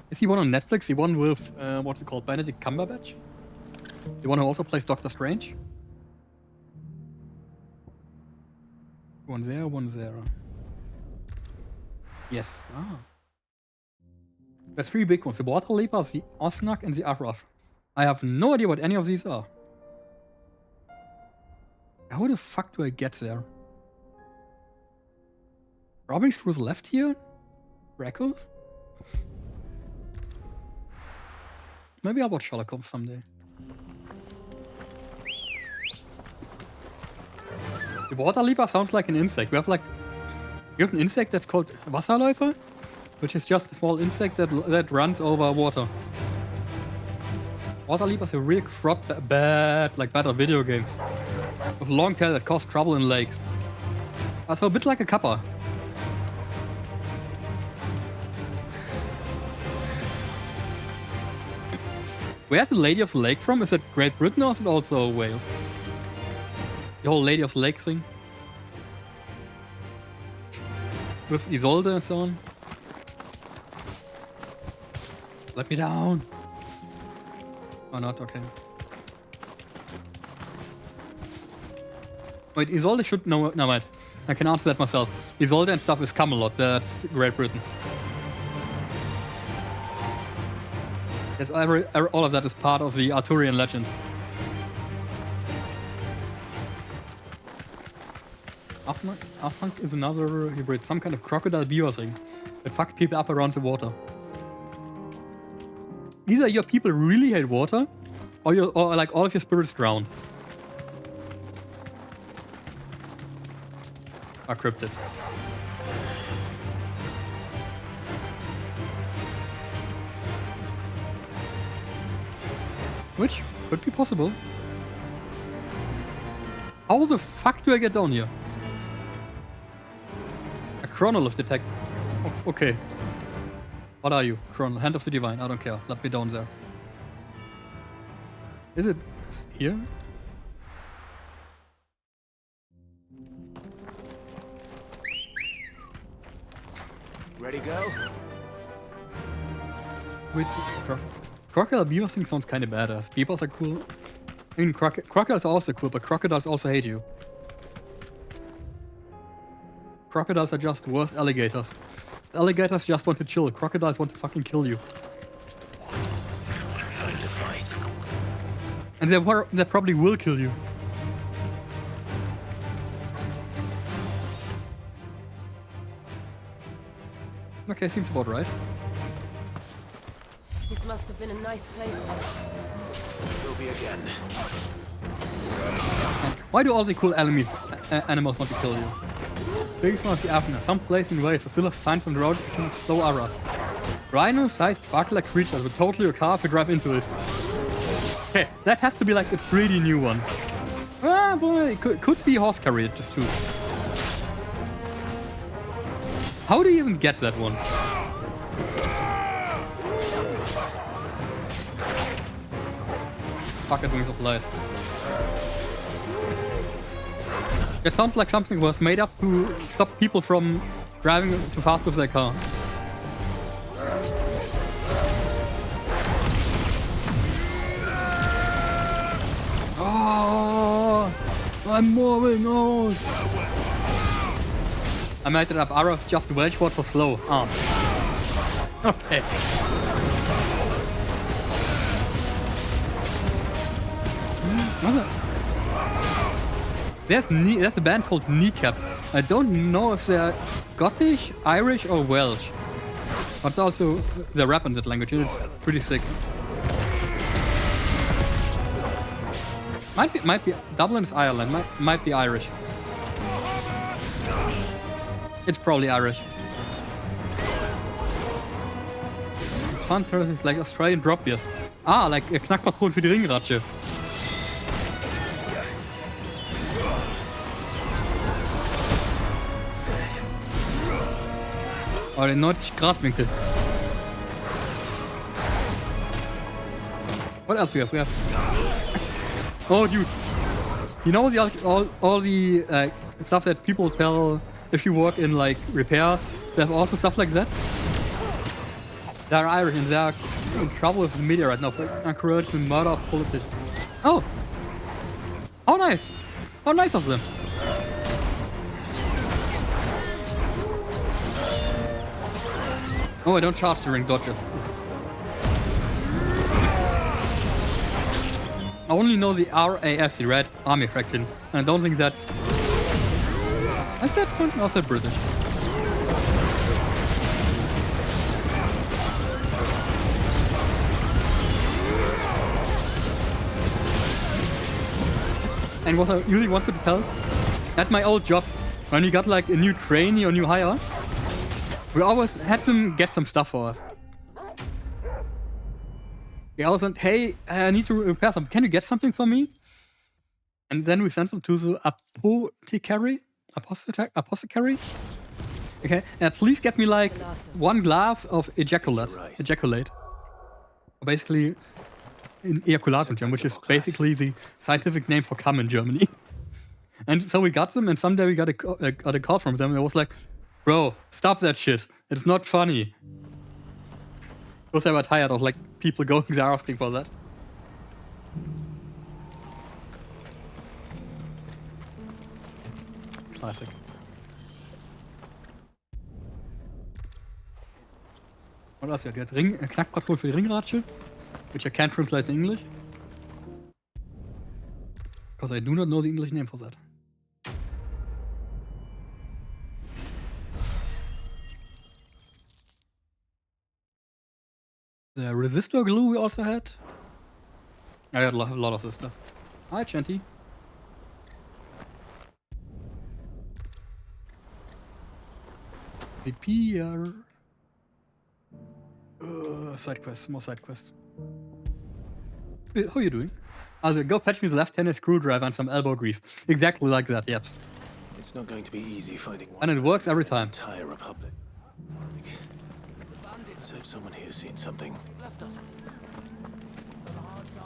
Is he one on Netflix? The one with, what's it called, Benedict Cumberbatch? The one who also plays Doctor Strange? One there, one there. Yes. Ah. There's three big ones. The Water Leaper, the Osnak, and the Araf. I have no idea what any of these are. How the fuck do I get there? Robbing through the left here? Reckos? Maybe I'll watch Sherlock Holmes someday. The Water Leaper sounds like an insect. We have an insect that's called Wasserläufer, which is just a small insect that runs over water. Water Leaper is a real better video games. With a long tail that causes trouble in lakes. So a bit like a kappa. Where's the Lady of the Lake from? Is it Great Britain or is it also Wales? The whole Lady of the Lake thing? With Isolde and so on? Let me down! Or not? Okay. Wait, Isolde should... No, wait. I can answer that myself. Isolde and stuff is Camelot. That's Great Britain. Yes, all of that is part of the Arthurian legend. Afunk is another hybrid, some kind of crocodile beaver thing that fucks people up around the water. Either your people really hate water, or like all of your spirits drowned. Are cryptids. Which could be possible. How the fuck do I get down here? A chronolith detect. Oh, okay. What are you? Chronol. Hand of the Divine. I don't care. Let me down there. Is it here? Ready, go? Wait, crocodile beaver thing sounds kind of badass. Beavers are cool. I mean, crocodiles are also cool, but crocodiles also hate you. Crocodiles are just worse alligators. Alligators just want to chill. Crocodiles want to fucking kill you. Time to fight. And they probably will kill you. His must have been a nice place once. Will be again. Why do all the cool animals want to kill you? Biggest one is the Afghan. Some place in Wales, I still have signs on the road to slow Arab. Rhino-sized bark-like creature with totally your car if you drive into it. Okay, that has to be like a pretty new one. Ah, boy, it could be horse carrier just too. How do you even get that one? Bucket wings of light. It sounds like something was made up to stop people from driving too fast with their car. Oh, I'm moving out. I made it up. Arrow just Welsh word for slow. Ah. Okay. What's it? There's a band called Kneecap. I don't know if they're Scottish, Irish, or Welsh. But it's also they rap in that language. It's pretty sick. Might be Dublin's Ireland. Might be Irish. It's probably Irish. It's fun, it's like Australian drop beers. Ah, like a Knackpatron für die Ringratsche. Oh, den 90-Grad-Winkel. What else do we have? We have... Oh, dude. You know all the stuff that people tell if you work in like repairs? They have also stuff like that. They're Irish and they're in trouble with the media right now for encouraging the murder of politicians. Oh! How nice! How nice of them! Oh, I don't charge during dodges. I only know the RAF, the Red Army faction, and I don't think that's... Is that French? No, is that British? And what I really wanted to tell, at my old job, when we got like a new trainee or new hire, we always had them get some stuff for us. We always said, hey, I need to repair something. Can you get something for me? And then we sent them to the apothecary. Apothecary? Okay, please get me like 1 glass of ejaculate. Basically, in Ejakulatum, which is basically the scientific name for cum in Germany. And so we got them, and someday we got a call from them, and it was like, bro, stop that shit. It's not funny. Because they were tired of like people going there asking for that. Classic. What else? You had Knackpatron für die Ringratsche, which I can't translate in English. Because I do not know the English name for that. The resistor glue we also had. I had a lot of this stuff. Hi, Chanty. The PR. Side quests, more side quests. How are you doing? Also, go fetch me the left-handed screwdriver and some elbow grease. Exactly like that, yes. It's not going to be easy finding one. And it works every time. Entire republic. Let's hope someone here's seen something.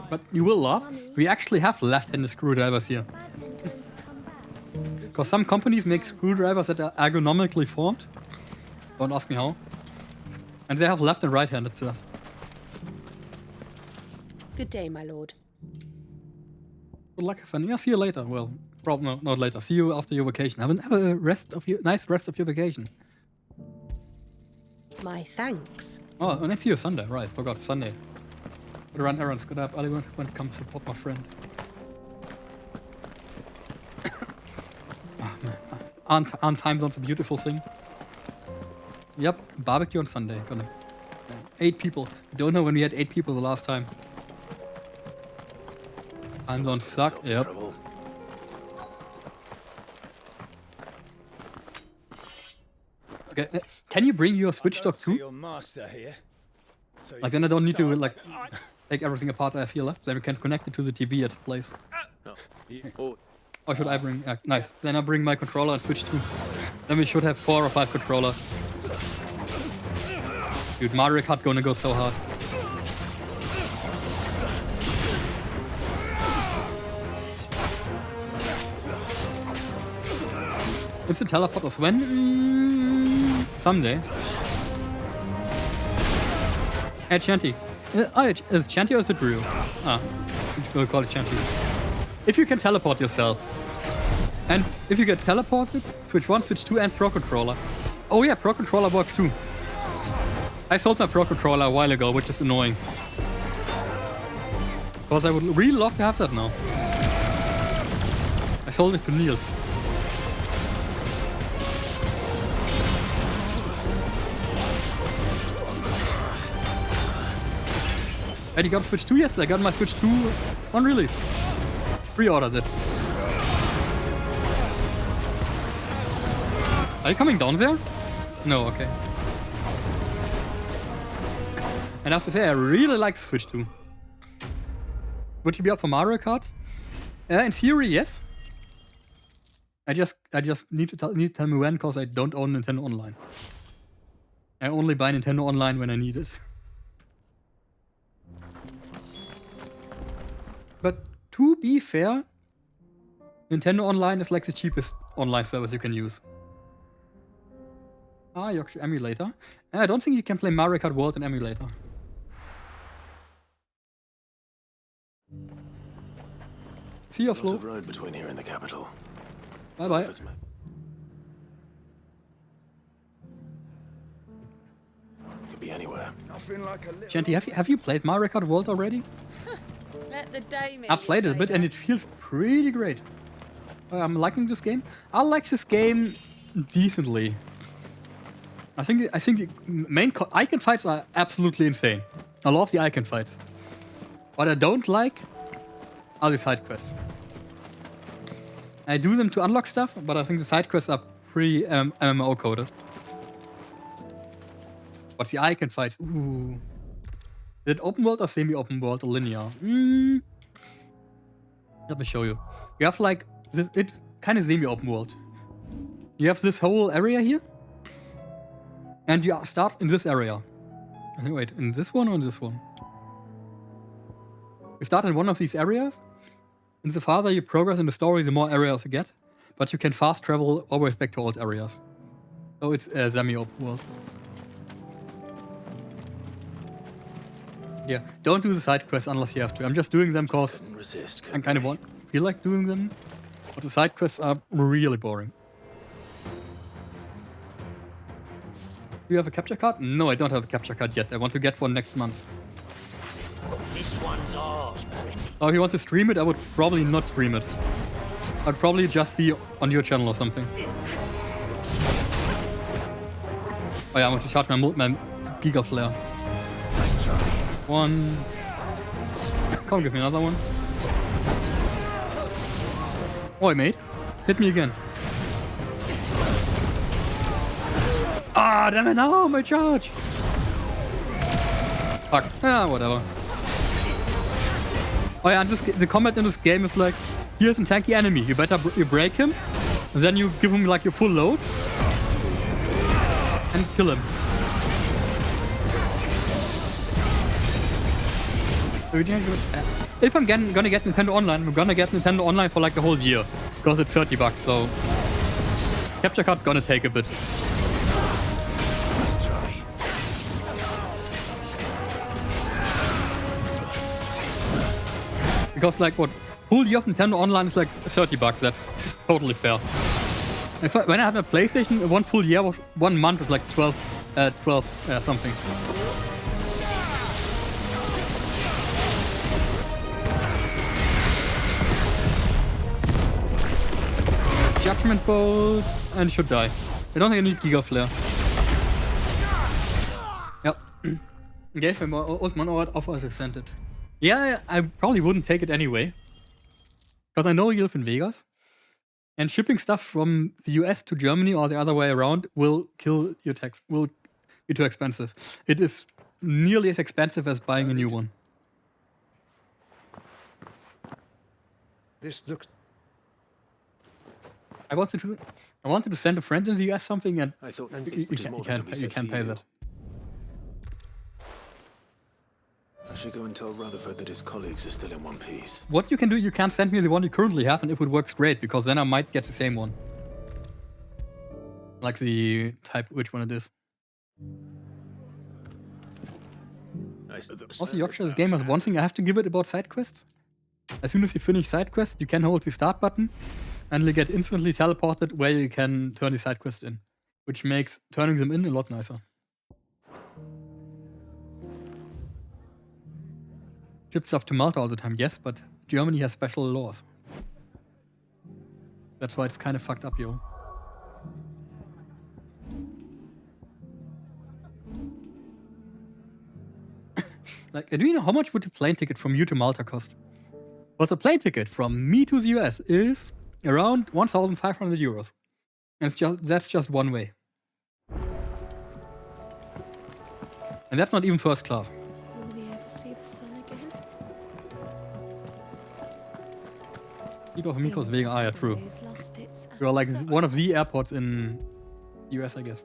But you will laugh, we actually have left-handed screwdrivers here. Because some companies make screwdrivers that are ergonomically formed. Don't ask me how. And they have left and right-handed stuff. Good day, my lord. Good luck, fun. Yeah, see you later. Well, probably no, not later. See you after your vacation. Have a nice rest of your vacation. My thanks. Oh, next year Sunday, right? Forgot Sunday. Gotta run errands. Gotta have Ali when to come support my friend. Oh, man. Aren't time zones a beautiful thing? Yep, barbecue on Sunday. Gonna 8 people. I don't know when we had 8 people the last time. Time zones suck. Yep. Okay, can you bring your Switch dock too? Your master here. So Like then I don't need to like take everything apart I have here left. Then we can connect it to the TV at the place. Or should I bring... nice. Then I bring my controller and Switch 2. Then we should have 4 or 5 controllers. Dude, Mario Kart gonna go so hard. Instant teleport was when? Someday. Hey, Chanty. Is Chanty or is it Ryu? We'll call it Chanty. If you can teleport yourself, and if you get teleported, Switch 1, Switch 2, and Pro Controller. Oh yeah, Pro Controller works too. I sold my Pro Controller a while ago, which is annoying. Because I would really love to have that now. I sold it to Niels. And you got Switch 2? Yes, I got my Switch 2 on release. Pre-ordered it. Are you coming down there? No, okay. And I have to say, I really like the Switch 2. Would you be up for Mario Kart? In theory, yes. I just need to tell me when, because I don't own Nintendo Online. I only buy Nintendo Online when I need it. But to be fair, Nintendo Online is like the cheapest online service you can use. Yorkshire emulator. I don't think you can play Mario Kart World in emulator. See your flow. Road between here and the capital. Bye bye. Could be anywhere. Chanty, have you played Mario Kart World already? Let the day I played it a bit and it feels pretty great. I'm liking this game. I like this game decently. I think the main icon fights are absolutely insane. I love the icon fights. What I don't like are the side quests. I do them to unlock stuff, but I think the side quests are pretty MMO coded. But the icon fights, ooh. Is it open world or semi-open world or linear? Let me show you. You have like this. It's kind of semi-open world. You have this whole area here, and you start in this area. I think, wait, in this one or in this one? You start in one of these areas, and the farther you progress in the story, the more areas you get. But you can fast travel always back to old areas. So it's a semi-open world. Yeah, don't do the side quests unless you have to. I'm just doing them because I kind of feel like doing them. But the side quests are really boring. Do you have a capture card? No, I don't have a capture card yet. I want to get one next month. This one's ours, pretty. Oh, if you want to stream it, I would probably not stream it. I'd probably just be on your channel or something. Oh yeah, I want to charge my Giga Flare. Nice try. One. Come, give me another one. Oi, mate. Hit me again. Ah, damn it, no, my charge. Fuck. Ah, whatever. Oh yeah, and the combat in this game is like, here's a tanky enemy. You better you break him, and then you give him like your full load, and kill him. If I'm gonna get Nintendo Online, I'm gonna get Nintendo Online for like the whole year. Because it's $30, so... Capture card gonna take a bit. Nice try. Because like what? Full year of Nintendo Online is like $30, that's totally fair. When I had a PlayStation, one full year was 1 month was like 12 something. Judgment Bolt, and it should die. I don't think I need Giga Flare. Yep. Gave him one offer to send it. Yeah, I probably wouldn't take it anyway. Because I know you live in Vegas. And shipping stuff from the US to Germany or the other way around will kill your tax. Will be too expensive. It is nearly as expensive as buying a new one. This looks... I wanted to send a friend in the US something, and I thought you can't pay that. I should go and tell Rutherford that his colleagues are still in one piece. What you can do, you can send me the one you currently have, and if it works, great, because then I might get the same one. Like the type, which one it is. Also, Yorkshire, this game has one thing I have to give it about side quests. As soon as you finish side quest, you can hold the start button, and you get instantly teleported where you can turn the side quest in, which makes turning them in a lot nicer. Ship stuff to Malta all the time, yes, but Germany has special laws. That's why it's kind of fucked up, yo. Like, do you know how much would a plane ticket from you to Malta cost? Well, a plane ticket from me to the US is around 1,500 euros. And that's just one way. And that's not even first class. Will we ever see the sun again? People from Mikos Vega, yeah, true. You're like one of the airports in US, I guess.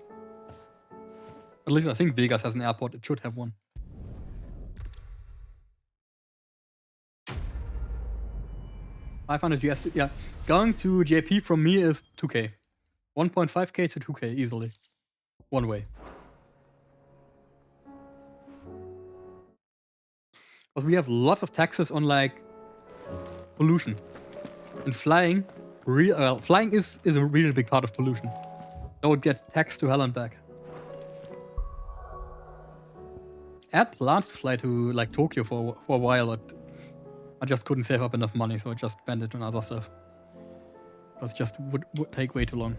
At least I think Vegas has an airport. It should have one. $500 US, yeah. Going to JP from me is 2k. 1.5k to 2k easily. One way. Because we have lots of taxes on like pollution. And flying, flying is a really big part of pollution. So it gets taxed to hell and back. I had plans to fly to like Tokyo for a while, but I just couldn't save up enough money, so I just spent it on other stuff. Because it just would take way too long.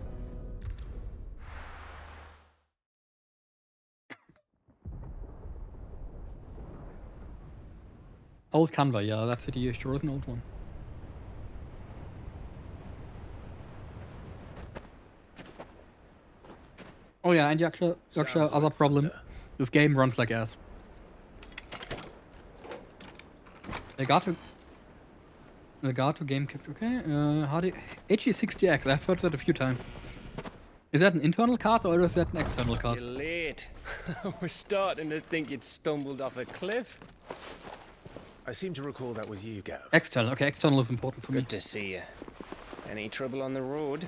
Old Canva, yeah, that city sure is an old one. Oh yeah, and Yorkshire other problem. This game runs like ass. Legato game capture. Okay, how do HD60X? I've heard that a few times. Is that an internal card or is that an external card? You're late. We're starting to think you'd stumbled off a cliff. I seem to recall that was you, Gav. External. Okay, external is important for me. Good to see you. Any trouble on the road?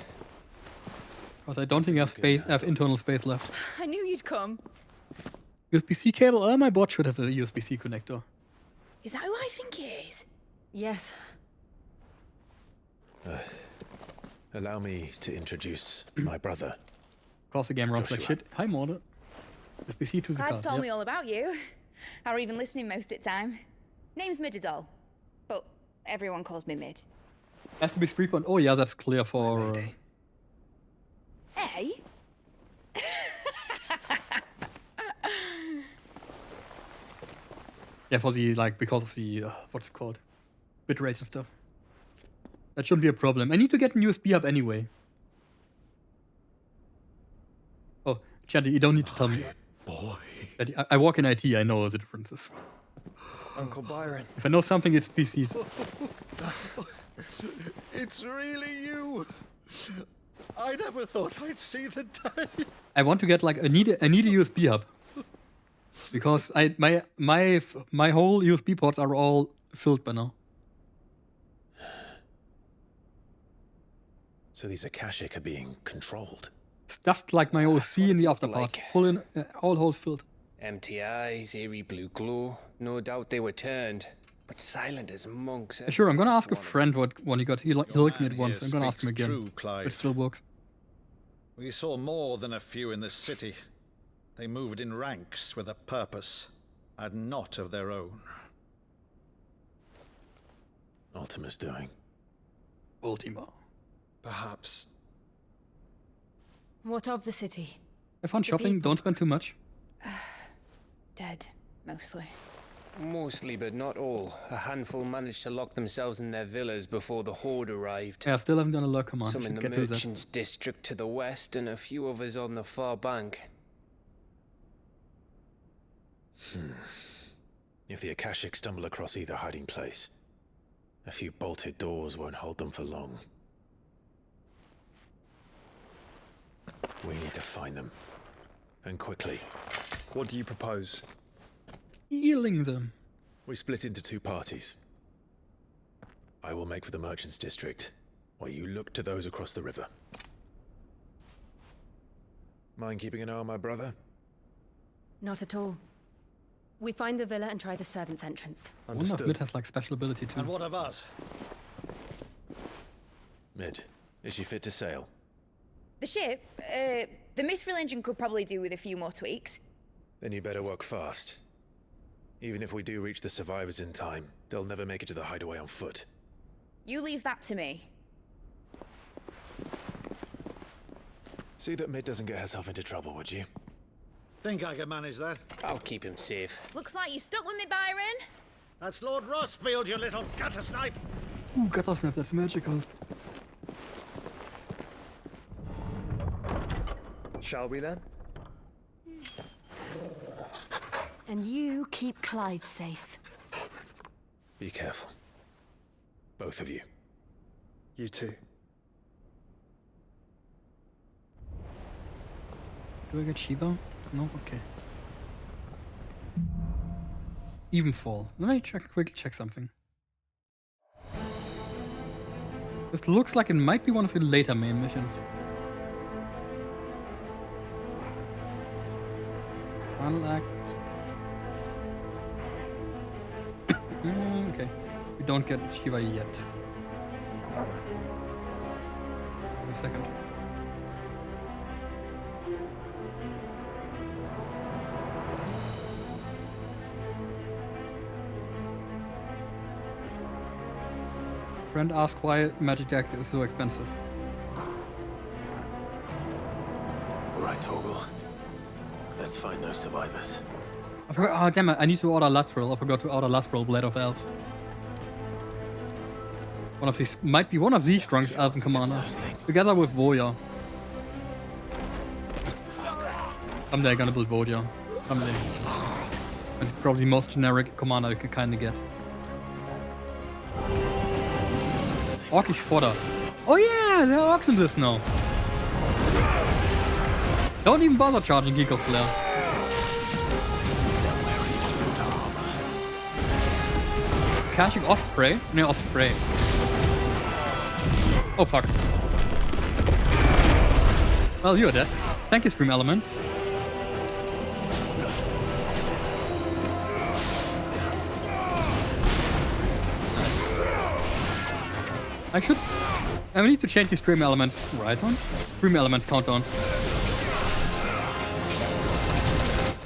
Because I don't think I have internal space left. I knew you'd come. USB-C cable? My board should have a USB-C connector. Is that who I think it is? Yes. Allow me to introduce my brother. Of course the game runs like shit. Hi, Morda. USB-C to the Clive's card. told me all about you. Or even listening most of the time. Name's Midadol. But everyone calls me Mid. Has to be 3.0. Oh yeah, that's clear for... Hey? Yeah, for the, like, because of the, what's it called? Bitrate and stuff. That shouldn't be a problem. I need to get a USB hub anyway. Oh, Chandy, you don't need to tell me. Boy. I work in IT, I know the differences. Uncle Byron. If I know something, it's PCs. It's really you. I never thought I'd see the day. I want to get, like, I need a USB hub. Because my whole USB ports are all filled by now. So these Akashic are being controlled. Stuffed like my OC in the afterpart. Full in, all holes filled. Empty eyes, eerie blue glow. No doubt they were turned, but silent as monks. Sure, I'm gonna ask a friend what one he got. He licked me it once. I'm gonna ask him again. True, Clive. It still works. We saw more than a few in this city. They moved in ranks with a purpose, and not of their own. Ultima's doing. Ultima. Perhaps. What of the city? Have fun shopping, don't spend too much. Dead. mostly. Mostly, but not all. A handful managed to lock themselves in their villas before the Horde arrived. Yeah, still haven't done a lock command. Some in Should the get to that. Merchants District to the west, and a few others on the far bank. If the Akashic stumble across either hiding place, a few bolted doors won't hold them for long. We need to find them. And quickly. What do you propose? Healing them. We split into two parties. I will make for the Merchants District, while you look to those across the river. Mind keeping an eye on my brother? Not at all. We find the villa and try the servants' entrance. I wonder if Mid has like special ability too. And what of us? Mid, is she fit to sail? The ship, the Mithril engine could probably do with a few more tweaks. Then you better work fast. Even if we do reach the survivors in time, they'll never make it to the hideaway on foot. You leave that to me. See that Mid doesn't get herself into trouble, would you? Think I can manage that? I'll keep him safe. Looks like you stuck with me, Byron. That's Lord Rossfield, you little gutter snipe! Ooh, gutter snap, that's magical. Shall we then? And you keep Clive safe. Be careful. Both of you. You too. Do I get Shiva? No? Okay. Evenfall. Let me quickly check something. This looks like it might be one of the later main missions. Final act. Okay. We don't get Shiva yet. A second. Friend asked why Magic Deck is so expensive. All right, Torgal. Let's find those survivors. I forgot. Oh damn it! I need to order Lateral. I forgot to order Lateral Blade of Elves. One of these might be one of these strong Elven commanders, together with Voya. Someday I'm gonna build Voya. Someday. It's probably the most generic commander you could kind of get. Orkish fodder. Oh yeah, there are orcs in this now. Don't even bother charging Geek of Flare. Cashing Osprey? No, Osprey. Oh fuck. Well, you're dead. Thank you, Scream Elements. I need to change these Scream Elements. Right on? Scream Elements countdowns.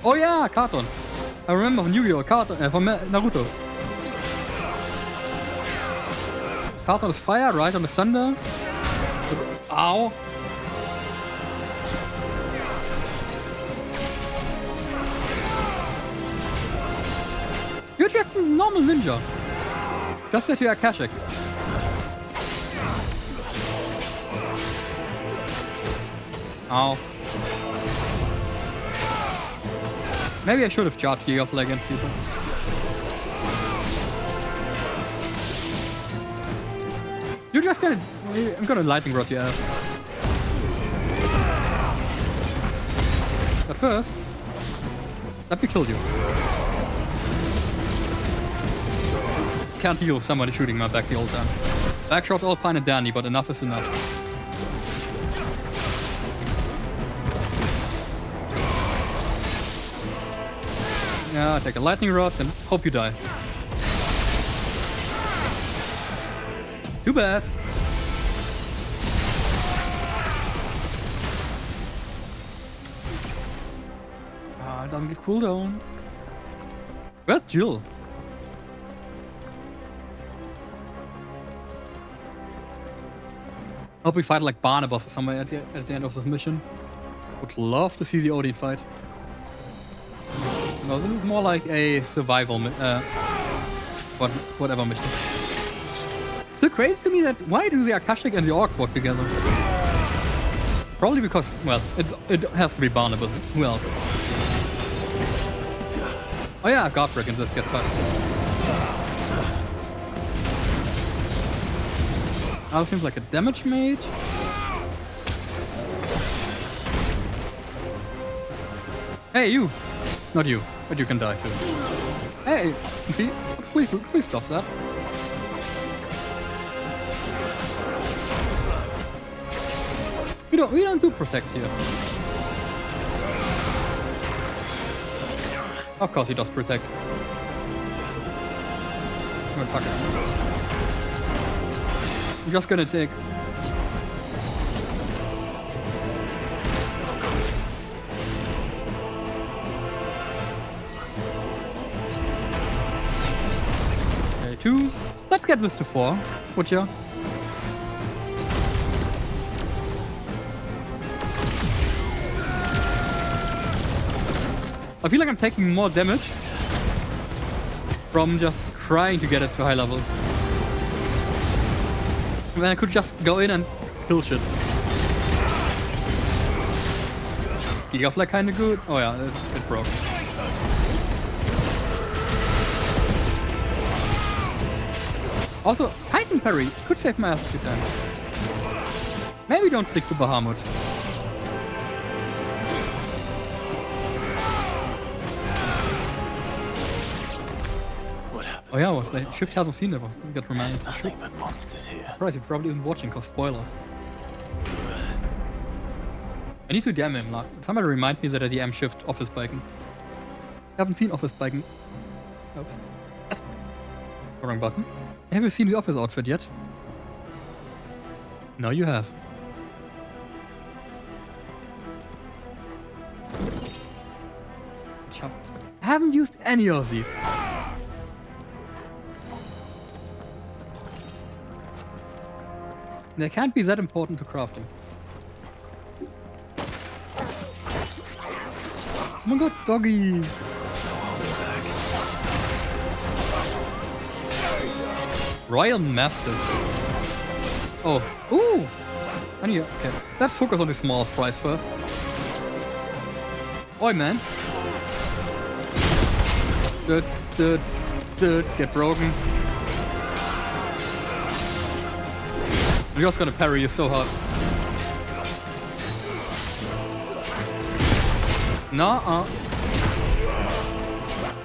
Oh yeah, Katon. I remember from Yu-Gi-Oh! Katon, from Naruto. Katon is fire, right on the thunder. Ow. You're just a normal ninja. Just that you're Akashic. Ow. Maybe I should have charged Gear Flare against you. You're just gonna... I'm gonna lightning rod your ass. But first, let me kill you. Can't deal with somebody shooting my back the whole time. Backshots all fine and dandy, but enough is enough. Yeah, take a lightning rod and hope you die. Too bad. Ah, it doesn't give cooldown. Where's Jill? Hope we fight like Barnabas or somewhere at the end of this mission. Would love to see the Odin fight. No, this is more like a survival, whatever mission. So crazy to me that why do the Akashic and the Orcs work together? Probably because, well, it has to be Barnabas. Who else? Oh yeah, Godric and this get fucked. That seems like a damage mage. Hey, you! Not you, but you can die too. Hey, please stop that. We don't do protect here. Of course he does protect. Oh, fuck it. I'm just gonna take. Okay, 2. Let's get this to 4, would you? I feel like I'm taking more damage from just trying to get it to high levels. When I could just go in and kill shit. Giga Flag kinda good. Oh yeah, it broke. Also, Titan Parry could save my ass a few times. Maybe don't stick to Bahamut. Oh yeah, was like Shift hasn't seen it. We got reminded. Nothing but monsters here. Surprised he probably isn't watching cause spoilers. I need to DM him. Like, somebody remind me that I DM Shift Office Biking. I haven't seen Office Biking. Oops. Wrong button. Have you seen the office outfit yet? No, you have. Chop. I haven't used any of these. They can't be that important to crafting. Oh my god, doggy! Royal Mastiff. Oh, ooh! I need. Okay, let's focus on the small price first. Oi, man! Get broken. I'm just gonna parry you so hard. Nah.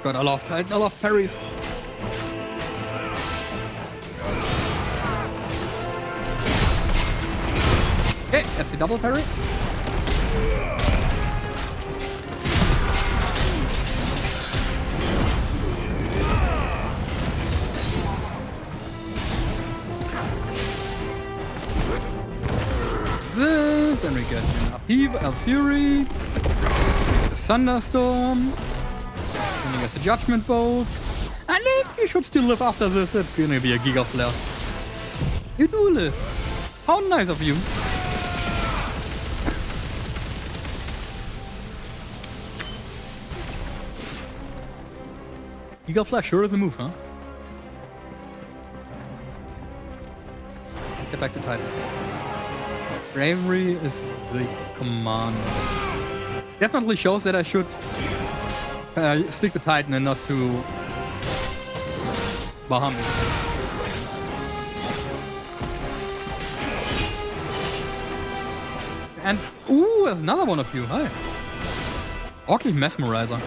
God, I love Titan. I love parries. Okay, that's the double parry. This, and we get an Upheaval, a Fury, we get a Thunderstorm, and we get the Judgment Bolt. And if you should still live after this, it's gonna be a Giga Flare. You do live. How nice of you. Giga Flare sure is a move, huh? Get back to Titan. Bravery is the command. Definitely shows that I should stick to Titan and not to Bahamut. And ooh, there's another one of you. Hi. Orky Mesmerizer.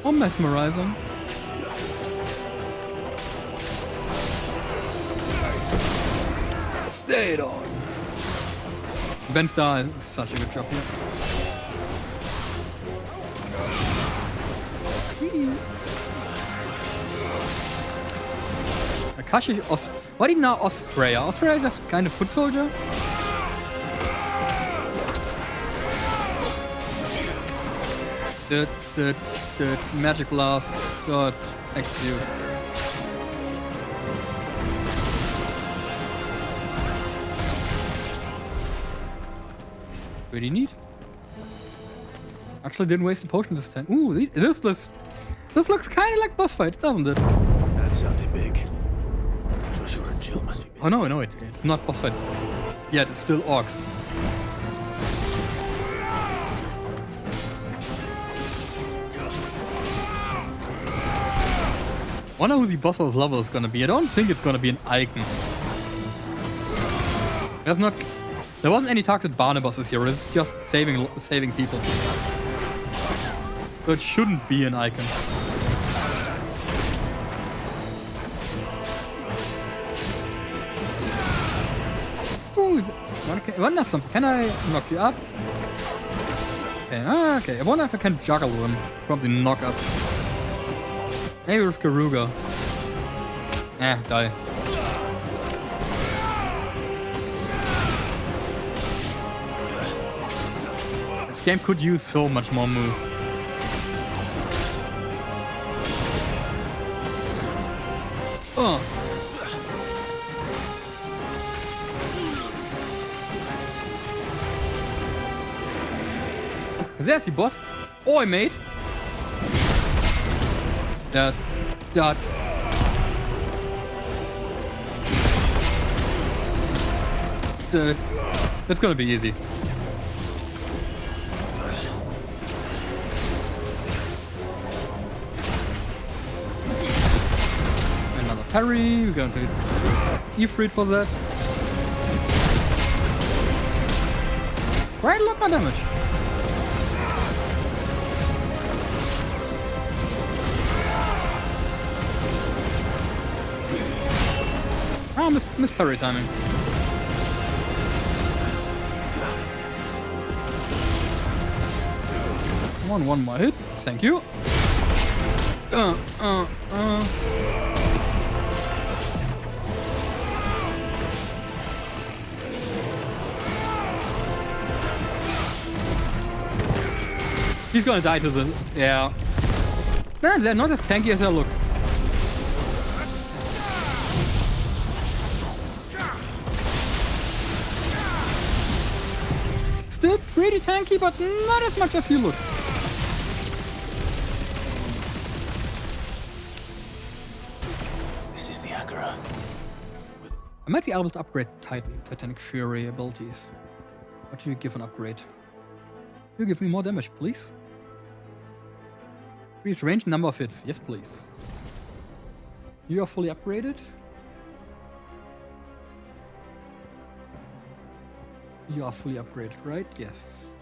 Oh, Mesmerizer. Stayed on. Ben Starr is such a good job here. Akashi what even now Ospreya? Ospreya is just kind of foot soldier? The magic blast. God, execute. Pretty neat. Actually, didn't waste a potion this time. Ooh, see, this looks kind of like boss fight, doesn't it? That sounded big. Joshua and Jill must be busy. Oh no, it's not boss fight. Yet it's still orcs. Wonder who the boss boss level is gonna be. I don't think it's gonna be an icon. There wasn't any targeted Barnabas here. It's just saving people. So it shouldn't be an icon. Ooh, can I knock you up? Okay. I wonder if I can juggle them from the knock up. Maybe with Garuga. Die. This game could use so much more moves. Oh. There's the boss. Oi, mate. That. That's gonna be easy. Another parry. We're going to Ifrit for that. Quite a lot more damage. Oh, miss parry timing. One more hit. Thank you. He's gonna die to the... Yeah. Man, they're not as tanky as they look. Still pretty tanky, but not as much as you look. This is the Agora. I might be able to upgrade Titanic Fury abilities. What do you give an upgrade? You give me more damage, please. Increase range, number of hits. Yes, please. You are fully upgraded. You are fully upgraded, right? Yes.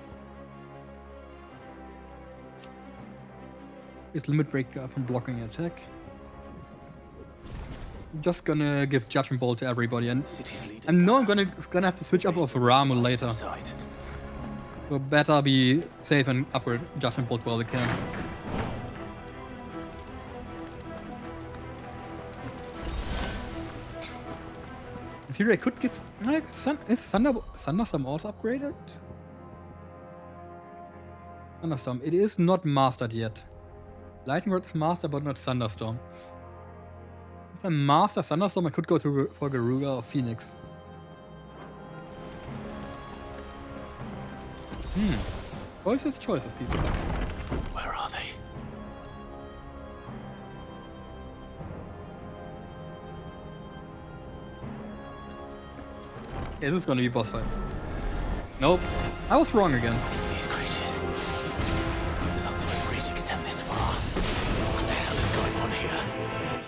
Is limit break up and blocking attack. Just gonna give Judgment Bolt to everybody, and I know I'm gonna have to switch up of Ramu later. So better be safe and upgrade Judgment Bolt while we can. Here I could give... Is Thunderstorm also upgraded? Thunderstorm. It is not mastered yet. Lightning Rod is mastered, but not Thunderstorm. If I master Thunderstorm, I could go for Garuga or Phoenix. Choices, people. Where are they? Okay, this is gonna be boss fight. Nope. I was wrong again. These creatures. Does Ultima's reach extend this far? What the hell is going on here?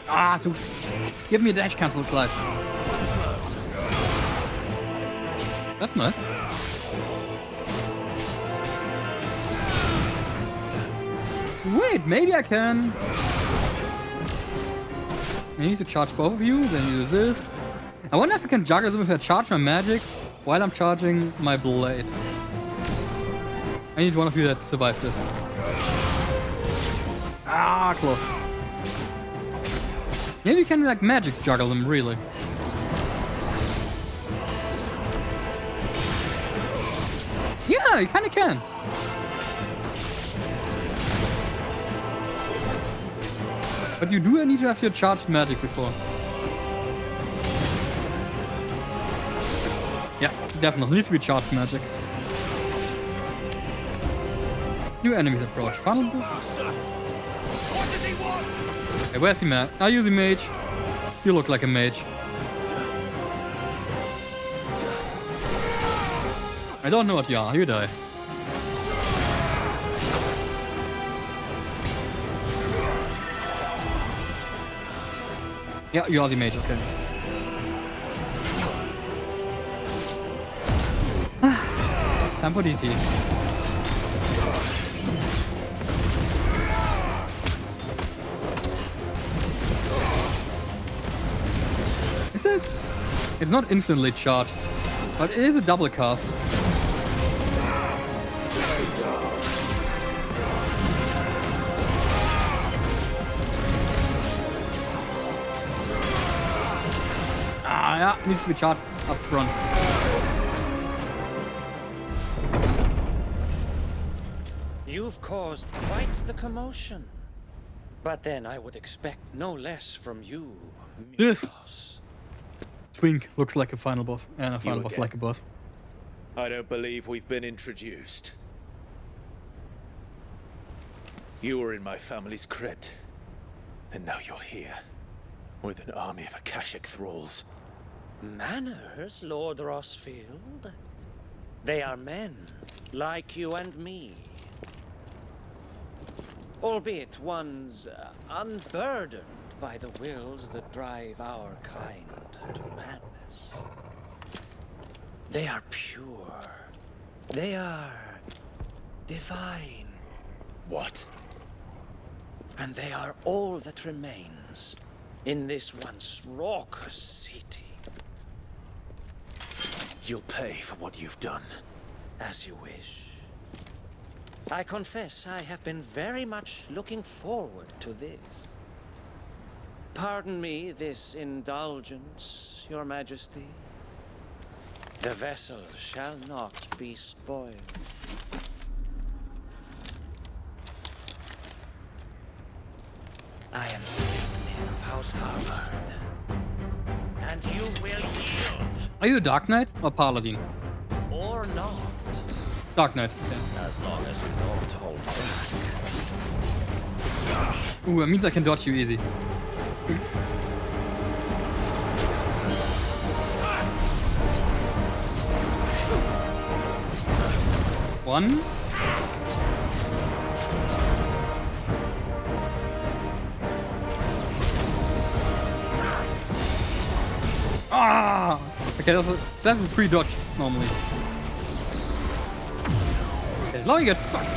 Ah, dude. Give me a dash cancel, Clive. That's nice. Wait, maybe I can. I need to charge both of you, then use this. I wonder if I can juggle them if I charge my magic while I'm charging my blade. I need one of you that survives this. Ah, close. Maybe you can like magic juggle them, really. Yeah, you kinda can. But you do need to have your charged magic before. Yeah, definitely needs to be charged magic. New enemies approach. Funnel boss. Hey, where's he, man? Are you the mage? You look like a mage. I don't know what you are. You die. Yeah, you are the mage. Okay. Time for DT. This? It's not instantly charged, but it is a double cast. Ah, yeah, needs to be charged up front. You've caused quite the commotion. But then I would expect no less from you, This twink looks like a final boss, and a final boss again. like a boss. I don't believe we've been introduced. You were in my family's crypt, and now you're here, with an army of Akashic thralls. Manners, Lord Rosfield? They are men, like you and me. Albeit ones unburdened by the wills that drive our kind to madness. They are pure. They are divine. What? And they are all that remains in this once raucous city. You'll pay for what you've done. As you wish. I confess I have been very much looking forward to this. Pardon me this indulgence, Your Majesty. The vessel shall not be spoiled. I am Sigmund of House Harvard. And you will yield. Are you a Dark Knight or Paladin? Or not. Dark Knight. Okay. As long as you don't hold back. Ooh, that means I can dodge you easy. One. Ah! Okay, that's a free dodge normally. Okay, now you get fucked.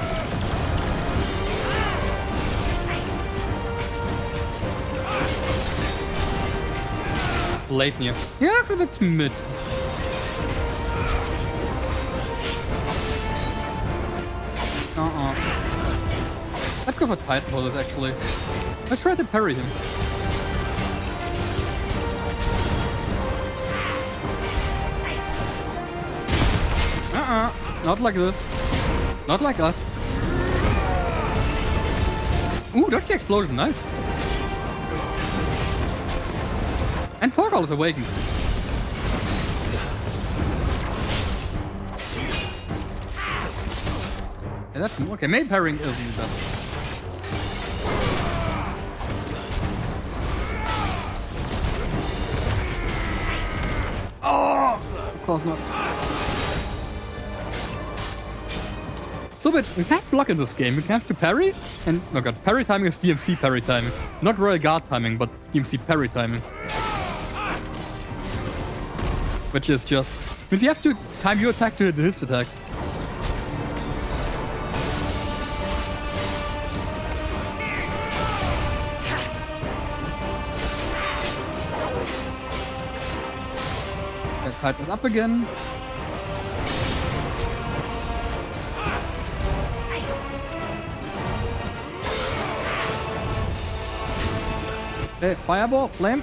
Leithnir. Yeah, looks a bit mid. Let's go for Titan for this actually. Let's try to parry him. Not like this. Not like us. Ooh, that's the explosion. Nice. And Torgal is awakened. Yeah, that's okay. Maybe parrying isn't the best. Oh, of course not. So, but we can't block in this game. We have to parry, and oh god, parry timing is DMC parry timing, not Royal Guard timing, but DMC parry timing. Which is just means you have to time your attack to hit his attack. Let's fight this up again. Okay, fireball, flame.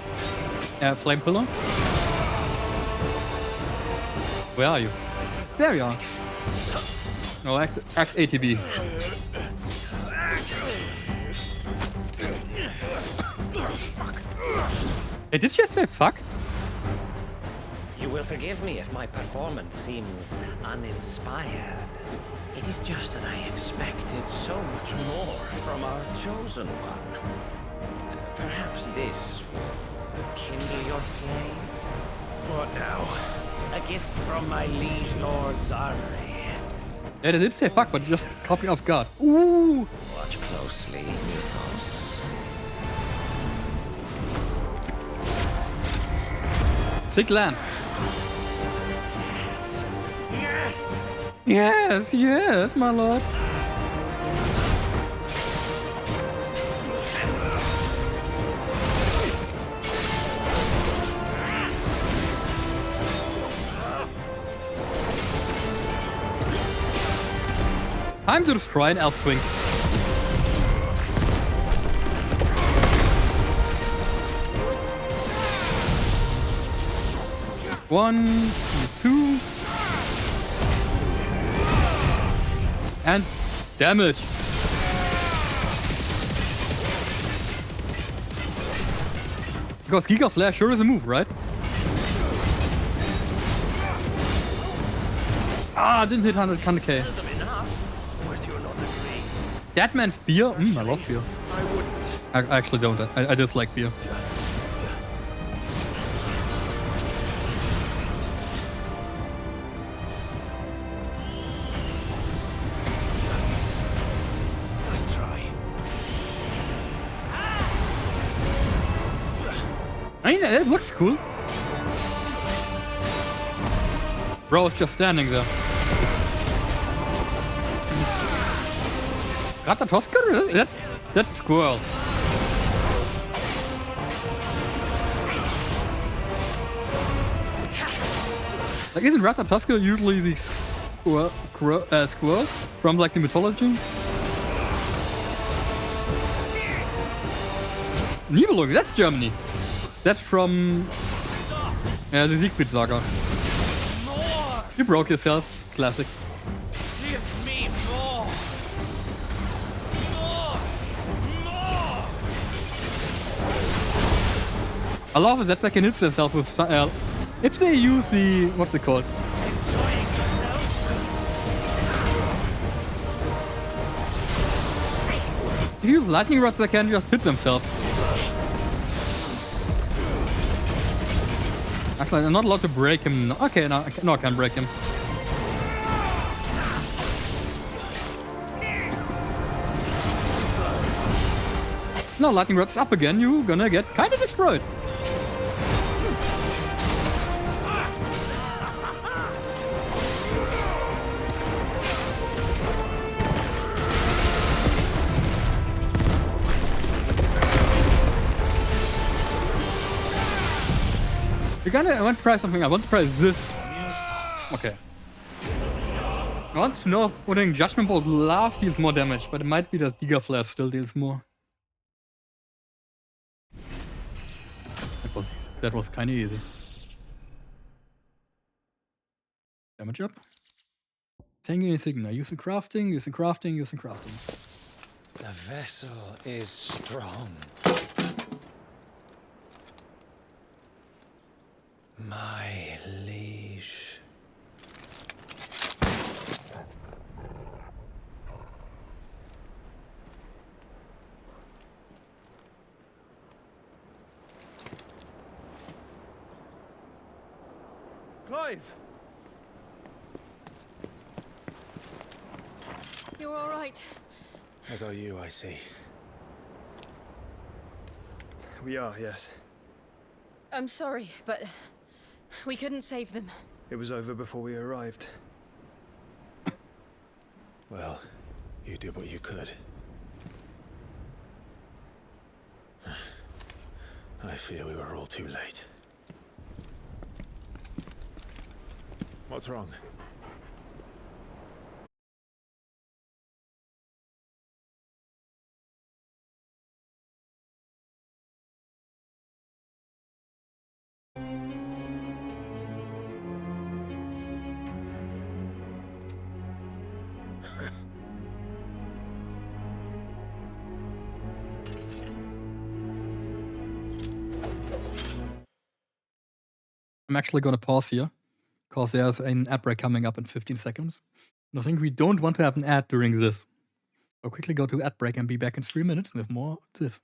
Flame pillar. Where are you? There you are. No, act ATB. Hey, did you just say fuck? You will forgive me if my performance seems uninspired. It is just that I expected so much more from our chosen one. Perhaps this will kindle your flame? What now? A gift from my liege lord's armory. Yeah, they did say fuck, but just caught me off guard. Ooh! Watch closely, Mythos. Sick lance. Yes! Yes, yes, my lord. Time to destroy an elf twink. One, two, and damage. Because Giga Flare sure is a move, right? Ah, didn't hit 100k. That man's beer? I love beer. I wouldn't. I actually don't. I just like beer. Nice try. I mean, it looks cool. Bro is just standing there. Ratatoska? That's squirrel. Like, isn't Ratatoska usually the squirrel from like the mythology? Nibelung, that's Germany. That's from the Siegfried Saga. You broke yourself. Classic. Give me more! More! I love it that they can hit themselves with if they use the what's it called? If you use lightning rods, they can just hit themselves. Actually, I'm not allowed to break him. Okay, no, I can break him. No, lightning rod's up again. You're gonna get kind of destroyed. I want to try something. I want to try this. Okay. I want to know if putting Judgment Bolt last deals more damage, but it might be that Giga Flare still deals more. That was kind of easy. Damage up. Singing Signa. Using crafting, using crafting, using crafting. The vessel is strong. My liege. Clive! You're all right. As are you, I see. We are, yes. I'm sorry, but we couldn't save them. It was over before we arrived. Well, you did what you could. I fear we were all too late. What's wrong? I'm actually gonna pause here, because there's an ad break coming up in 15 seconds. And I think we don't want to have an ad during this. I'll quickly go to ad break and be back in 3 minutes with more of this.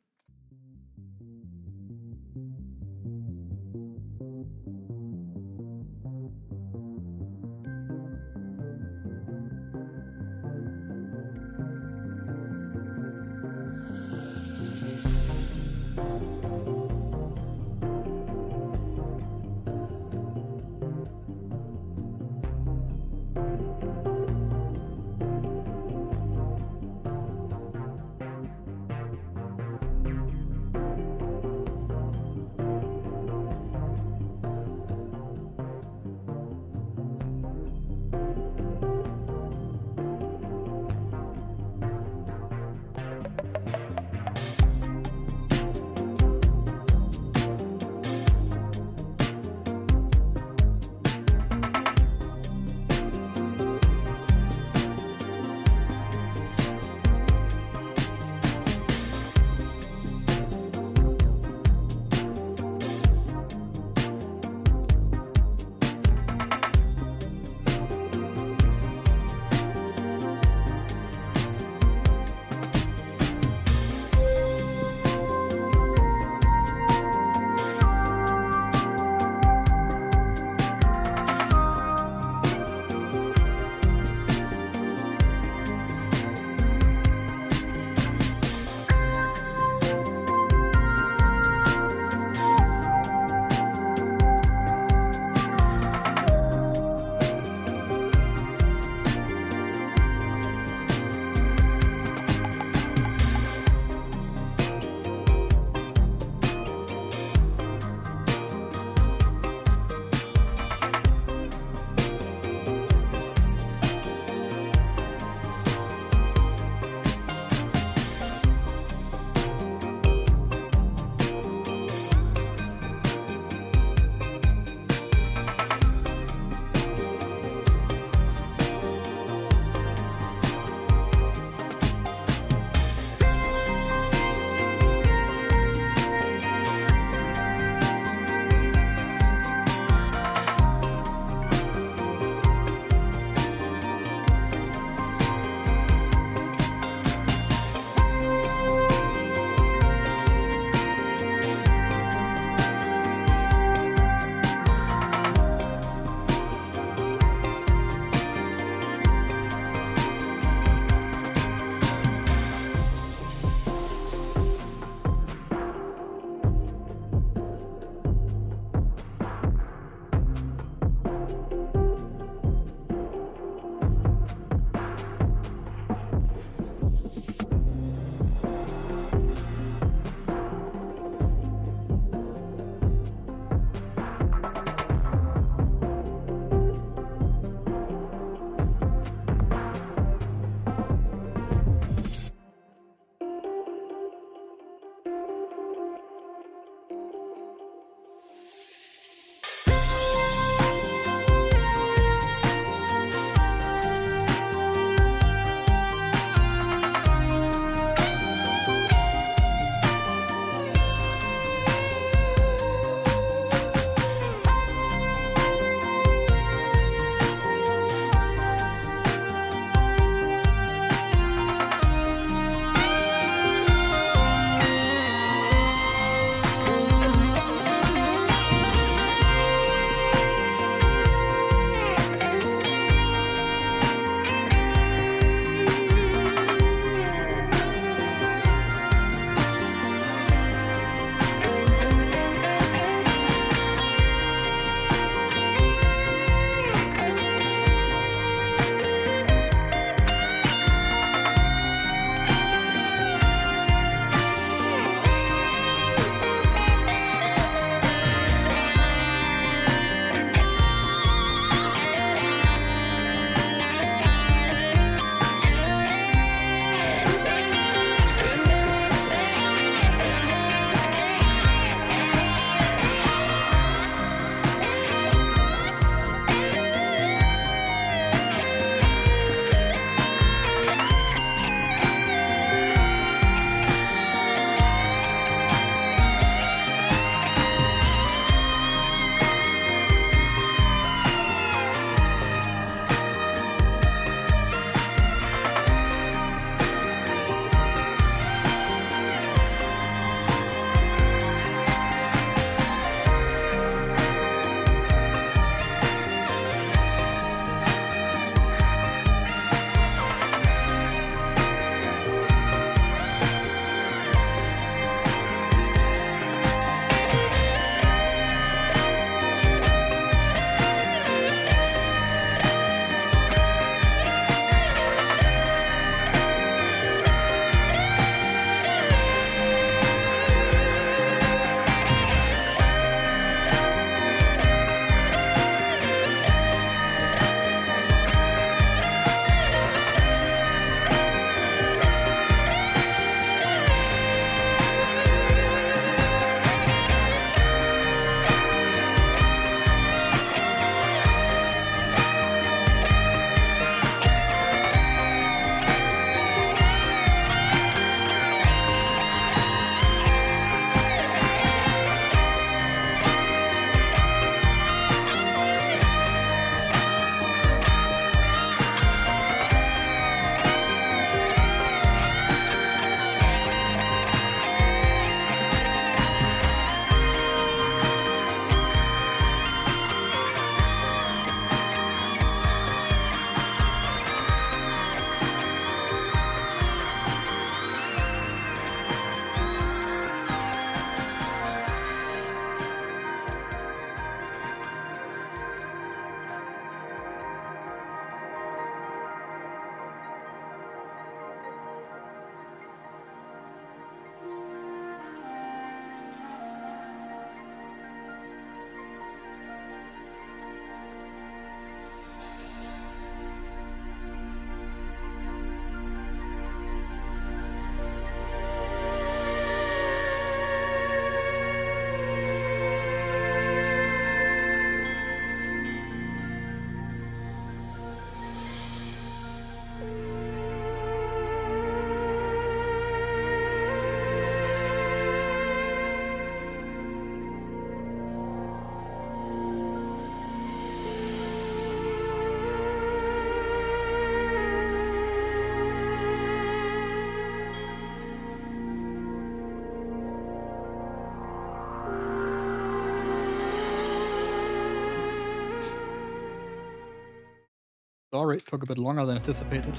Sorry, it took a bit longer than anticipated.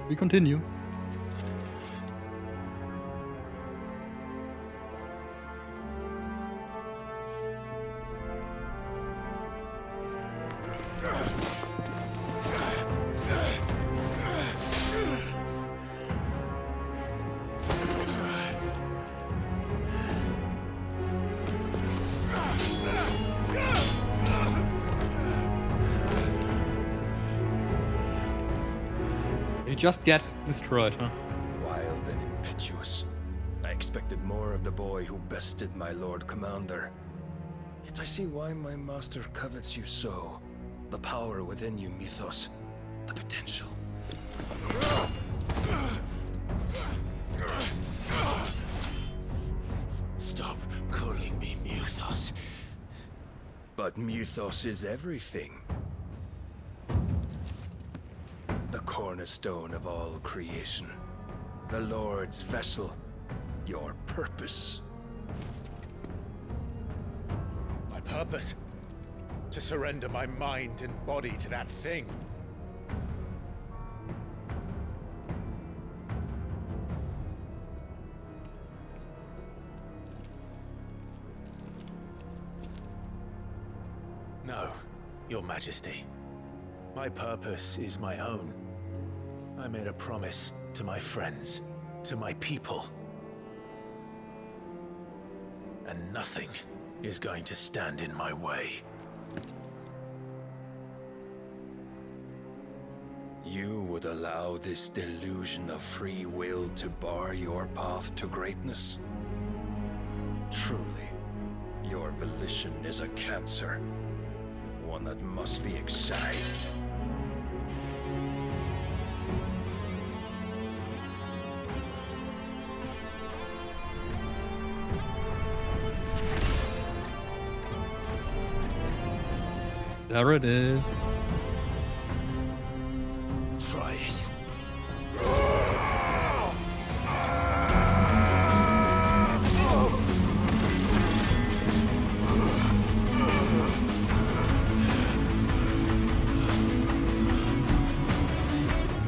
We continue. You just get destroyed, huh? Wild and impetuous. I expected more of the boy who bested my Lord Commander. Yet I see why my master covets you so. The power within you, Mythos. The potential. Stop calling me Mythos. But Mythos is everything. The cornerstone of all creation. The Lord's vessel. Your purpose. My purpose? To surrender my mind and body to that thing. No, Your Majesty. My purpose is my own. I made a promise to my friends, to my people. And nothing is going to stand in my way. You would allow this delusion of free will to bar your path to greatness? Truly, your volition is a cancer. One that must be excised. There it is. Try it.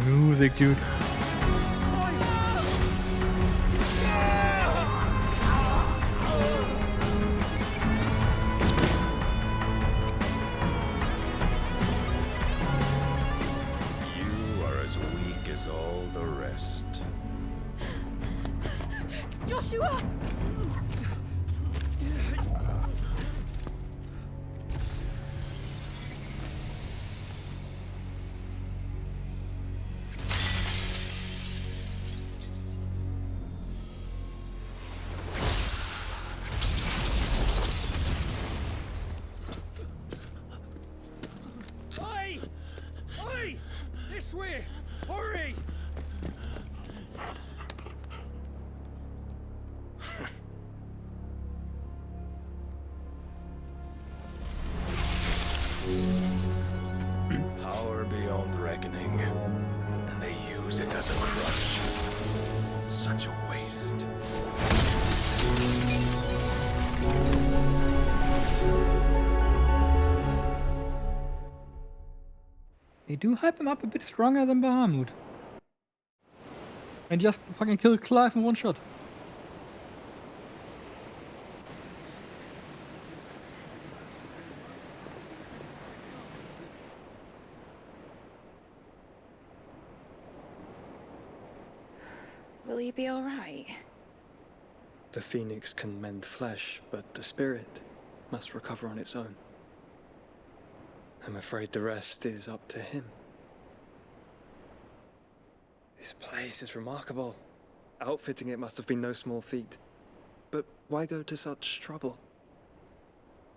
Music, dude. You are as weak as all the rest. Joshua! Oi! Oi! This way! Hurry! Power beyond reckoning, and they use it as a crutch. Such a waste. They do hype him up a bit stronger than Bahamut. And just fucking kill Clive in one shot. Will he be alright? The phoenix can mend flesh, but the spirit must recover on its own. I'm afraid the rest is up to him. This place is remarkable. Outfitting it must have been no small feat. But why go to such trouble?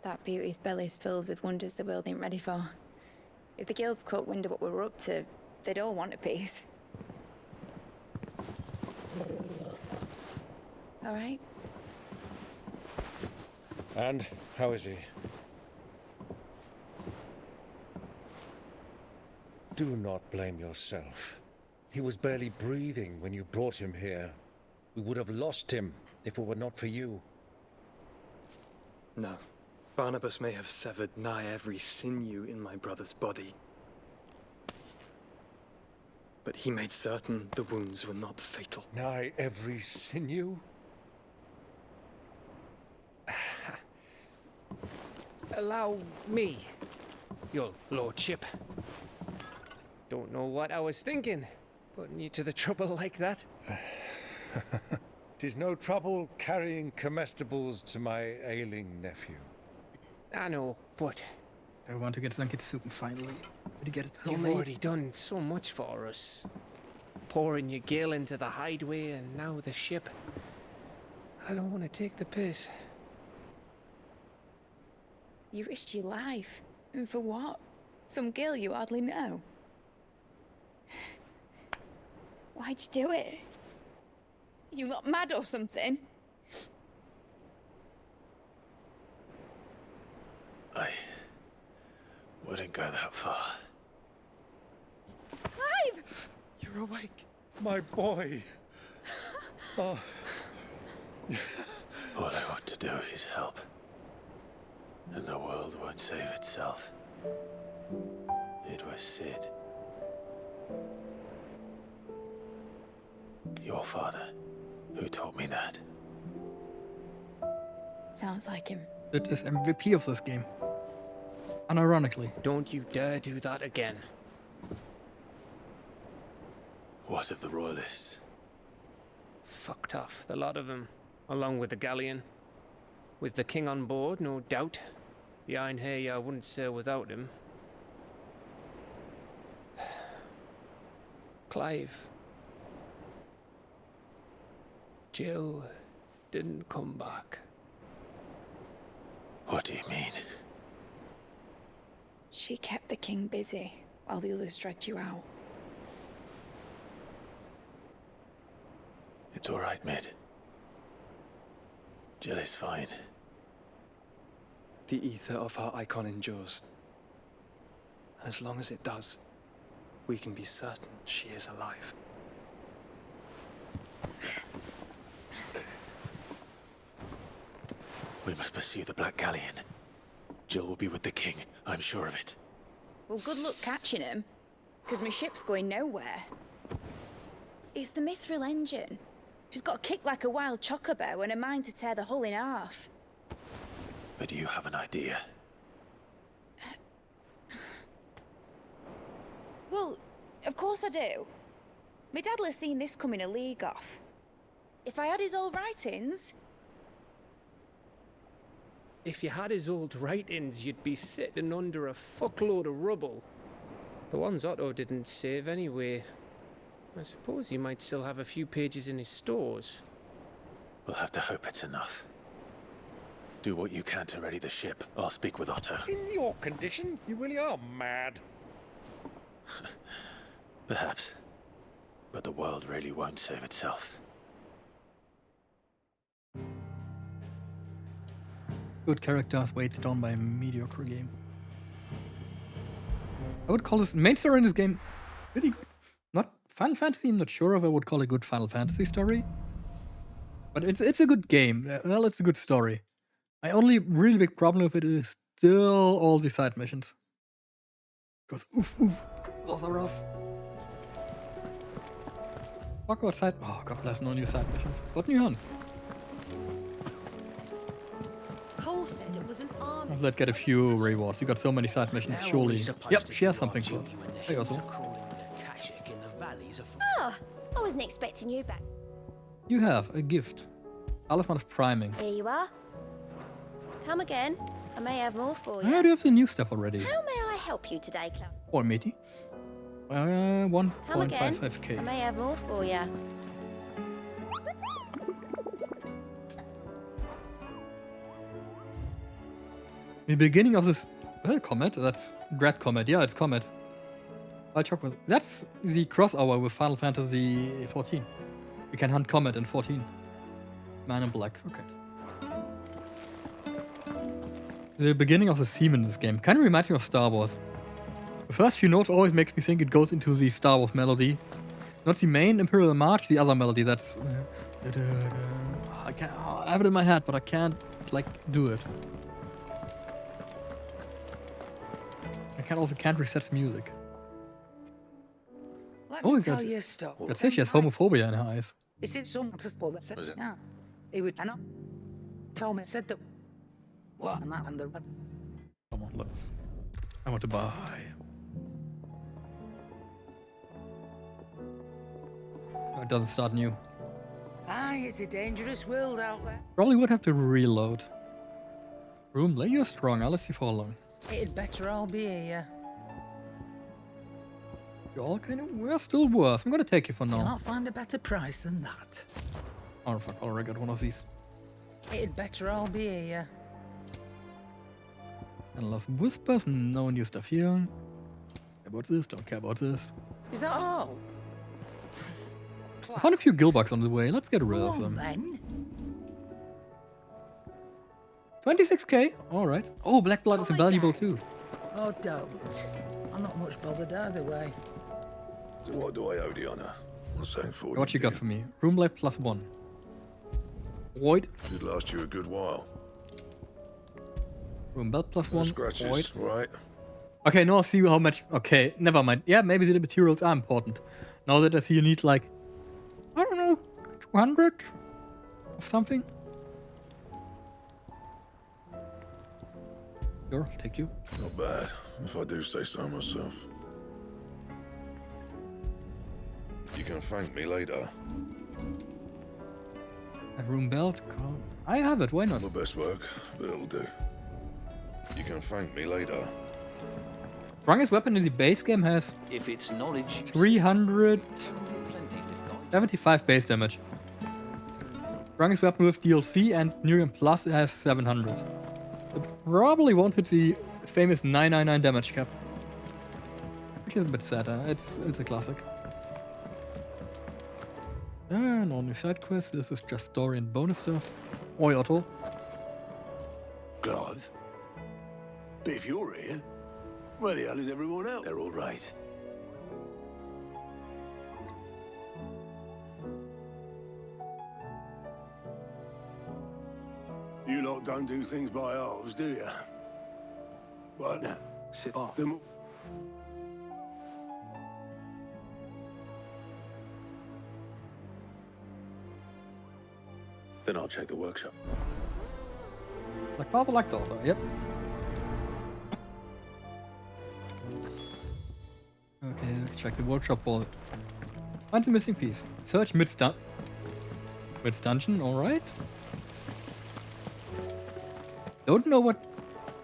That beauty's belly's filled with wonders the world ain't ready for. If the guilds caught wind of what we're up to, they'd all want a piece. All right? And how is he? Do not blame yourself. He was barely breathing when you brought him here. We would have lost him if it were not for you. No. Barnabas may have severed nigh every sinew in my brother's body. but he made certain the wounds were not fatal. Nigh every sinew? Allow me, your lordship. Don't know what I was thinking, putting you to the trouble like that. 'Tis no trouble carrying comestibles to my ailing nephew. I know, but I want to get Sankitsuken finally. Did you get it so you've late? already done so much for us. Pouring your gil into the hideaway and now the ship. I don't want to take the piss. You risked your life. And for what? Some girl you hardly know. Why'd you do it? You not mad or something? I wouldn't go that far. Clive! You're awake. My boy. Oh. All I want to do is help. And the world won't save itself. It was Sid. Your father, who taught me that. Sounds like him. It is MVP of this game. Unironically. Don't you dare do that again. What of the royalists? Fucked off, the lot of them, along with the galleon. With the king on board, no doubt. Behind here, I wouldn't sail without him. Clive. Jill didn't come back. What do you mean? She kept the king busy while the others dragged you out. It's all right, Mid. Jill is fine. The ether of her icon endures. And as long as it does, we can be certain she is alive. We must pursue the Black Galleon. Jill will be with the king, I'm sure of it. Well, good luck catching him, because my ship's going nowhere. It's the Mithril engine. She's got a kick like a wild chocobo and a mind to tear the hull in half. But do you have an idea? Well, of course I do. My dad'll have seen this coming a league off. If I had his old writings... If you had his old writings, you'd be sitting under a fuckload of rubble. The ones Otto didn't save anyway. I suppose he might still have a few pages in his stores. We'll have to hope it's enough. Do what you can to ready the ship. I'll speak with Otto. In your condition, you really are mad. Perhaps. But the world really won't save itself. Good characters weighted down by a mediocre game. I would call this main story in this game really good. Not Final Fantasy, I'm not sure if I would call it a good Final Fantasy story. But it's a good game. Well, it's a good story. My only really big problem with it is still all the side missions. Because oof, those are rough. Talk about side. Oh, God bless, no new side missions. What new ones? Cole said it was an army. Let's get a few rewards. You got so many side missions, surely. Yep, she has something for us. Hey, also. Ah, I wasn't expecting you back. You have a gift. Talisman of Priming. Here you are. Come again. I may have more for you. I do have the new stuff already. How may I help you today, Cloud? Or matey. Come again. 1.55k. I may have more for you. The beginning of this Comet, that's Dread Comet, yeah, it's Comet. That's the crossover with Final Fantasy XIV. You can hunt Comet in 14. Man in Black, okay. The beginning of the theme in this game kind of reminds me of Star Wars. The first few notes always makes me think it goes into the Star Wars melody. Not the main Imperial March, the other melody that's... I have it in my head, but I can't, like, do it. I can't reset the music. Let Oh, me God. tell you a story. That's it. She has homophobia in her eyes. Is it someone to spoil that says it now? He would not told me said that what and that and the Come on, let's. I want to buy. Oh, it doesn't start new. aye, it's a dangerous world out there. Probably would have to reload. Room, lay you're strong. Let's see for long. It'd better all be here. You're all kind of. We're still worse. I'm gonna take you for now. Can't find a better price than that. Oh fuck! Already got one of these. It'd better all be here. Endless whispers. No new stuff here. Care about this? Don't care about this. Is that all? I found a few gilbugs on the way. Let's get rid Go of on, them. then. 26k. All right. Oh, black blood is valuable too. Oh, don't. I'm not much bothered either way. So what do I owe the honor? What's that for? What you got for me? Room light +1. Void. Should last you a good while. Room belt +1. Scratches, Void. right? Okay, now I see how much. Okay, never mind. Yeah, maybe the materials are important. Now that I see you need like, I don't know, 200 of something. Sure, I'll take you. Not bad, if I do say so myself. You can thank me later. Have room belt. I have it. Why not? My best work, but it'll do. You can thank me later. Strongest weapon in the base game has If it's knowledge, 375 base damage. Strongest weapon with DLC and Nurium Plus has 700. It probably won't hit the famous 999 damage cap. Which is a bit sad. It's a classic. No new side quests. This is just story and bonus stuff. Oi, Otto. Clive? But if you're here, where the hell is everyone else? They're all right. You lot don't do things by halves, do you? What? Now, sit off. Then I'll check the workshop. Like father, like daughter. Yep. Okay, check the workshop for find the missing piece. Search midst dungeon. All right. Don't know what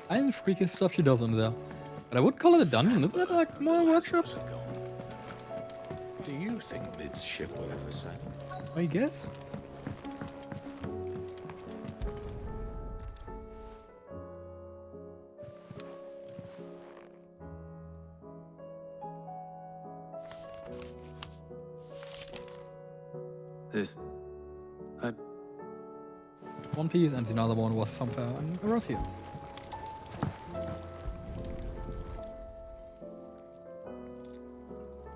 kind of freaky stuff she does in there, but I wouldn't call it a dungeon. Isn't it like more a workshop? Do you think Mid's ship will ever sail? I guess. This. One piece, and the other one was somewhere around here.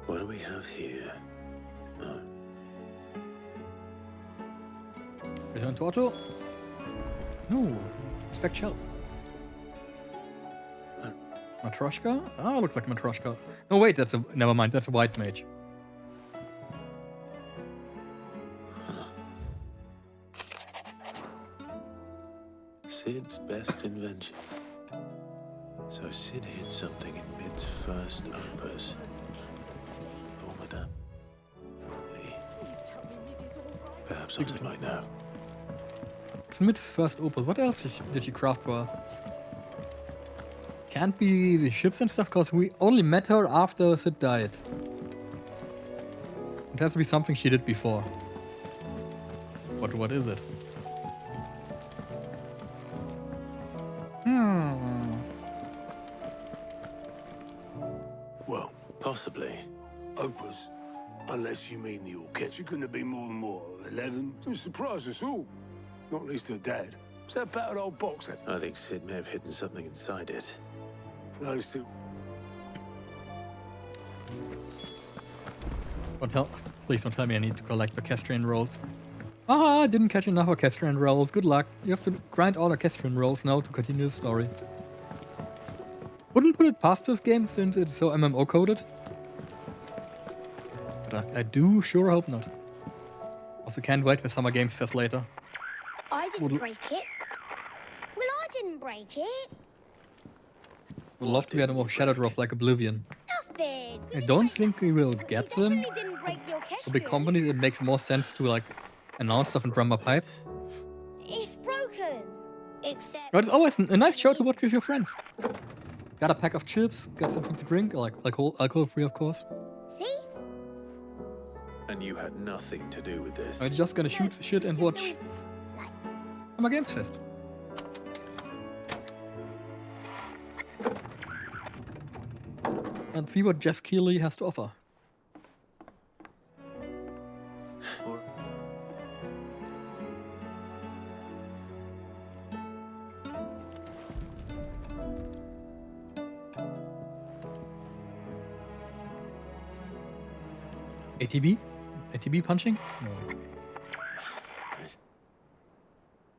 What do we have here? Oh. Return to Otto. No. Expect shelf. Matryoshka? Ah, looks like Matryoshka. No, wait, that's a. Never mind, that's a white mage. Sid's best invention. So Sid hid something in Mid's first opus. Formidable. Perhaps others might know. Smith's first opus. What else did you craft for us? Can't be the ships and stuff, because we only met her after Sid died. It has to be something she did before. What is it? Well, possibly. Opus. Unless you mean the orchestra. Couldn't have been more than what, 11? It surprised us all. Not least her dad. What's that battered old box? I think Sid may have hidden something inside it. Those two. Please don't tell me I need to collect orchestrion rolls. Ah, I didn't catch enough orchestrion rolls. Good luck. You have to grind all orchestrion rolls now to continue the story. Wouldn't put it past this game since it's so MMO coded. but I do sure hope not. Also, can't wait for Summer Games Fest later. I didn't break it. Well, I didn't break it. Would love to get a more Shadow Drop like Oblivion. Nothing. I don't think we will get them. Definitely didn't break the For big orchestra. companies, it makes more sense to like announce stuff in drummer pipe. It's broken. Except. But it's always a nice show to watch with your friends. Got a pack of chips, got something to drink, like alcohol free, of course. See? And you had nothing to do with this. I'm just gonna shoot shit and watch Summer Games Fest. And see what Jeff Keighley has to offer. ATB? ATB punching? No.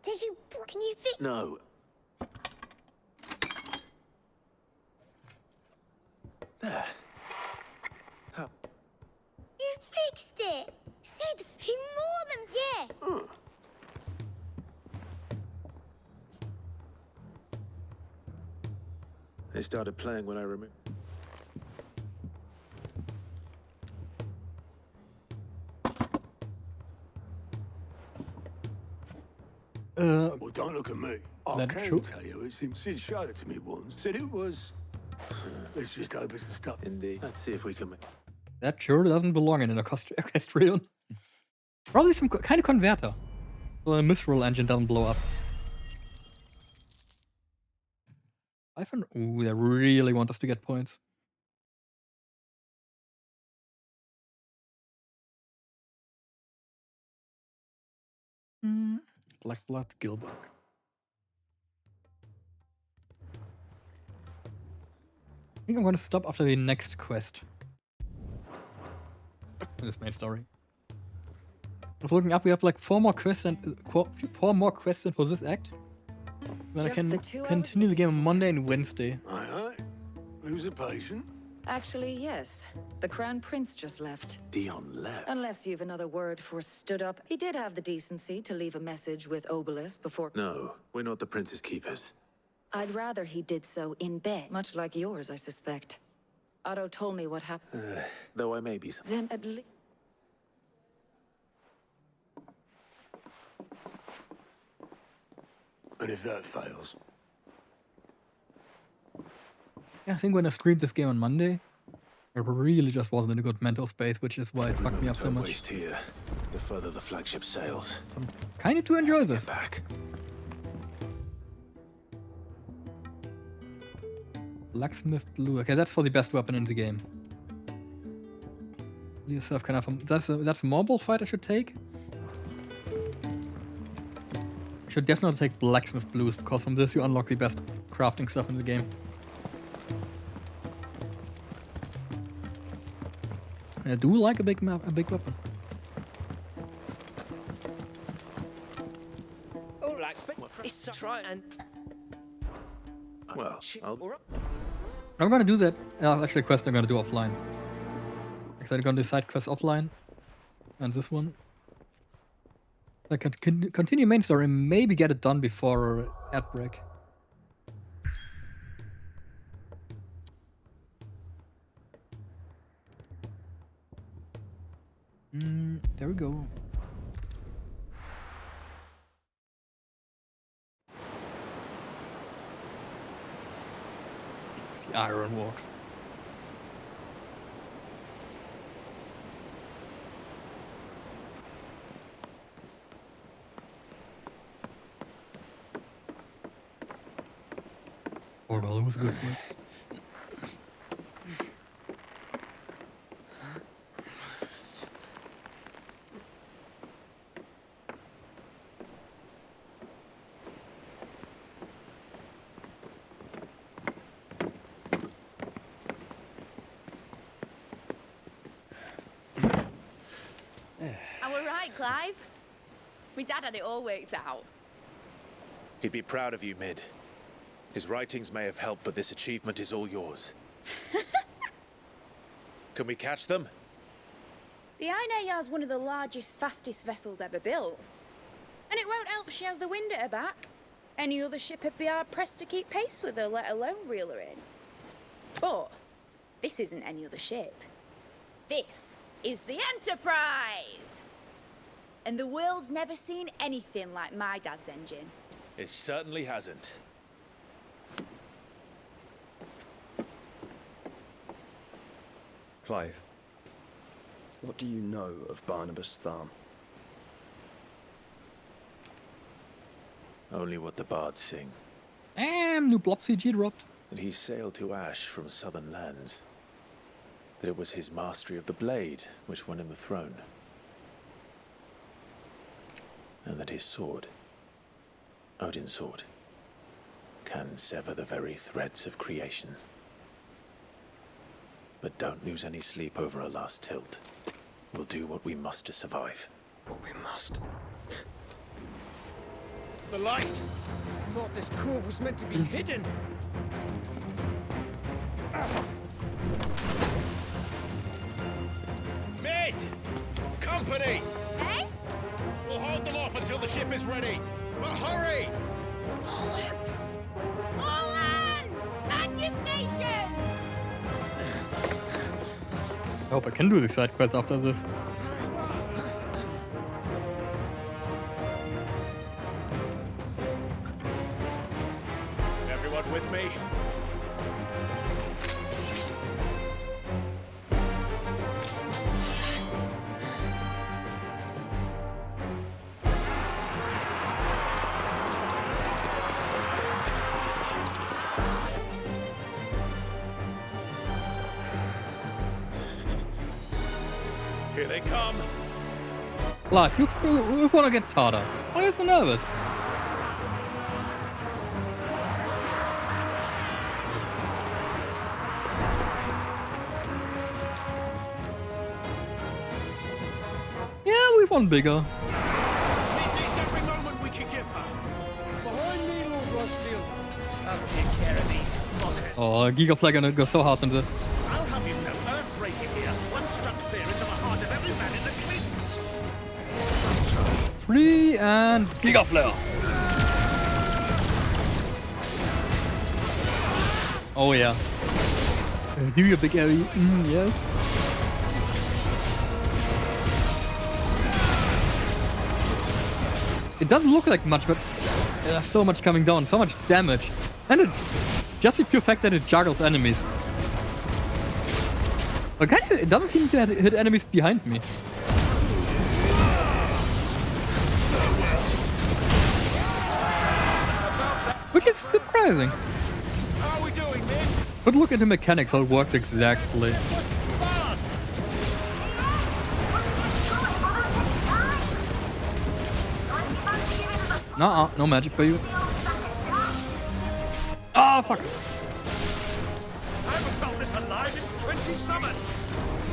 Did you? Can you fix? No. There. How? You fixed it. Said he more than yeah. They started playing when I removed. Well, don't look at me. I That can true? tell you, it's him. Sid showed it to me once. Said it was. Let's just hope it's the stuff. Indeed. Let's see if we can. That sure doesn't belong in an orchestrion. Probably some kind of converter. So the Mistral engine doesn't blow up. 500. Ooh, they really want us to get points. Black Blood, Gilbug. I think I'm gonna stop after the next quest. This main story. I was looking up, we have like 4 more quests and 4 more quests for this act. Then I Just can the 2 continue the game on Monday and Wednesday. Aye. Who's a patient? Actually, yes. The Crown Prince just left. Dion left. Unless you've another word for stood up. He did have the decency to leave a message with Obelisk before. No, we're not the prince's keepers. I'd rather he did so in bed, much like yours, I suspect. Otto told me what happened. Though I may be. Then at least. And if that fails, Yeah, I think when I streamed this game on Monday, I really just wasn't in a good mental space, which is why it fucked me up so much. Waste here. The further the flagship sails. So I'm kind of to enjoy this. Back. Blacksmith Blue. Okay, that's for the best weapon in the game. Yourself kind of. That's a marble fight I should take. I should definitely take Blacksmith Blues because from this you unlock the best crafting stuff in the game. I do like a big weapon. All right, it's try and. Well, I'm gonna do that. Actually, a quest I'm gonna do offline. Because I'm gonna do side quest offline, and this one. I can continue main story and maybe get it done before ad break. There we go. The iron walks. Oh well, it was a good one. I were right, Clive. My dad had it all worked out. He'd be proud of you, Mid. His writings may have helped, but this achievement is all yours. Can we catch them? The Ainayar's one of the largest, fastest vessels ever built. And it won't help she has the wind at her back. Any other ship would be hard-pressed to keep pace with her, let alone reel her in. But this isn't any other ship. This is the Enterprise! And the world's never seen anything like my dad's engine. It certainly hasn't. Clive, what do you know of Barnabas Tharm? Only what the bards sing. New blob CG dropped. That he sailed to Ash from southern lands. That it was his mastery of the blade which won him the throne. And that his sword, Odin's sword, can sever the very threads of creation. But don't lose any sleep over a last tilt. We'll do what we must to survive. What we must. The light! I thought this cove was meant to be hidden. Mate! Company! Eh? We'll hold them off until the ship is ready. But hurry! All hands! All hands! Man your stations! I hope I can do the side quest after this. Everyone with me? Here they come. Like, you've won against Tada. Why are you so nervous? Yeah, we've won bigger. Needs every moment we can give her. Behind me, Lord Rosfield. I'll take care of these fuckers. Oh, Gigaflag gonna go so hard on this. I'll have you know, earth-breaking here. One struck fear into the heart of every man in the Cleats. Free and Gigaflare. Oh yeah. Do your big area. Yes. It doesn't look like much, but there's so much coming down, so much damage. And it, just the pure fact that it juggles enemies. But it doesn't seem to hit enemies behind me. Which is surprising. How are we doing, mate? But look at the mechanics, how it works exactly. Fast! Nuh-uh, no magic for you. Ah, fuck. I haven't felt this alive in 20 summers.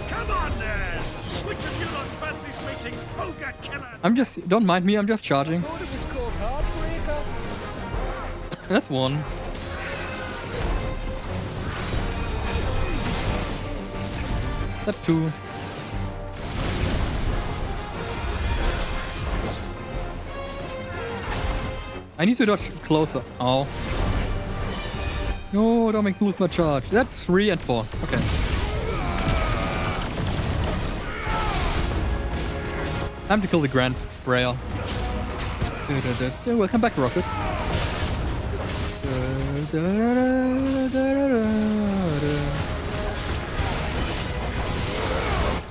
Come on then! Which of you lot fancies meeting Ogre Killer? I'm just, don't mind me, I'm just charging. I thought it was called Heartbreaker. That's one. That's two. I need to dodge closer. Oh. No, don't make me lose my charge. That's 3 and 4. Okay. Time to kill the Grand Freya. Welcome back, Rocket.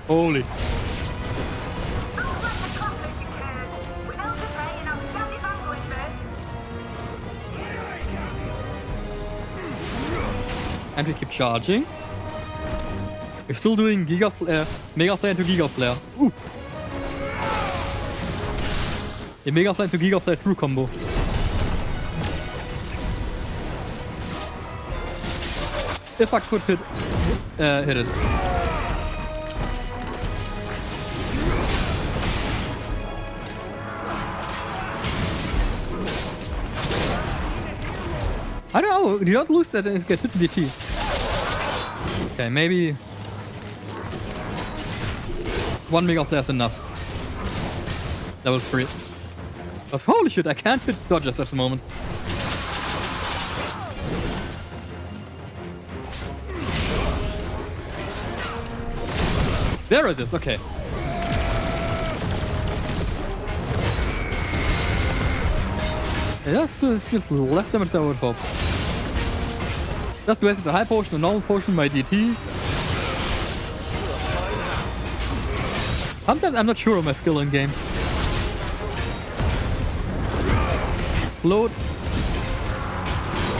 Holy. And we keep charging. We're still doing Mega Flare into Giga Flare. Ooh. The Mega Flare into Giga Flare true combo. If I could hit it. I don't know, you don't lose that if you get hit with DT. Okay, maybe... 1 mega flare is enough. Level 3. Because holy shit, I can't hit dodges at the moment. There it is, okay. That's just less damage than I would hope. Just wasted a high potion, a normal potion, my DT. Sometimes I'm not sure of my skill in games. Explode.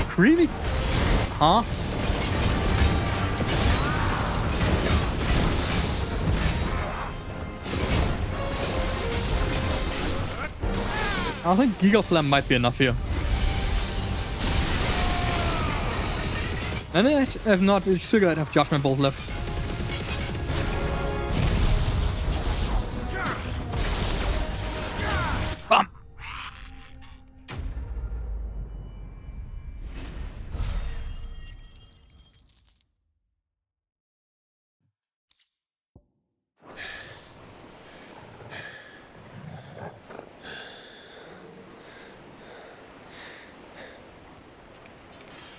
Creepy. Huh? I think Giga Flame might be enough here. And if not, it's figure I'd have Judgment Bolt left. Bam!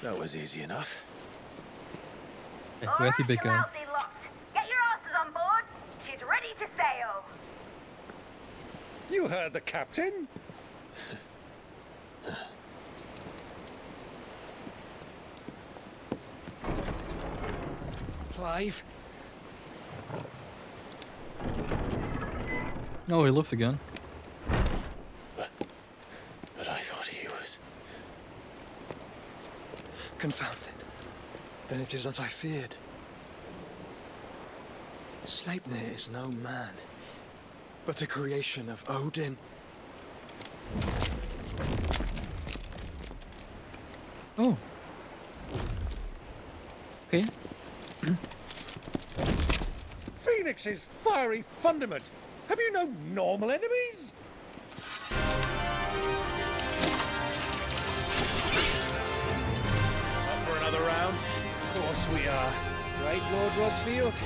That was easy enough. Hey, where's the big guy? Get your asses on board. She's ready to sail. You heard the captain? Clive? Oh, he lives again. But I thought he was... Confounded. Then it is as I feared. Sleipnir is no man, but a creation of Odin. Oh. Okay. Phoenix's fiery fundament. Have you no normal enemies? Up for another round? Of course we are. Right, Lord Rossfield?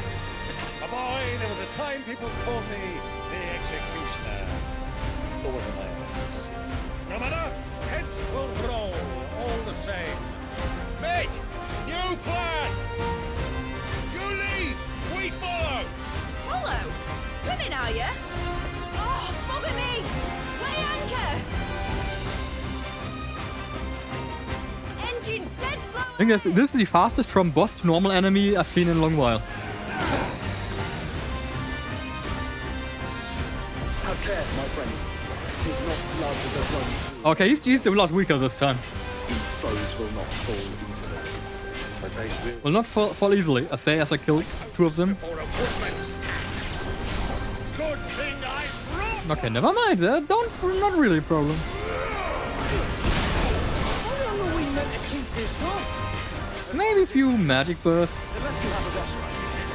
A boy, there was a time people called me the Executioner. Or was it my ex? No matter, heads will roll, all the same. Mate! New plan! You leave! We follow! Follow? Swimming, are you? Oh, bugger me! Weigh anchor! Engine's dead slow! I think this is the fastest from boss to normal enemy I've seen in a long while. Have care, my friends. It is not blood that runs through. Okay, he's a lot weaker this time. These foes will not fall easily. But they will. Will not fall easily, I say as I kill 2 of them. Good thing I brought... Okay, never mind. Not really a problem. How long are we meant to keep this up? Maybe a few magic bursts. Unless you have a better idea.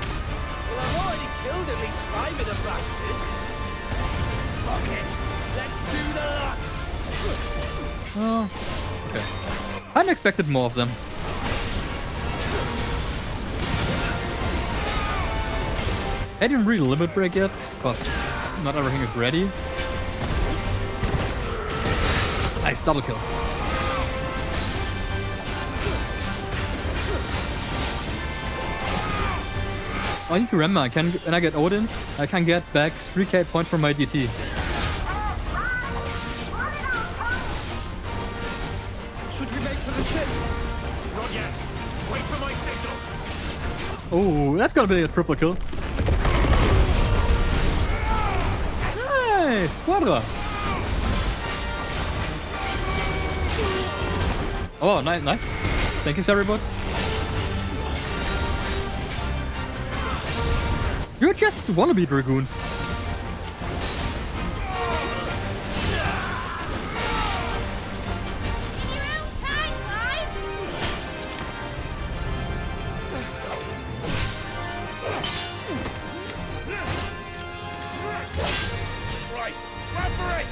Well, I've already killed at least 5 of the bastards. Fuck it. Let's do the lot. Oh, okay. I expected more of them. I didn't really limit break yet, because not everything is ready. Nice double kill. I need to remember, when I get Odin, I can get back 3k points from my DT. Should we make for the ship? Not yet. Wait for my signal. Oh, that's gonna be a triple kill. Nice! Quadra! Oh, nice. Thank you, Ceribot. You're just wannabe dragoons. Right, run for it!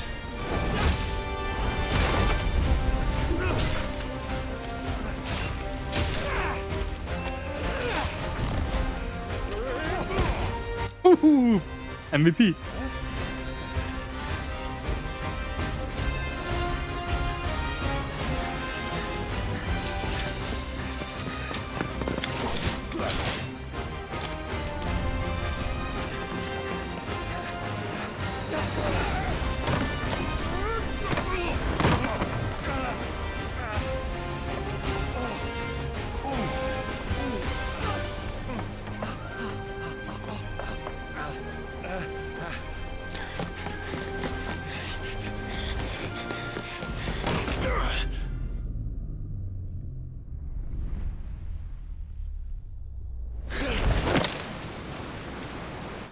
Ooh, I MVP.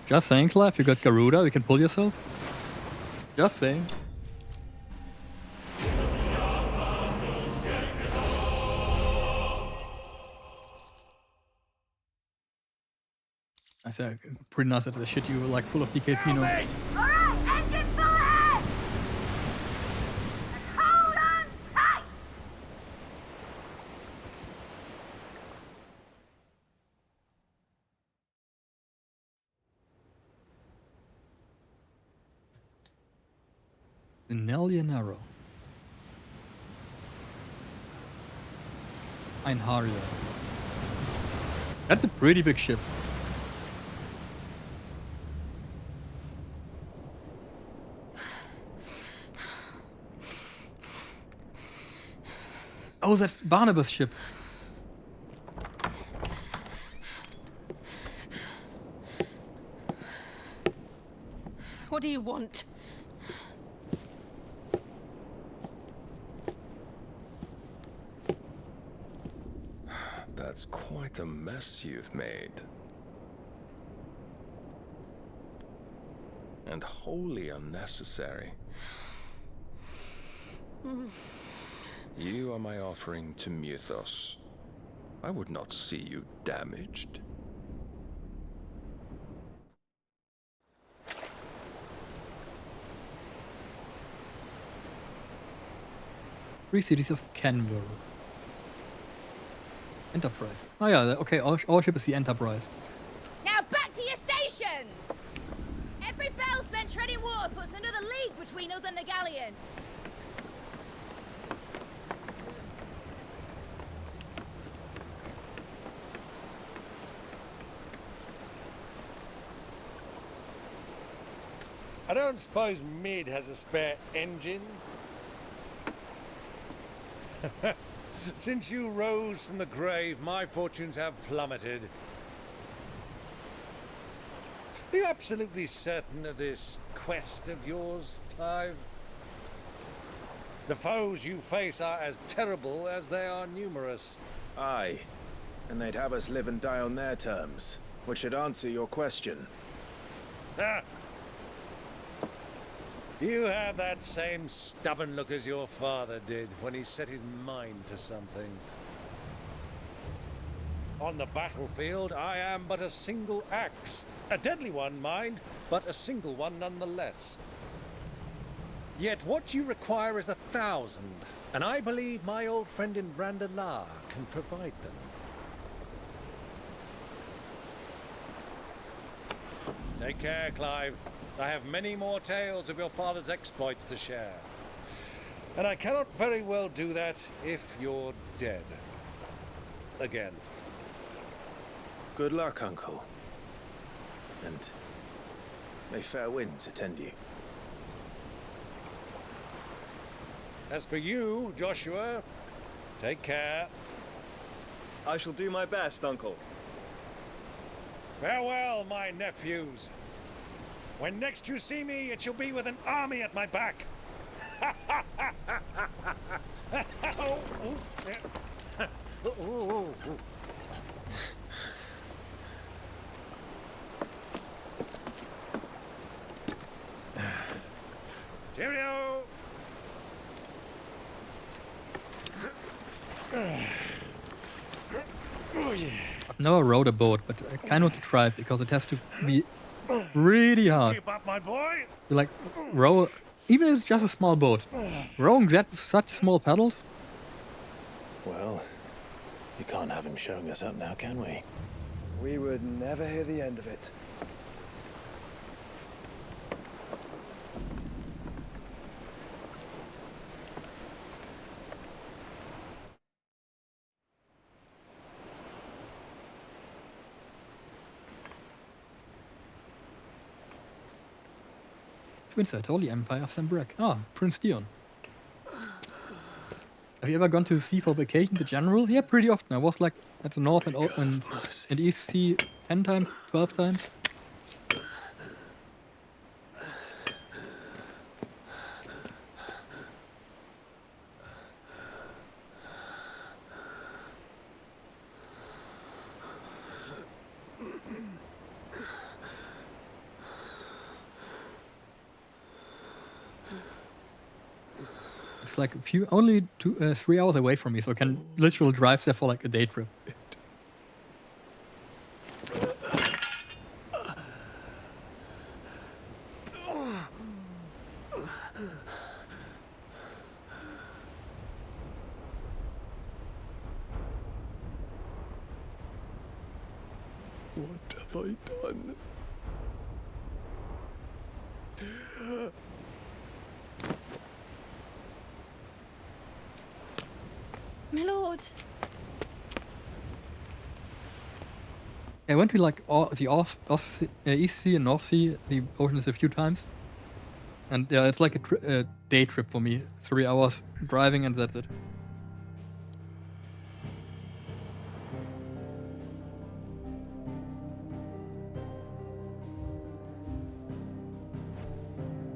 Just saying, Clive, you got Garuda, you can pull yourself. Just saying. I said, pretty nice at the shit you were like full of DK Pino. Alright, engine full ahead! And hold on tight! Nellianaro. Einharia. That's a pretty big ship. Oh, that's Barnabas' ship. What do you want? That's quite a mess you've made. And wholly unnecessary. You are my offering to Mythos. I would not see you damaged. Three cities of Canberra. Enterprise. Oh yeah, okay, our ship is the Enterprise. Now back to your stations! Every bell spent treading water puts another league between us and the galleon. I don't suppose Mid has a spare engine? Since you rose from the grave, my fortunes have plummeted. Are you absolutely certain of this quest of yours, Clive? The foes you face are as terrible as they are numerous. Aye. And they'd have us live and die on their terms, which should answer your question. Ah! You have that same stubborn look as your father did when he set his mind to something. On the battlefield, I am but a single axe. A deadly one, mind, but a single one nonetheless. Yet what you require is 1,000, and I believe my old friend in Brandalar can provide them. Take care, Clive. I have many more tales of your father's exploits to share. And I cannot very well do that if you're dead. Again. Good luck, Uncle. And may fair winds attend you. As for you, Joshua, take care. I shall do my best, Uncle. Farewell, my nephews. When next you see me, it shall be with an army at my back. Cheerio! I've never rowed a boat, but I kind of want to try it because it has to be really hard. Keep up, my boy. You like row, even if it's just a small boat, rowing that with such small paddles. Well, you can't have him showing us up now, can we? We would never hear the end of it. inside. Holy Empire of Sambrek. Ah, Prince Dion. Have you ever gone to the sea for vacation, the general? Yeah, pretty often. I was like at the north and east sea 10 times, 12 times. It's like only 3 hours away from me, so I can literally drive there for like a day trip. What have I done? My lord. I went to like the East Sea and North Sea, the oceans, a few times. And yeah, it's like a day trip for me. 3 hours driving and that's it.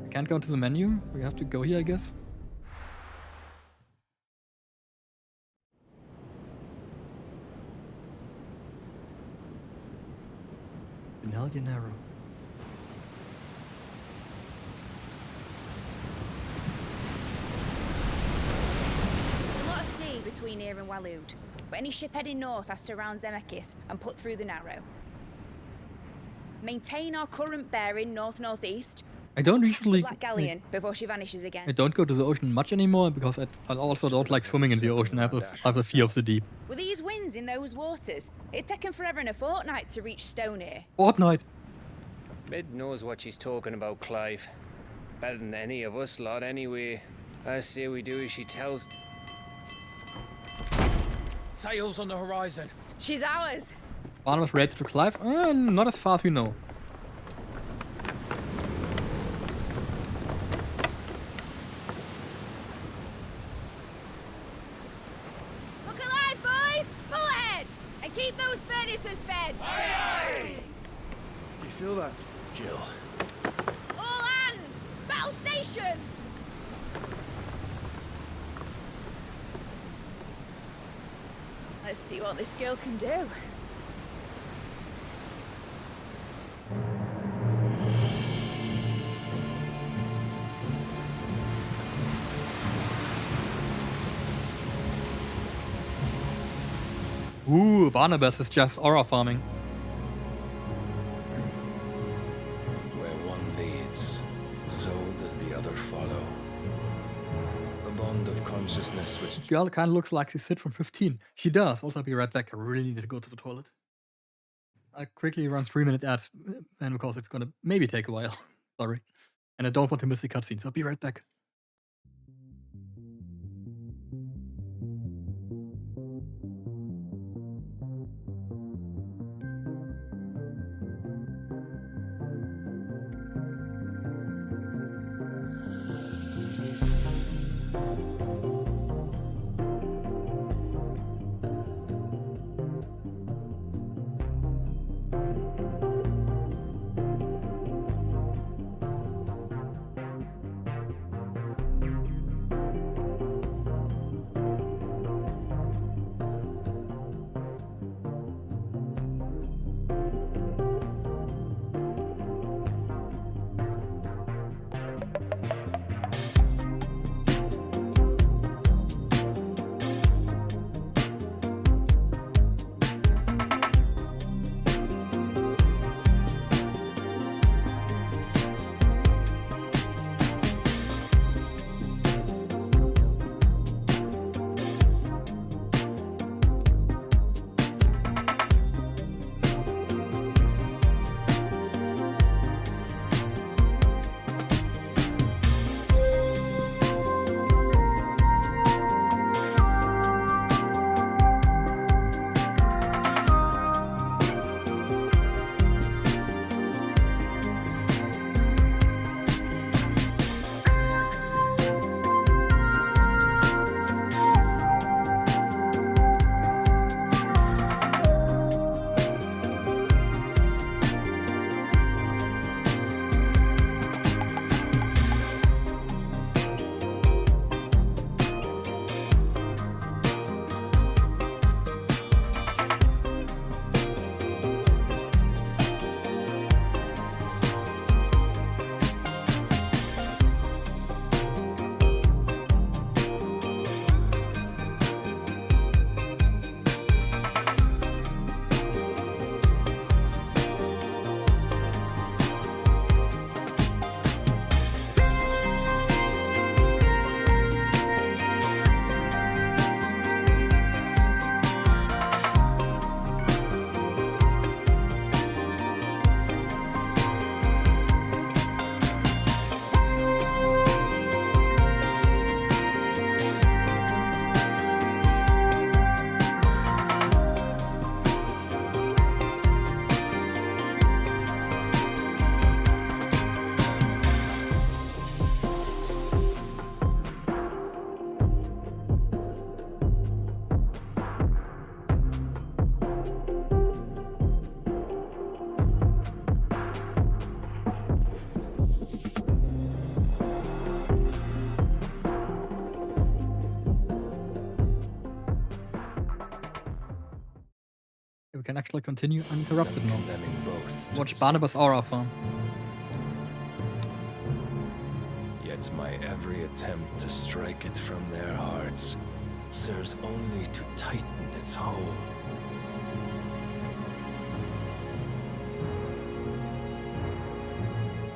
I can't go to the menu. We have to go here, I guess. Benalian Arrow. There's a lot of sea between here and Waloed, but any ship heading north has to round Zemeckis and put through the Narrow. Maintain our current bearing north-northeast. I don't The usually. Black Galleon before she vanishes again. I don't go to the ocean much anymore because I also don't like swimming in the ocean. I have a fear of the deep. With these winds in those waters, it'd taken forever and a fortnight to reach Stonehenge. Fortnight. Mid knows what she's talking about, Clive. Better than any of us lot, anyway. I say we do as she tells. Sails on the horizon. She's ours. Barnabas ready to Clive? Not as far as we know. Look alive, boys! Pull ahead! And keep those furnaces fed! Aye, aye! Do you feel that, Jill? All hands! Battle stations! Let's see what this girl can do. Ooh, Barnabas is just aura farming. Where one leads, so does the other follow. The bond of consciousness which... Girl kind of looks like the Sid from 15. She does. Also, I'll be right back. I really need to go to the toilet. I quickly run 3-minute ads, and because it's gonna maybe take a while. Sorry. And I don't want to miss the cutscenes. I'll be right back. we can actually continue uninterrupted now. Condemning both to Watch the Barnabas Aura farm. Yet my every attempt to strike it from their hearts serves only to tighten its hold.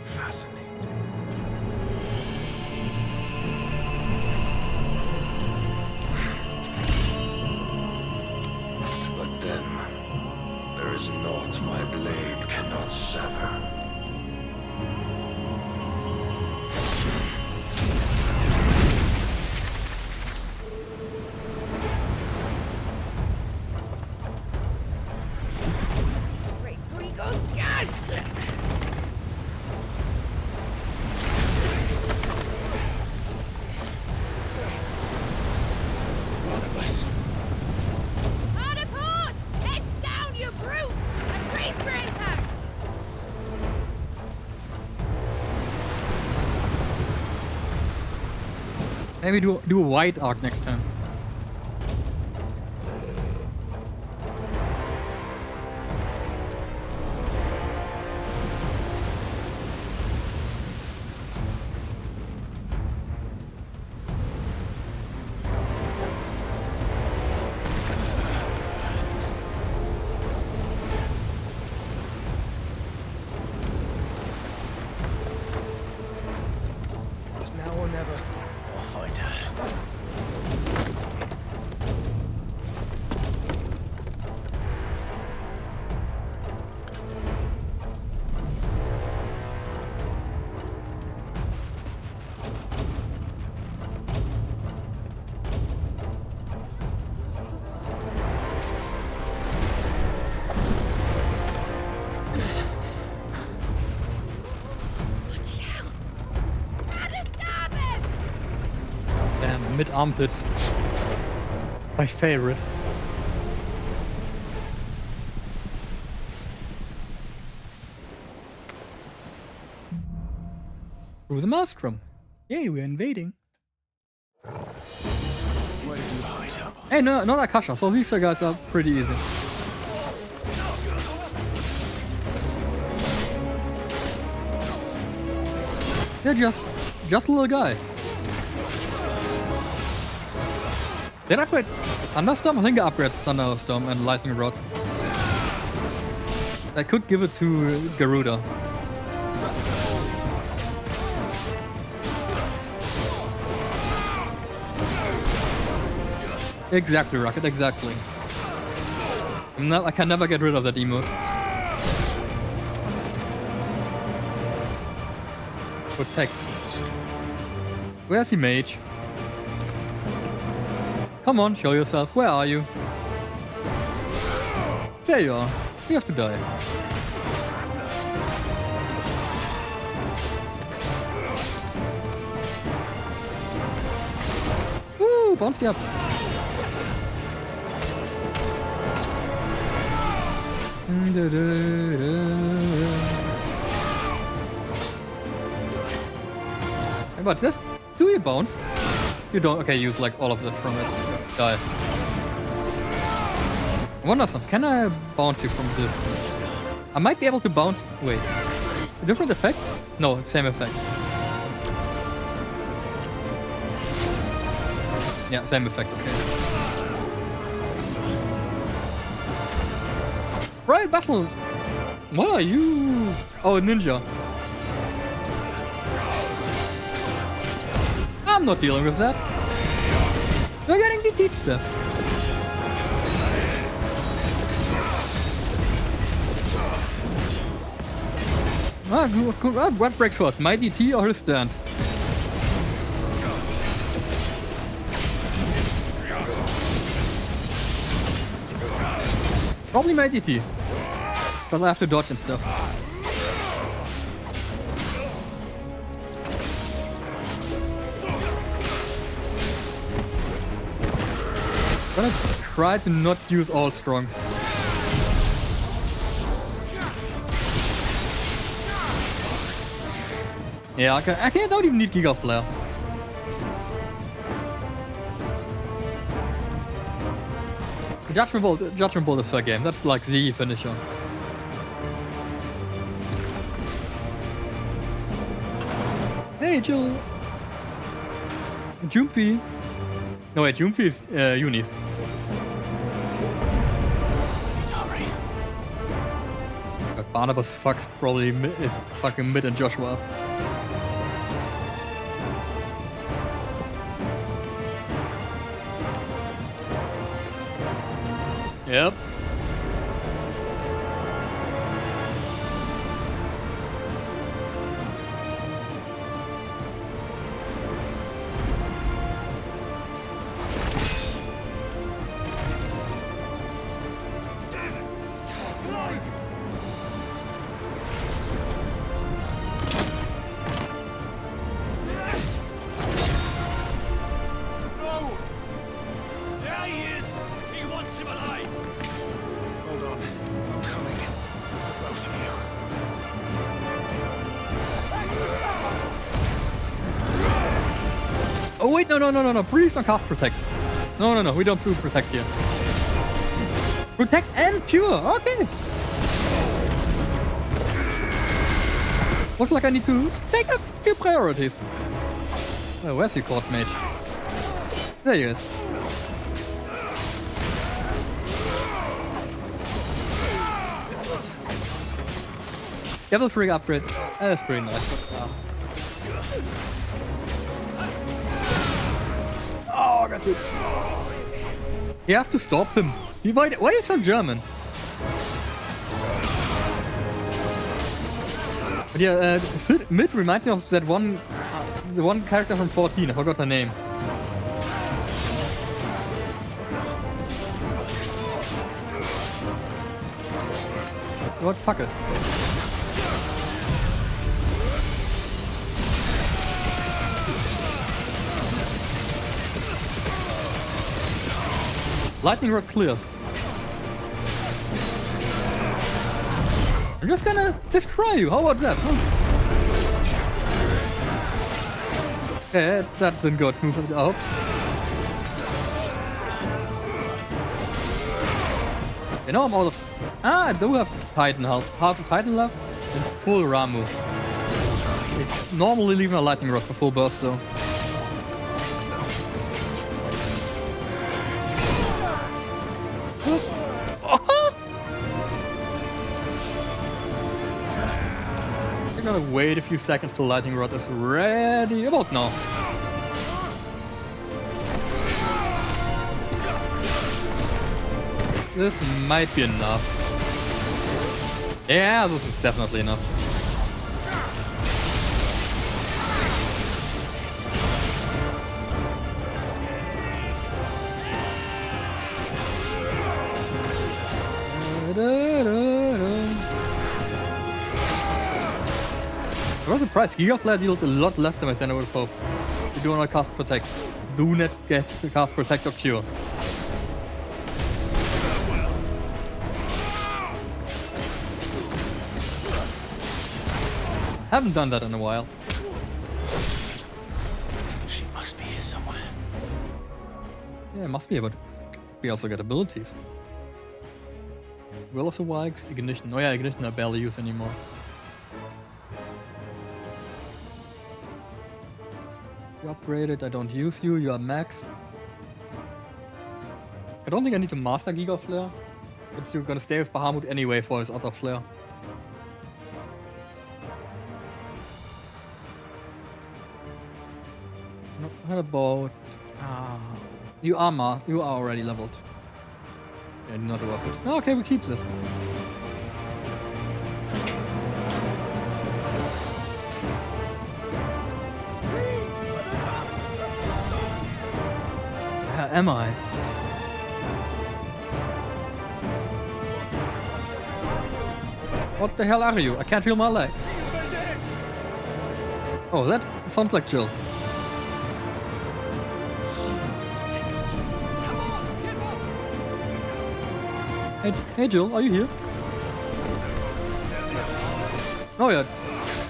Fascinating. But then, there is naught my blade cannot sever. Great Grigor's gas! Barnabas. Harder port! Heads down, you brutes! And brace for impact! Maybe do a wide arc next time. It's now or never. I'll find her. Damn, mid armpits. My favorite. Through the maelstrom. Yay, we're invading. Where did you hide up? Hey, no, not Akasha, so these guys are pretty easy. They're just a little guy. Did I upgrade Thunderstorm? I think I upgraded Thunderstorm and Lightning Rod. I could give it to Garuda. Exactly, Rocket, exactly. I can never get rid of that emote. Protect. Where's the mage? Come on, show yourself. Where are you? There you are. You have to die. Woo! Bounce you up. But this, do you bounce? You don't. Okay, use like all of it from it. Die. I wonder something. Can I bounce you from this? I might be able to bounce. Wait. Different effects? No, same effect. Yeah, same effect. Okay. Right, battle. What are you? Oh, a ninja. I'm not dealing with that. We're getting DT stuff. What breaks first? My DT or his stance? Probably my DT. Because I have to dodge and stuff. I'm gonna try to not use all strongs. Yeah, I don't even need Giga Flare. Judgment Bolt is fair game. That's like the finisher. Hey, Jill. Jumfi. No, wait, Jumfi is Eunice. But Barnabas fucks probably is fucking Mid and Joshua. Yep. Oh wait, no. Please don't cast Protect. No. We don't do Protect here. Protect and Cure. Okay. Looks like I need to take a few priorities. Oh, where's your court mage? There he is. Level 3 upgrade. That's pretty nice. Oh, God, dude. You have to stop him. Why is he so German? But yeah, Mid reminds me of that one, the one character from 14. I forgot her name. What? Fuck it. Lightning Rod clears. I'm just gonna destroy you. How about that? Huh? Okay, that didn't go as smooth as I hoped. You know I'm out of... I do have Titan health. Half the Titan left and full Ramu. It's normally leaving a Lightning Rod for full burst, so... I'm gonna wait a few seconds till Lightning Rod is ready. About now. This might be enough. Yeah, this is definitely enough. I was surprised. Giga Flare deals a lot less damage than I would have hoped. You do not cast Protect. Do not get to cast Protect or Cure. Haven't done that in a while. She must be here somewhere. Yeah, it must be, but we also get abilities. Will of the Wikes, Ignition. Oh yeah, Ignition I barely use anymore. You upgraded, I don't use you, you are maxed. I don't think I need to master Giga Flare. But you're gonna stay with Bahamut anyway for his other flare. What about... You are already leveled. Yeah, not worth it. Okay, we keep this. Where am I? What the hell are you? I can't feel my leg. Oh, that sounds like Jill. Hey Jill, are you here? Oh yeah.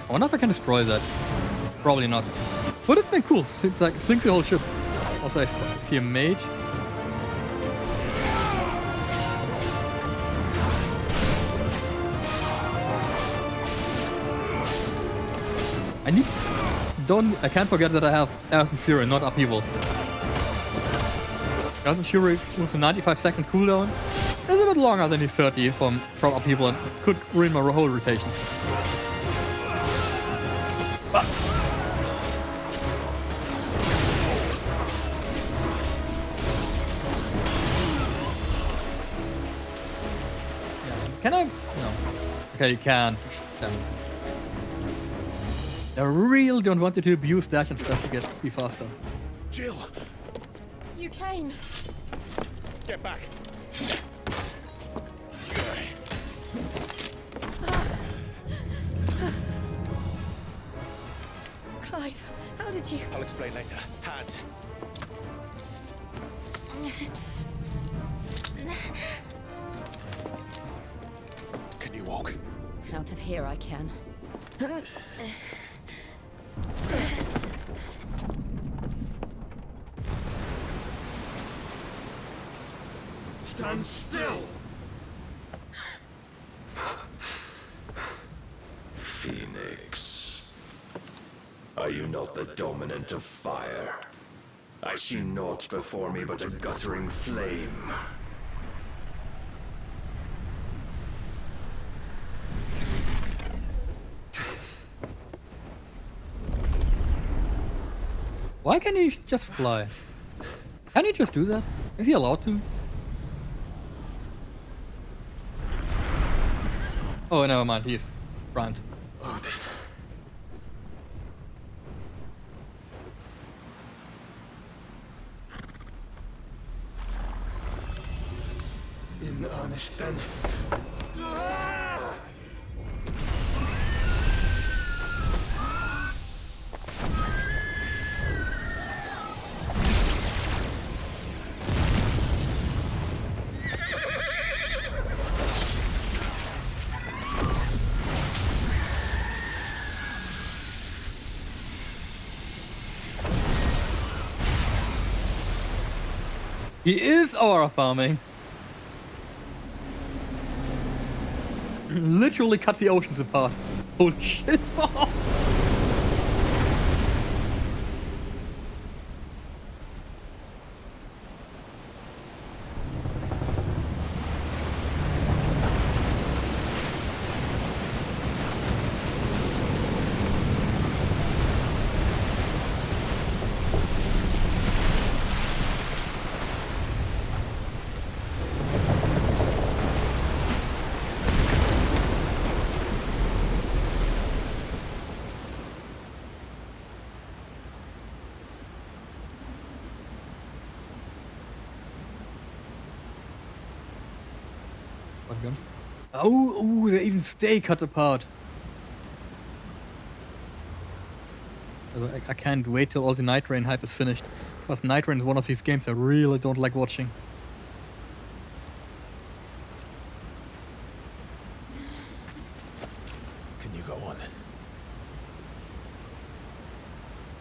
I wonder if I can destroy that. Probably not. Would it be cool? Since like sinks the whole ship. Also I see a mage. I can't forget that I have Earth and Fury, not Upheaval. Earth and Fury with a 95-second cooldown is a bit longer than his 30 from Upheaval and could ruin my whole rotation. But can I? No. Okay, you can. I really don't want you to abuse dash and stuff to be faster. Jill! You came. Get back! Clive, how did you? I'll explain later. Hands. Can you walk? Out of here I can. Stand still! Phoenix, are you not the dominant of fire? I see naught before me but a guttering flame. Why can't he just fly? Can he just do that? Is he allowed to? Oh, never mind. He's primed. In earnest, then. He is aura farming. Literally cuts the oceans apart. Holy shit. Guns. Oh, they even stay cut apart. I can't wait till all the Night Rain hype is finished. Because Night Rain is one of these games I really don't like watching. Can you go on?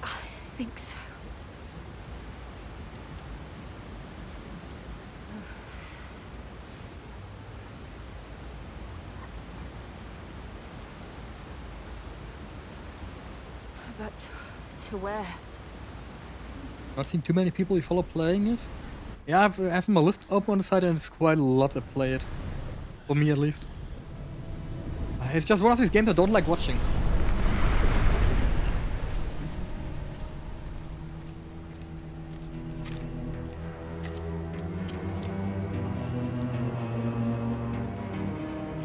I think so. But to where? Not seen too many people who follow playing it. Yeah, I have my list open on the side and it's quite a lot that play it. For me at least. It's just one of these games I don't like watching.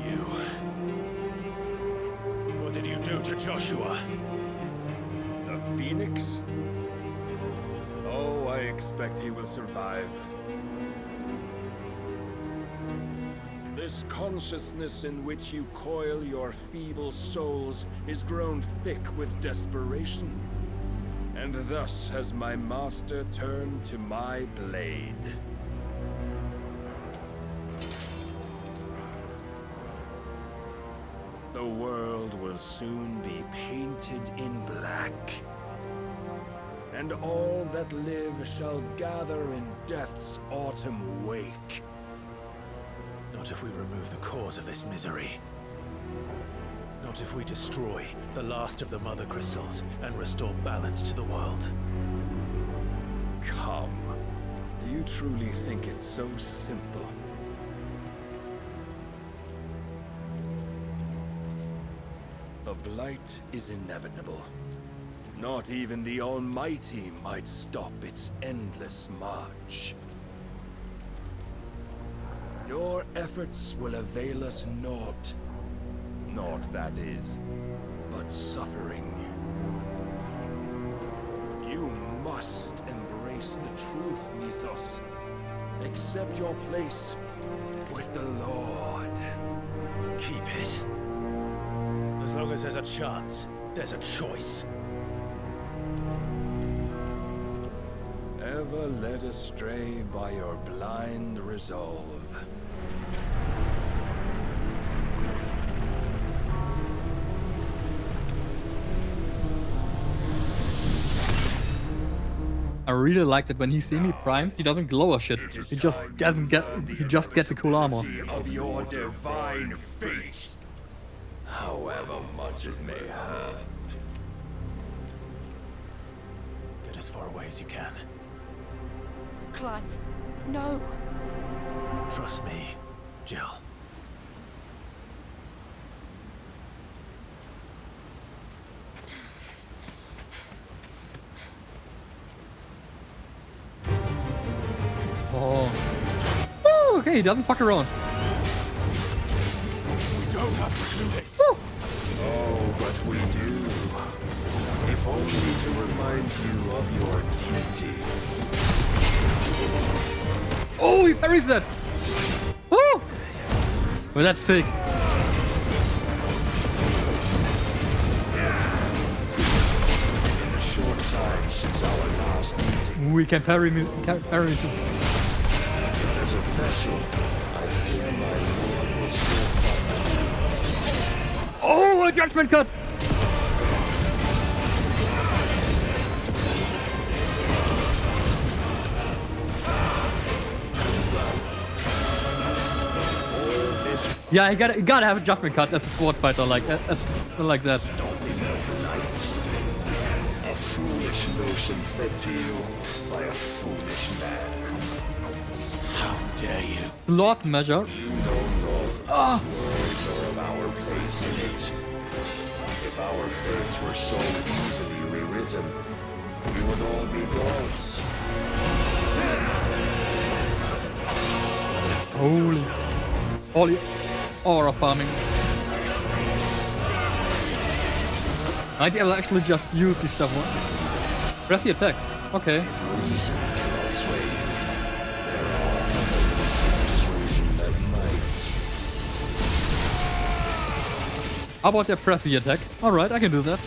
You... What did you do to Joshua? The Phoenix? Oh, I expect he will survive. This consciousness in which you coil your feeble souls is grown thick with desperation. And thus has my master turned to my blade. The world will soon be painted in black. And all that live shall gather in death's autumn wake. Not if we remove the cause of this misery. Not if we destroy the last of the Mother Crystals and restore balance to the world. Come. Do you truly think it's so simple? The blight is inevitable. Not even the Almighty might stop its endless march. Your efforts will avail us naught. Naught, that is, but suffering. You must embrace the truth, Mythos. Accept your place with the Lord. Keep it. As long as there's a chance, there's a choice. Ever led astray by your blind resolve. I really liked it when he semi-primes, he doesn't glow shit. He just doesn't get, he just gets a cool armor. Of your divine fate, however much it may hurt. Get as far away as you can. Clive, no. Trust me, Jill. Oh. Oh, okay, he doesn't fuck around. We don't have to do this. Oh, but we do. If only to remind you of your duty. Oh, he parries that! Oh! Well, that's sick. In the short time since our last meeting, We can parry me. Parry me. it's as a vessel. I fear my lord will still fight. Oh, a judgment cut! Yeah, you gotta have a judgment cut. That's a sword fighter like that. I like that. A foolish notion fed to you by a foolish man. How dare you? Lord measure. You know not or of our place in it. If our fates were so easily rewritten, we would all be gods. Holy. All aura farming. Might be able to actually just use this stuff. Press the attack. Okay. How about that press the attack? Alright, I can do that.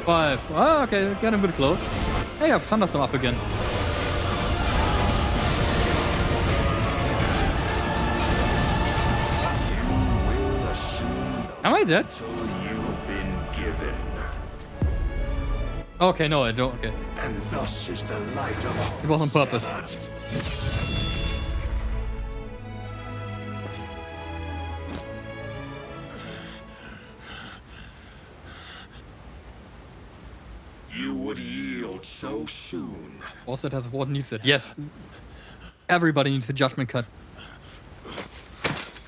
Five. Oh, okay, getting a bit close. Hey, I have Thunderstorm up again. Am I dead? You've been given. Okay, no, I don't. Okay. And thus is the light of It was on purpose. You would yield so soon. Also, it has what needs it. Yes. Everybody needs a judgment cut.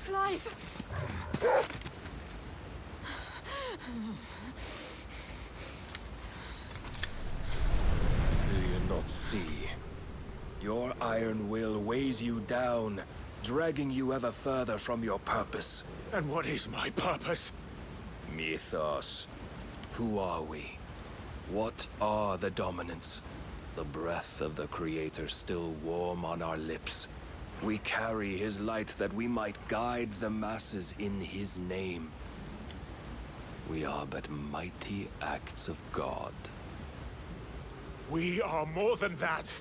Clive! Do you not see? Your iron will weighs you down, dragging you ever further from your purpose. And what is my purpose? Mythos. Who are we? What are the dominants? The breath of the Creator still warm on our lips. We carry his light that we might guide the masses in his name. We are but mighty acts of God. We are more than that.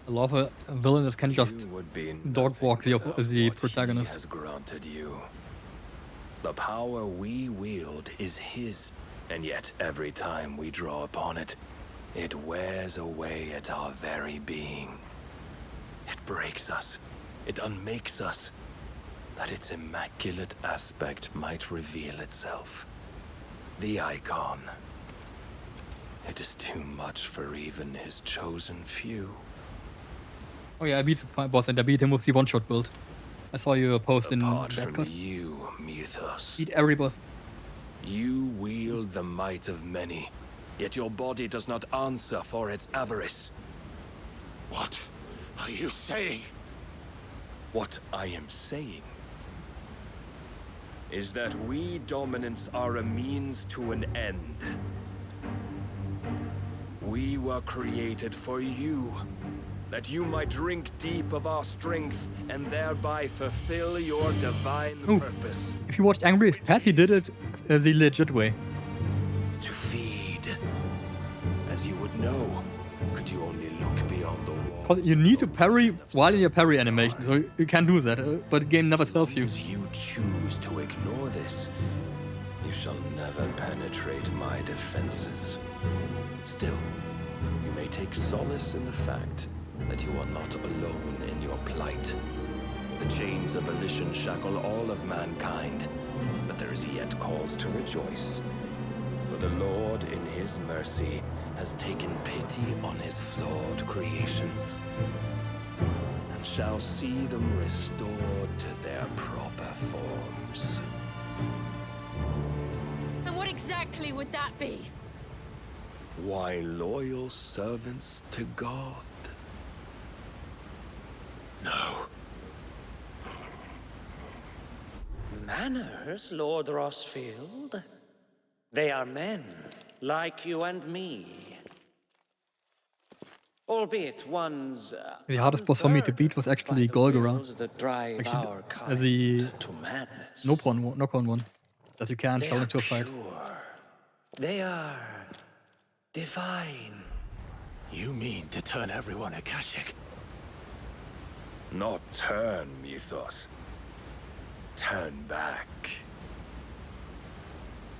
I love a villain that can just You would be dog walk the without the what protagonist. He has granted you. The power we wield is his, and yet every time we draw upon it, it wears away at our very being. It breaks us. It unmakes us, that its immaculate aspect might reveal itself. The icon. It is too much for even his chosen few. Oh yeah, I beat the boss and I beat him with the one-shot build. I saw your post in Apart that from cut. you, Mythos. Beat every boss. You wield the might of many, yet your body does not answer for its avarice. What are you saying? What I am saying is that we dominants are a means to an end. We were created for you, that you might drink deep of our strength and thereby fulfill your divine purpose. If you watched Angriest Pet, he did it the legit way. To feed. As you would know, could you only look beyond the wall? Because you need to parry while in your parry animation, so you can't do that, but the game never tells you. As you choose to ignore this, you shall never penetrate my defenses. Still, you may take solace in the fact that you are not alone in your plight. The chains of volition shackle all of mankind, but there is yet cause to rejoice. For the Lord, in his mercy, has taken pity on his flawed creations, and shall see them restored to their proper forms. And what exactly would that be? Why, loyal servants to God. No. Manners, Lord Rossfield? They are men, like you and me. Albeit one's The hardest boss for me to beat was actually Golgora. that drive our kind The to madness. knock-on one that you can't They tell are into a fight. pure. They are divine. You mean to turn everyone Akashic? Not turn, Mythos. Turn back.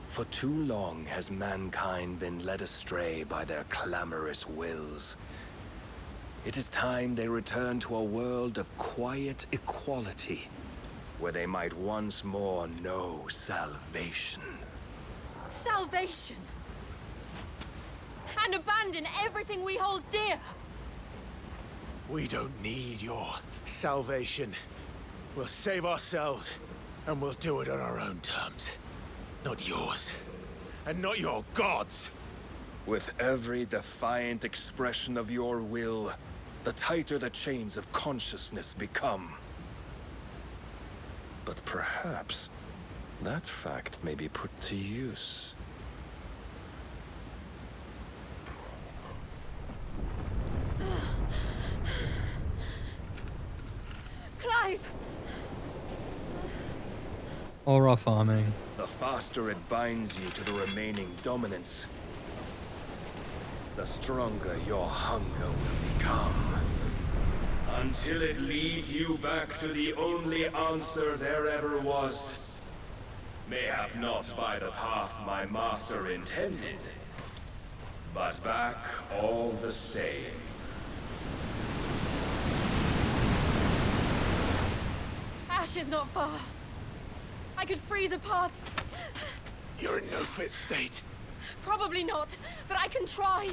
For too long has mankind been led astray by their clamorous wills. It is time they return to a world of quiet equality, where they might once more know salvation. Salvation! And abandon everything we hold dear! We don't need your salvation. We'll save ourselves, and we'll do it on our own terms. Not yours. And not your gods! With every defiant expression of your will, the tighter the chains of consciousness become. But perhaps that fact may be put to use. Clive! Aura farming. The faster it binds you to the remaining dominance, the stronger your hunger will become. Until it leads you back to the only answer there ever was. Mayhap not by the path my master intended, but back all the same. Ash is not far. I could freeze a path. You're in no fit state. Probably not, but I can try.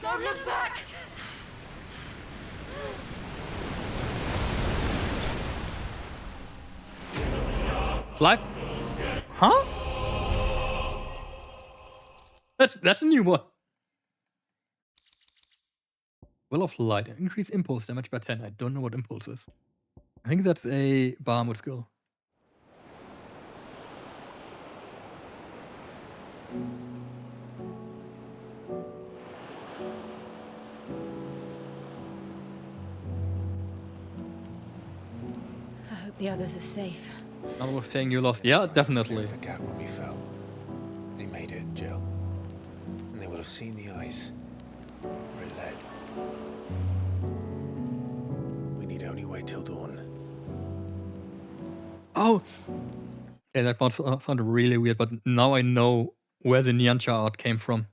Don't look back! Clive? Huh? That's a new one. Will of Light. Increase impulse damage by 10. I don't know what impulse is. I think that's a Bahamut skill. The others are safe. I was saying you lost. Yeah, definitely. The gap when we fell. They made it, Jill. And they will have seen the ice where it led. We need only wait till dawn. Oh! Yeah, that part sounded really weird, but now I know where the Nyancha art came from.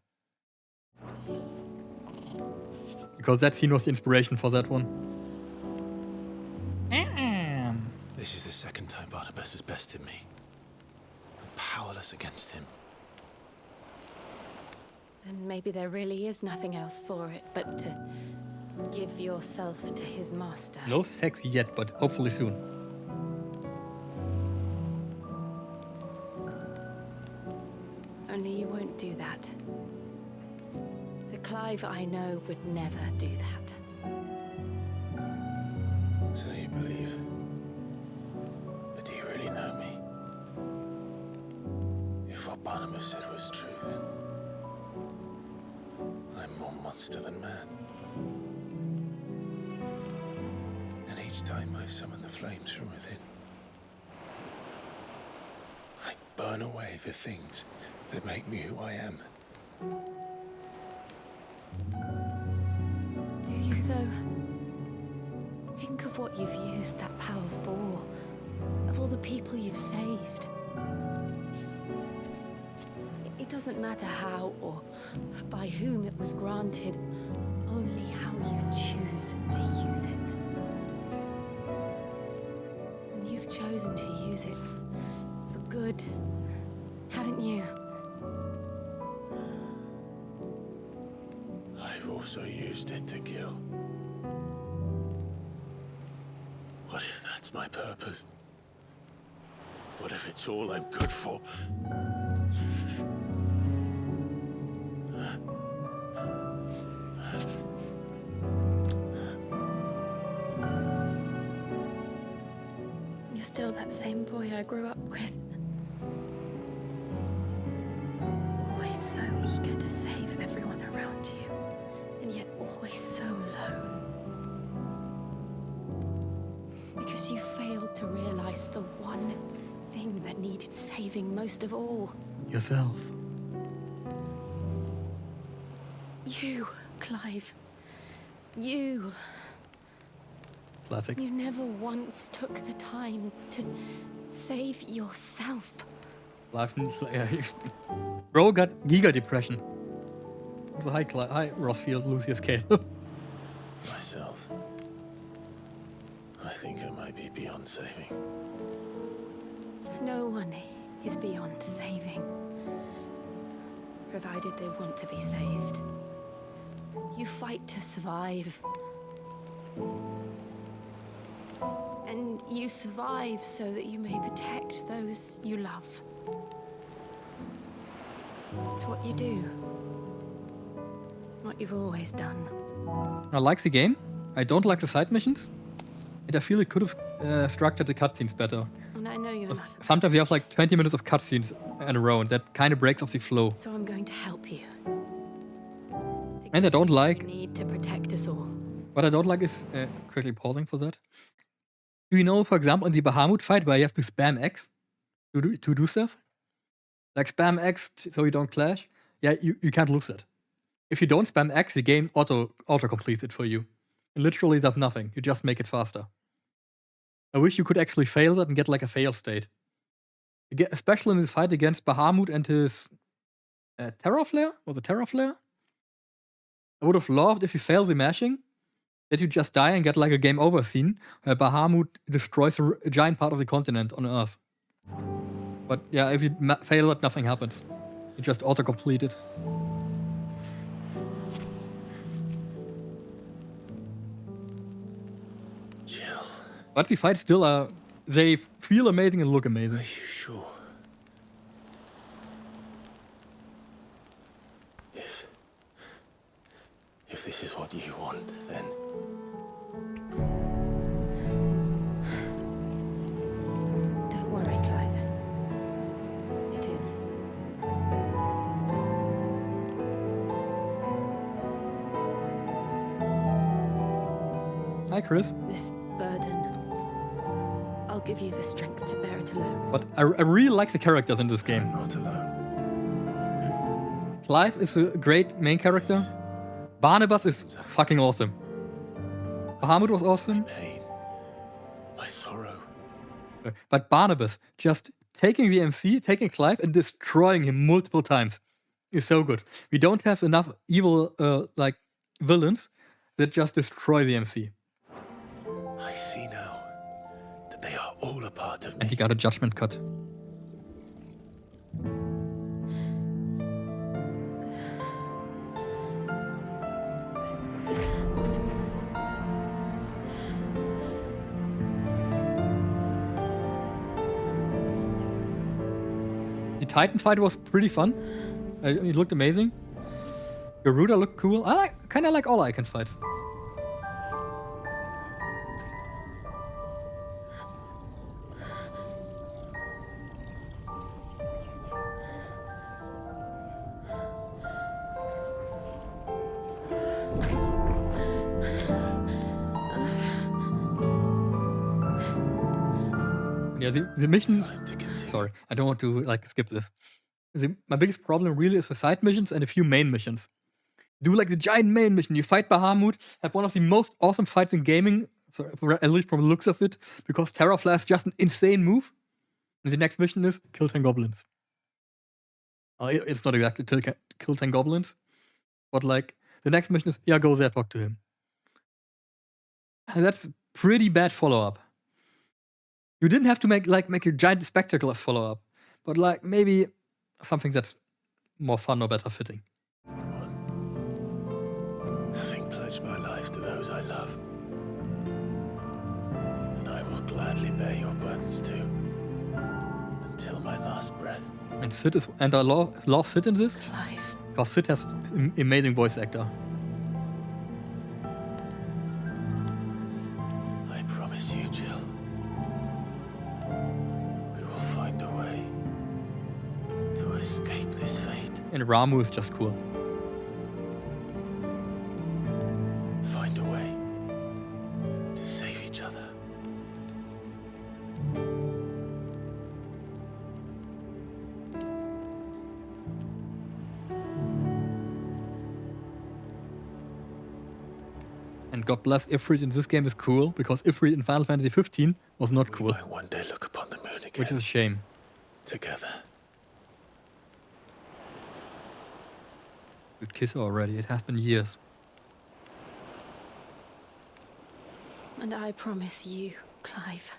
Because that scene was the inspiration for that one. This is the second time Barnabas has bested me. I'm powerless against him. And maybe there really is nothing else for it but to give yourself to his master. No sex yet, but hopefully soon. Only you won't do that. The Clive I know would never do that. So you believe? But do you really know me? If what Barnabas said was true, then I'm more monster than man. And each time I summon the flames from within, I burn away the things that make me who I am. Do you, though? Think of what you've used that power for. Of all the people you've saved. It doesn't matter how or by whom it was granted, only how you choose to use it. And you've chosen to use it for good, haven't you? I've also used it to kill. What if that's my purpose? What if it's all I'm good for? You're still that same boy I grew up with. Always so eager to save everyone around you, and yet always so lone. Because you failed to realize the one thing that needed saving most of all. Yourself. You, Clive. You. Classic. You never once took the time to save yourself. Life. Bro got giga depression. It was a high Rossfield Lucius scale. Myself. I think I might be beyond saving. No one is beyond saving, provided they want to be saved. You fight to survive. And you survive so that you may protect those you love. It's what you do. What you've always done. I like the game. I don't like the side missions. And I feel it could have structured the cutscenes better. And I know you're not. Sometimes you have like 20 minutes of cutscenes in a row, and that kind of breaks off the flow. So I'm going to help you. And I don't like. You need to protect us all. What I don't like is quickly pausing for that. Do you know, for example, in the Bahamut fight where you have to spam X to do stuff? Like spam X so you don't clash? Yeah, you can't lose it. If you don't spam X, the game auto completes it for you. It literally does nothing. You just make it faster. I wish you could actually fail that and get like a fail state. Especially in the fight against Bahamut and his Terror Flare? Was it Terror Flare? I would have loved if you fail the mashing, that you just die and get like a game over scene where Bahamut destroys a giant part of the continent on Earth. But yeah, if you fail it, nothing happens. You just auto-complete it. Jill. But the fights still are... They feel amazing and look amazing. Are you sure? If this is what you want, then... Don't worry, Clive. It is. Hi, Chris. This burden, I'll give you the strength to bear it alone. But I really like the characters in this game. Not alone. Clive is a great main character. Barnabas is fucking awesome. Bahamut was awesome. My sorrow. But Barnabas, just taking the MC, taking Clive and destroying him multiple times is so good. We don't have enough evil like villains that just destroy the MC. I see now that they are all a part of me. And he got a judgment cut. The Titan fight was pretty fun. It looked amazing. Garuda looked cool. I kind of like all icon fights. Yeah, the missions. Sorry, I don't want to like skip this. My biggest problem really is the side missions and a few main missions. Do like the giant main mission. You fight Bahamut, have one of the most awesome fights in gaming, so at least from the looks of it, because Terraflare is just an insane move. And the next mission is kill 10 goblins. It's not exactly kill 10 goblins, but like the next mission is go there, talk to him. And that's pretty bad follow-up. You didn't have to make your giant spectacle as follow-up, but like maybe something that's more fun or better fitting. Having pledged my life to those I love, and I will gladly bear your burdens too, until my last breath. And Sid is, and I love Sid in this, Clive. because Sid has an amazing voice actor. I promise you, Jill. Find a way to escape this fate. And Ramu is just cool. Find a way to save each other. And God bless Ifrit in this game is cool, because Ifrit in Final Fantasy XV was not cool. We might one day look upon the moon again. Which is a shame. Together. Good kiss already. It has been years. And I promise you, Clive,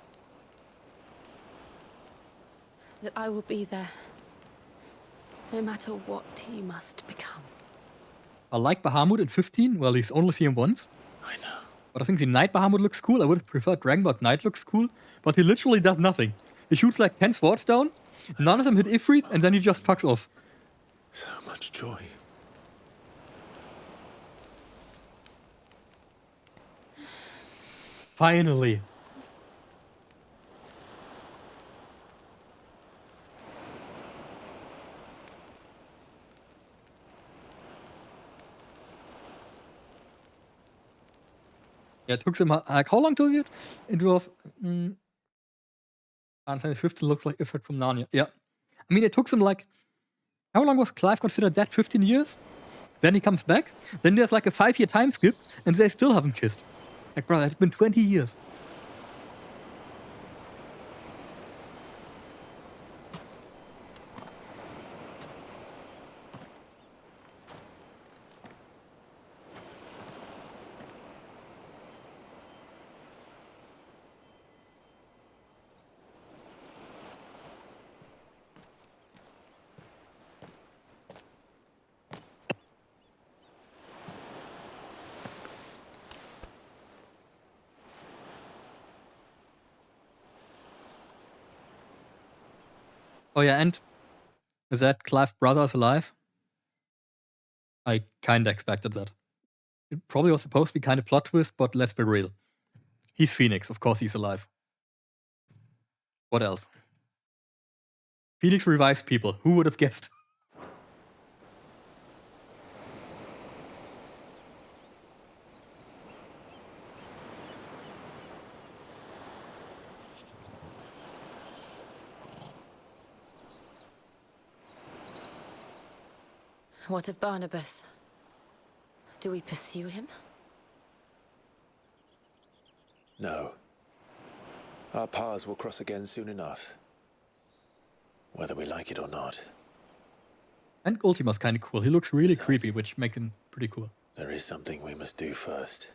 that I will be there, no matter what you must become. I like Bahamut in 15. Well, he's only seen him once. I know. But I think the Knight Bahamut looks cool. I would have preferred Dragon, but Knight looks cool. But he literally does nothing. He shoots like 10 swords down, none of them hit Ifrit, and then he just fucks off. So much joy. Finally. Yeah, it took him like how long to get? It was Final Fantasy 15 looks like Ifrit from Narnia. Yeah. I mean, it took him like how long was Clive considered dead? 15 years? Then he comes back. Then there's like a 5-year time skip, and they still haven't kissed. Like, brother, it's been 20 years. Oh yeah, and is that Clive Brothers alive? I kinda expected that. It probably was supposed to be kind of plot twist, but let's be real. He's Phoenix, of course he's alive. What else? Phoenix revives people. Who would have guessed? What of Barnabas? Do we pursue him? No. Our paths will cross again soon enough. Whether we like it or not. And Ultima's kind of cool. He looks really creepy, which makes him pretty cool. There is something we must do first.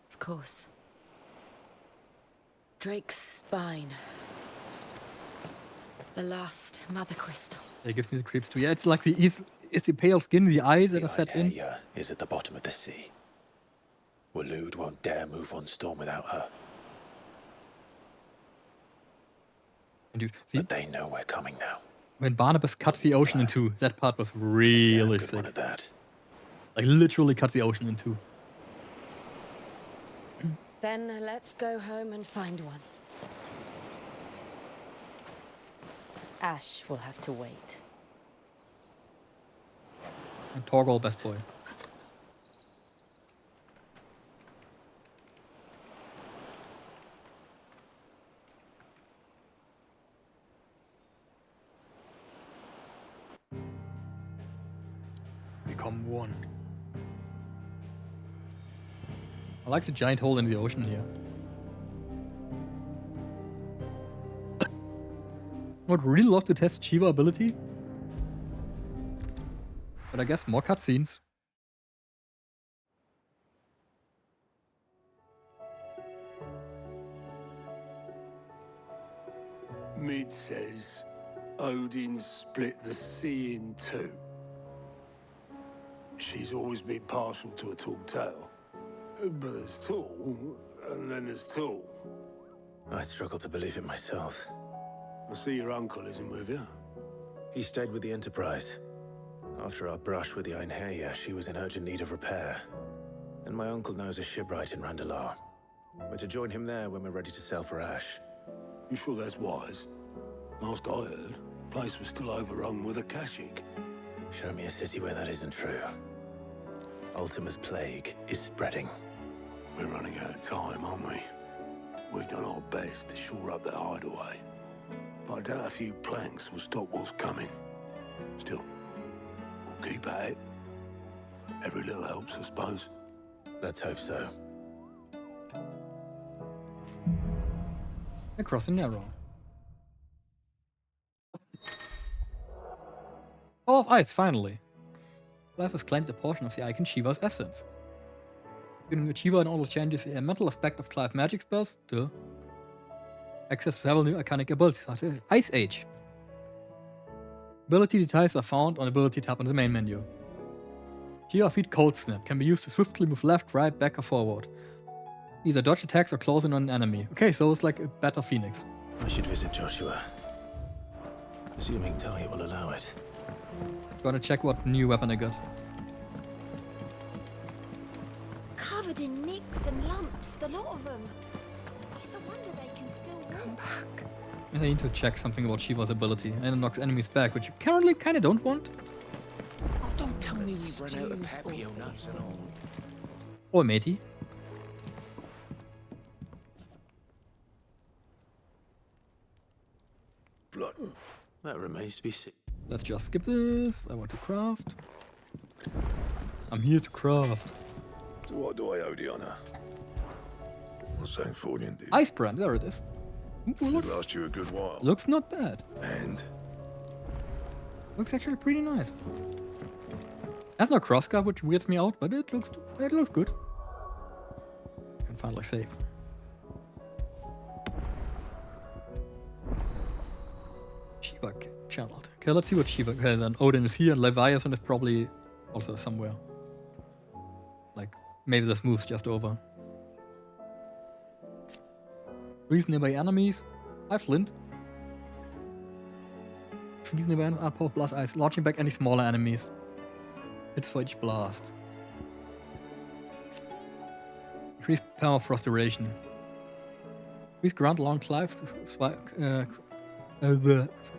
Of course. Drake's spine. The last mother crystal. It gives me the creeps too. Yeah, it's like it's the pale skin, the eyes that are set in. Idalia is at the bottom of the sea. Waloed won't dare move on storm without her. And you see, but they know we're coming now. When Barnabas cuts the ocean in two, that part was really sick. One at that. Like literally cuts the ocean in two. Then let's go home and find one. Ash will have to wait. And Torgal, best boy. Become one. I like the giant hole in the ocean here. I would really love to test Shiva ability. But I guess more cutscenes. Mid says Odin split the sea in two. She's always been partial to a tall tale. But there's tall, and then there's tall. I struggle to believe it myself. I see your uncle isn't with you. He stayed with the Enterprise. After our brush with the Einherja, she was in urgent need of repair. And my uncle knows a shipwright in Randalar. We're to join him there when we're ready to sail for Ash. You sure that's wise? Last I heard, the place was still overrun with Akashic. Show me a city where that isn't true. Ultima's plague is spreading. We're running out of time, aren't we? We've done our best to shore up that hideaway. But I doubt a few planks will stop what's coming. Still, we'll keep at it. Every little helps, I suppose. Let's hope so. Across the narrow. Oh, of ice, finally. Life has claimed a portion of the icon Shiva's essence. Giving the Shiva and all changes a mental aspect of Clive magic spells. Duh. Access to several new iconic abilities such as Ice Age. Ability details are found on Ability tab on the main menu. Shiva feet Cold Snap can be used to swiftly move left, right, back, or forward. Either dodge attacks or close in on an enemy. Okay, so it's like a better Phoenix. I should visit Joshua. Assuming Talia will allow it. Gonna check what new weapon I got. Covered in nicks and lumps, the lot of them. It's a wonder they can still come back. And I need to check something about Shiva's ability. And it knocks enemies back, which you currently kinda don't want. Oh, don't tell me we've run out of Papio nuts and all. Or matey. Blood. That remains to be seen. Let's just skip this. I want to craft. I'm here to craft. So what do I owe the honor? What's St. Fordian do? Ice brand, there it is. Ooh, Should last you a good while. Looks not bad. And? Looks actually pretty nice. Has no crossguard, which weirds me out, but it looks good. Can finally save. Shiva channeled. Okay, let's see what Shiva has. And Odin is here, and Leviathan is probably also somewhere. Like, maybe this move's just over. Freeze nearby enemies. Hi, Flint. Freeze nearby enemies. Outpour plus ice. Launching back any smaller enemies. Hits for each blast. Increase permafrost duration. Increase ground long Clive to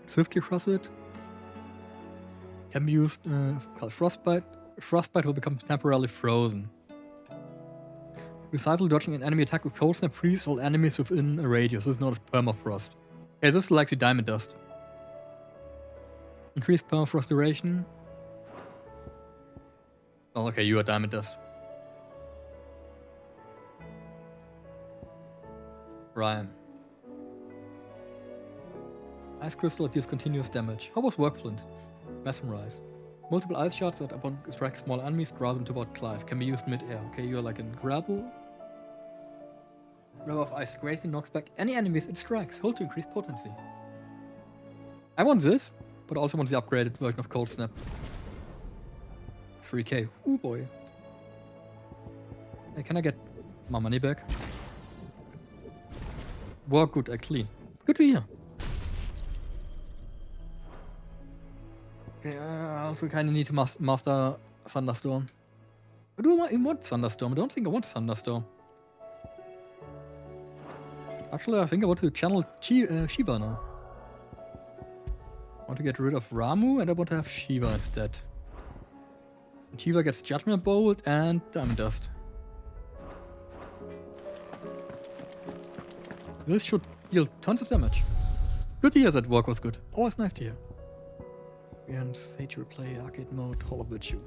swiftly cross it. Can be used called Frostbite. Frostbite will become temporarily frozen. Precisely dodging an enemy attack with Cold Snap freeze all enemies within a radius. This is known as permafrost. Okay, this is like the Diamond Dust. Increased permafrost duration. Oh, okay, you are Diamond Dust. Ryan. Ice Crystal deals continuous damage. How was Workflint? Mesmerize. Multiple ice shards that upon strike small enemies draw them toward Clive. Can be used mid-air. Okay, you're like in grapple. Grab of ice greatly knocks back any enemies it strikes. Hold to increase potency. I want this, but I also want the upgraded version of Cold Snap. 3k. Ooh boy. Hey, can I get my money back? Work good, I clean. Good to hear. Okay, I also kind of need to master Thunderstorm. Do I even want Thunderstorm? I don't think I want Thunderstorm. Actually, I think I want to channel Shiva now. I want to get rid of Ramu and I want to have Shiva instead. And Shiva gets Judgment Bolt and Diamond Dust. This should deal tons of damage. Good to hear that work was good. Always nice to hear. And Sage Replay, Arcade Mode, Hall of Virtue.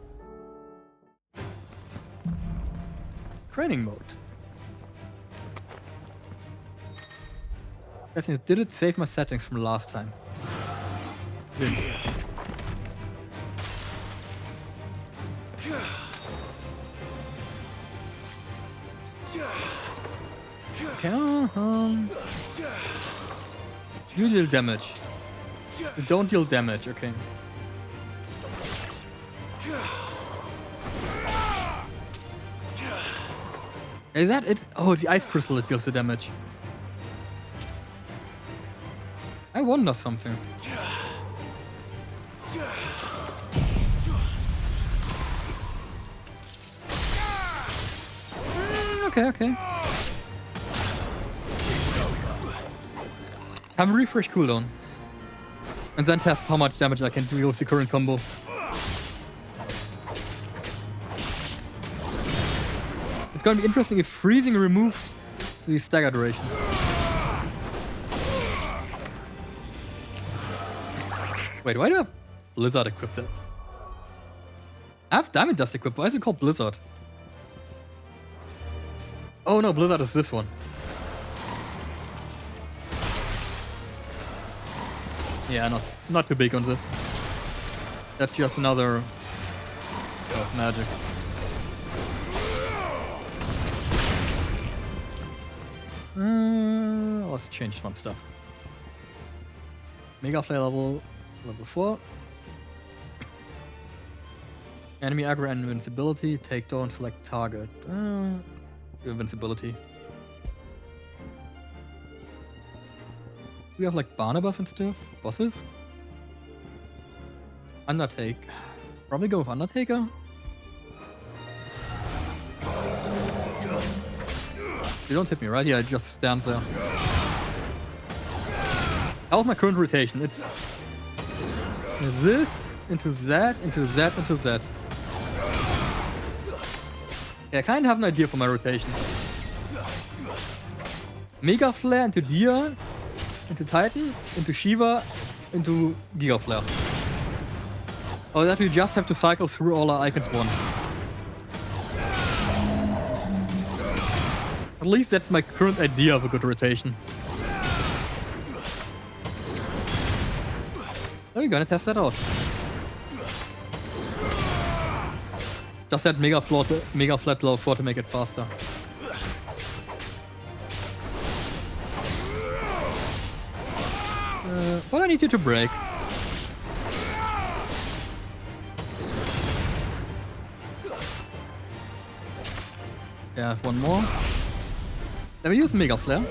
Training Mode. Guessing did it save my settings from last time? Did. Okay, you deal damage. You don't deal damage, okay. Is that it? Oh, it's the ice crystal that deals the damage. I wonder something. Okay. Have a refresh cooldown. And then test how much damage I can do with the current combo. It's gonna be interesting if freezing removes the stagger duration. Wait, why do I have Blizzard equipped there? I have Diamond Dust equipped, why is it called Blizzard? Oh no, Blizzard is this one. Yeah, not too big on this. That's just another magic. Let's change some stuff. Mega Flare level 4. Enemy aggro and invincibility. Takedown, select target. Invincibility. We have like Barnabas and stuff. Bosses. Undertake. Probably go with Undertaker. You don't hit me, right? Yeah, it just stands there. How's my current rotation? It's this into that into that into that. Yeah, I kind of have an idea for my rotation. Mega Flare into Dia, into Titan, into Shiva, into Giga Flare. Or that we just have to cycle through all our icons once. At least that's my current idea of a good rotation. So we're gonna test that out. Just add Mega Flat Level 4 to make it faster. But I need you to break. Yeah, I have one more. Let me use Mega Flare.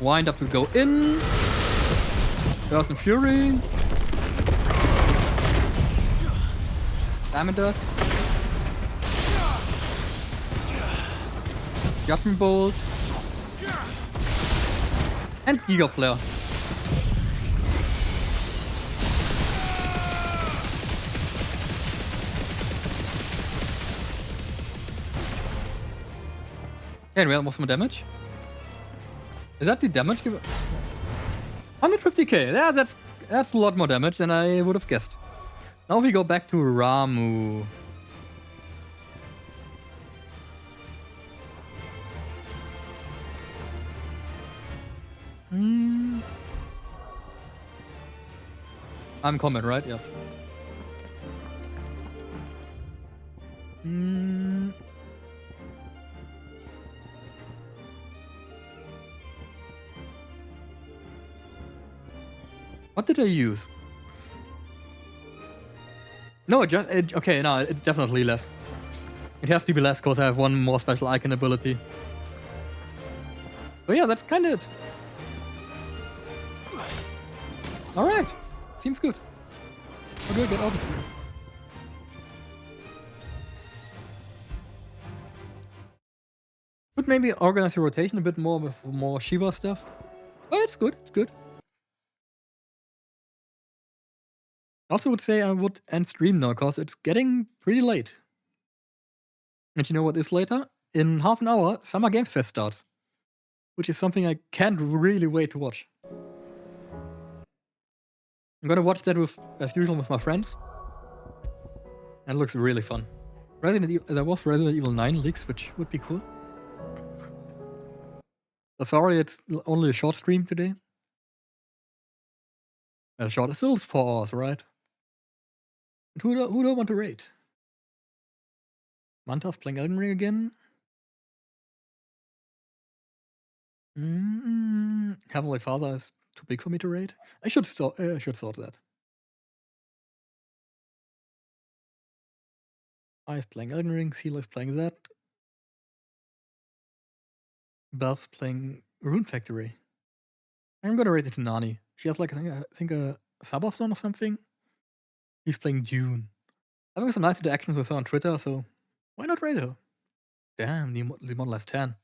Wind up to go in. Burst and Fury. Diamond Dust. Judgment Bolt. And Giga Flare. Anyway, what's my damage? Is that the damage given? 150k. Yeah, that's a lot more damage than I would have guessed. Now we go back to Ramu. I'm combat, right? Yeah. What did I use? No, okay, no, it's definitely less. It has to be less because I have one more special icon ability. But yeah, that's kind of it. Alright, seems good. How do I get out of here? Could maybe organize the rotation a bit more with more Shiva stuff. But it's good, it's good. Also would say I would end stream now, because it's getting pretty late. And you know what is later? In half an hour, Summer Games Fest starts. Which is something I can't really wait to watch. I'm gonna watch that as usual with my friends. And it looks really fun. There was Resident Evil 9 leaks, which would be cool. Sorry, it's only a short stream today. Short, it's still 4 hours, right? But who do I want to rate? Manta's playing Elden Ring again. Heavenly Father is too big for me to rate. I should sort that. I's playing Elden Ring. Sealer's playing that. Belle's playing Rune Factory. I'm gonna rate it to Nani. She has like I think a Sabastone or something. He's playing Dune. Having some nice interactions with her on Twitter, so why not rate her? Damn, the model has 10.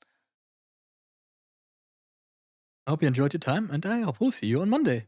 I hope you enjoyed your time, and I hope we'll see you on Monday.